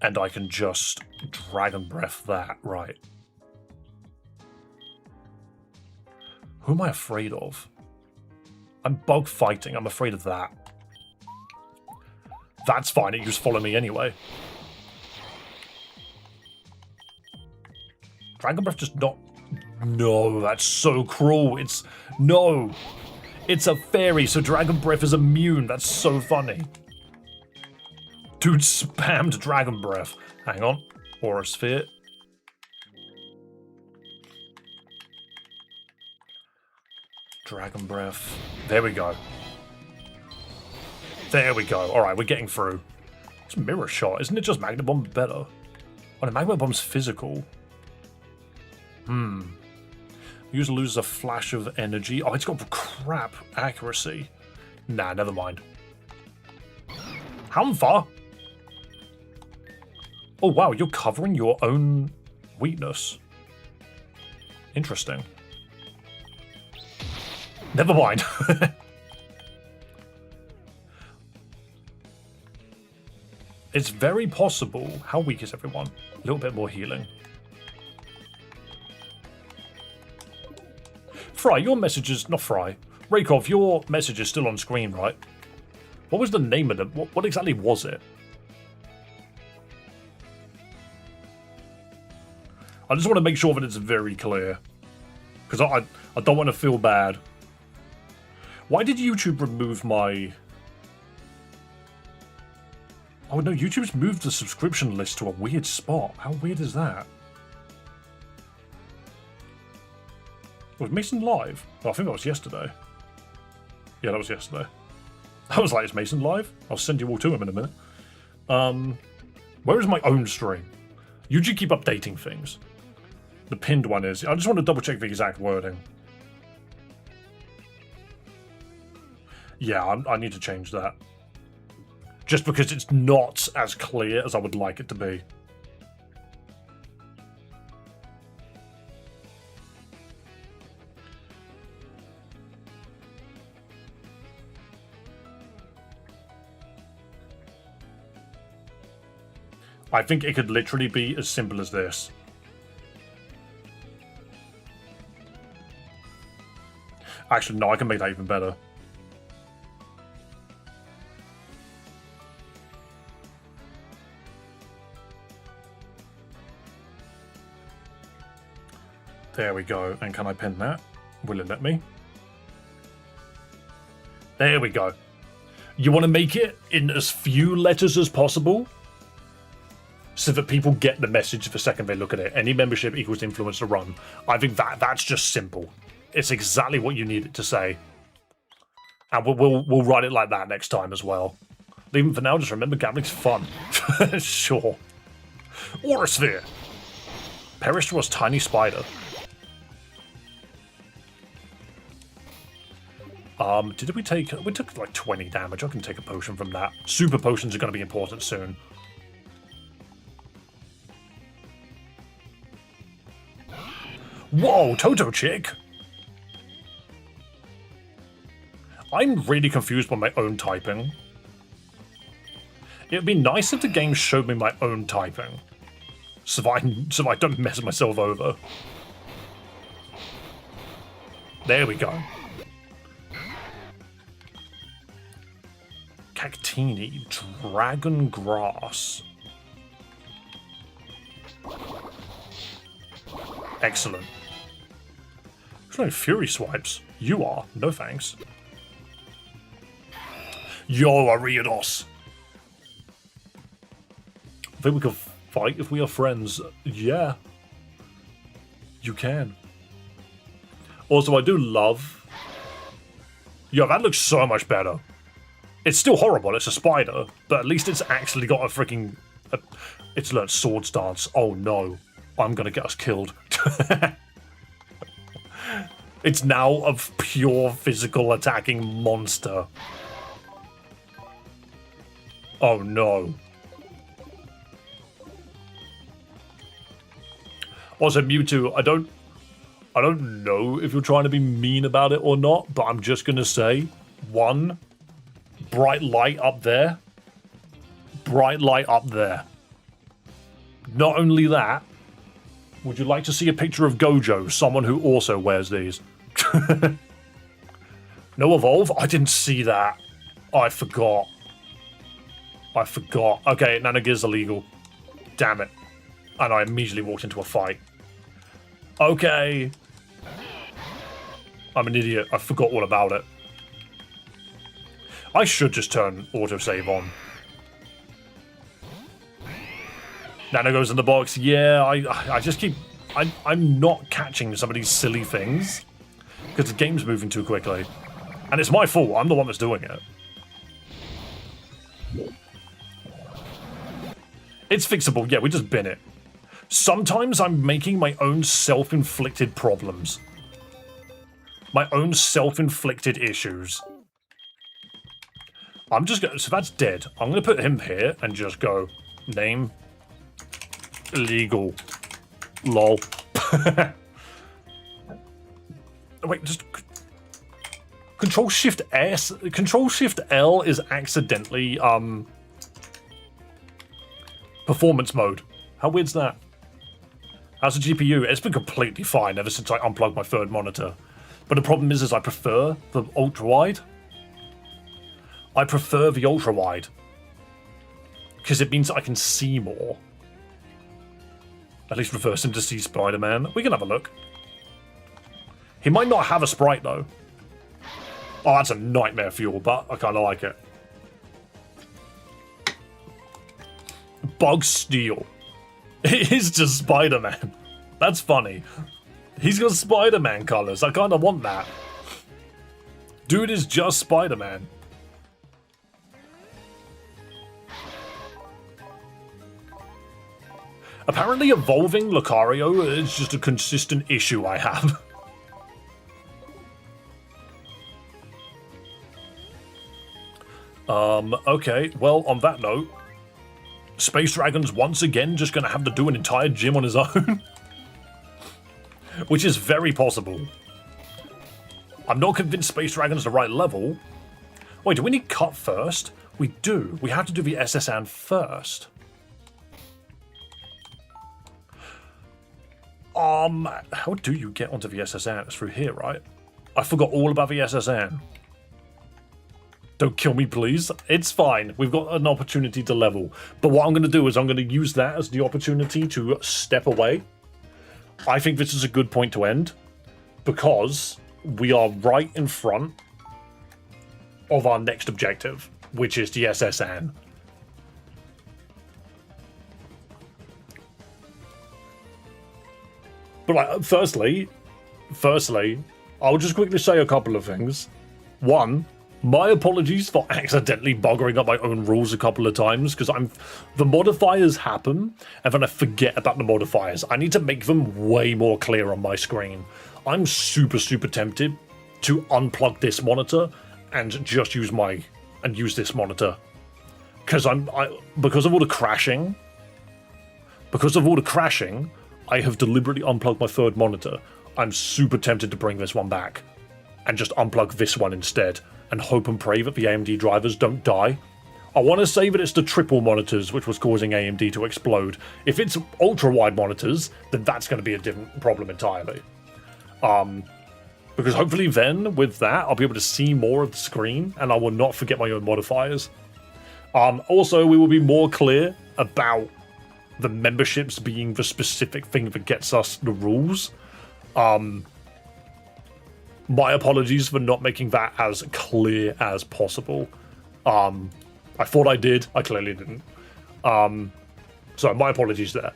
And I can just Dragon Breath that, right. Who am I afraid of? I'm bug fighting, I'm afraid of that. That's fine, it just follow me anyway. Dragon Breath just not... No, that's so cruel. It's... No! It's a fairy, so Dragon Breath is immune. That's so funny. Dude spammed Dragon Breath. Hang on. Aura Sphere. Dragon Breath. There we go. There we go. Alright, we're getting through. It's Mirror Shot. Isn't it just Magma Bomb better? Oh, the Magma Bomb's physical. User loses a flash of energy. Oh, it's got crap accuracy. Nah, never mind. Hamfa? Oh, wow, you're covering your own weakness. Interesting. Never mind. It's very possible. How weak is everyone? A little bit more healing. Fry, your message is... Not Fry. Raykov, your message is still on screen, right? What was the name of it? What exactly was it? I just want to make sure that it's very clear. Because I don't want to feel bad. Why did YouTube remove my... Oh no, YouTube's moved the subscription list to a weird spot. How weird is that? Was Mason live? Oh, I think that was yesterday. Yeah, that was yesterday. I was like, is Mason live? I'll send you all to him in a minute. Where is my own stream? YouTube keep updating things. The pinned one is... I just want to double check the exact wording. Yeah, I need to change that. Just because it's not as clear as I would like it to be. I think it could literally be as simple as this. Actually, no, I can make that even better. There we go. And can I pin that? Will it let me? There we go. You want to make it in as few letters as possible? So that people get the message the second they look at it. Any membership equals influence to run. I think that's just simple. It's exactly what you need it to say. And we'll write it like that next time as well. Even for now, just remember gambling's fun. Sure. Aura Sphere. Perished was tiny spider. Did we take... We took like 20 damage. I can take a potion from that. Super potions are going to be important soon. Whoa, Toto Chick! I'm really confused by my own typing. It'd be nice if the game showed me my own typing. So I don't mess myself over. There we go. Cactini, Dragon Grass. Excellent. There's no Fury Swipes. You are. No thanks. Yo, Ariados. I think we can fight if we are friends. Yeah. You can. Also, I do love... Yo, that looks so much better. It's still horrible, it's a spider, but at least it's actually got a freaking... It's learned Swords Dance. Oh no. I'm gonna get us killed. It's now a pure physical attacking monster. Oh no. Also, Mewtwo, I don't know if you're trying to be mean about it or not, but I'm just gonna say, one, bright light up there. Bright light up there. Not only that, would you like to see a picture of Gojo, someone who also wears these? No evolve? I didn't see that. I forgot. Okay, Nanagear's illegal. Damn it. And I immediately walked into a fight. Okay. I'm an idiot. I forgot all about it. I should just turn autosave on. Nana goes in the box. Yeah, I just keep... I'm not catching some of these silly things. Because the game's moving too quickly. And it's my fault. I'm the one that's doing it. It's fixable. Yeah, we just bin it. Sometimes I'm making my own self-inflicted problems. My own self-inflicted issues. I'm just going to... So that's dead. I'm going to put him here and just go... Name... Illegal. Lol. Wait, just... Control-Shift S... Control-Shift L is accidentally, performance mode. How weird's that? How's the GPU? It's been completely fine ever since I unplugged my third monitor. But the problem is I prefer the ultra-wide. I prefer the ultra-wide. Because it means I can see more. At least reverse him to see Spider-Man. We can have a look. He might not have a sprite, though. Oh, that's a nightmare fuel, but I kind of like it. Bug Steel. It is just Spider-Man. That's funny. He's got Spider-Man colors. I kind of want that. Dude is just Spider-Man. Apparently evolving Lucario is just a consistent issue I have. Okay, well, on that note, Space Dragon's once again just going to have to do an entire gym on his own. Which is very possible. I'm not convinced Space Dragon's the right level. Wait, do we need Cut first? We do. We have to do the SSN first. How do you get onto the SSN? It's through here, right? I forgot all about the SSN. Don't kill me, please. It's fine. We've got an opportunity to level. But what I'm going to do is I'm going to use that as the opportunity to step away. I think this is a good point to end. Because we are right in front of our next objective, which is the SSN. But like, firstly, I'll just quickly say a couple of things. One, my apologies for accidentally buggering up my own rules a couple of times, because the modifiers happen, and then I forget about the modifiers. I need to make them way more clear on my screen. I'm super tempted to unplug this monitor and just use this monitor. Because because of all the crashing, I have deliberately unplugged my third monitor. I'm super tempted to bring this one back and just unplug this one instead and hope and pray that the AMD drivers don't die. I want to say that it's the triple monitors which was causing AMD to explode. If it's ultra-wide monitors, then that's going to be a different problem entirely. Because hopefully then, with that, I'll be able to see more of the screen and I will not forget my own modifiers. Also, we will be more clear about the memberships being the specific thing that gets us the rules. My apologies for not making that as clear as possible. I thought I did. I clearly didn't. So my apologies there.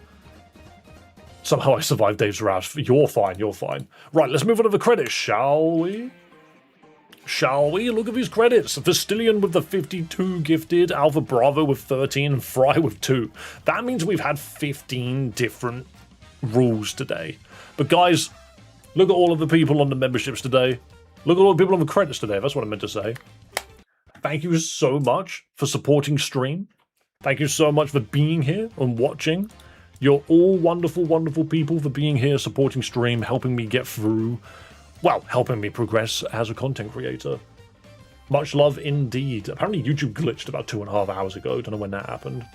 Somehow I survived Dave's wrath. You're fine, you're fine. Right, let's move on to the credits, shall we? Shall we? Look at these credits. Vestilian with the 52 gifted, Alpha Bravo with 13, and Fry with 2. That means we've had 15 different rules today. But guys, look at all of the people on the memberships today. Look at all the people on the credits today. That's what I meant to say. Thank you so much for supporting stream. Thank you so much for being here and watching. You're all wonderful, wonderful people for being here, supporting stream, helping me get through, well, helping me progress as a content creator. Much love indeed. Apparently YouTube glitched about 2.5 hours ago. Don't know when that happened.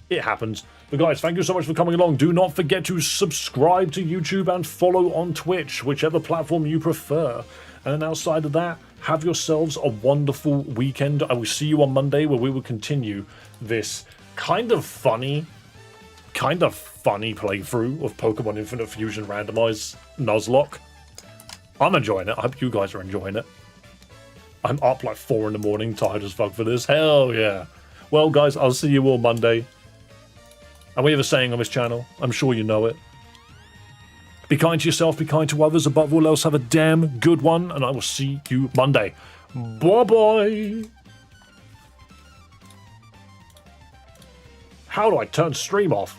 It happens. But guys, thank you so much for coming along. Do not forget to subscribe to YouTube and follow on Twitch, whichever platform you prefer. And then outside of that, have yourselves a wonderful weekend. I will see you on Monday, where we will continue this kind of funny playthrough of Pokemon Infinite Fusion Randomize Nuzlocke. I'm enjoying it. I hope you guys are enjoying it. I'm up like 4 in the morning, tired as fuck for this. Hell yeah. Well, guys, I'll see you all Monday. And we have a saying on this channel. I'm sure you know it. Be kind to yourself, be kind to others. Above all else, have a damn good one. And I will see you Monday. Bye-bye. How do I turn stream off?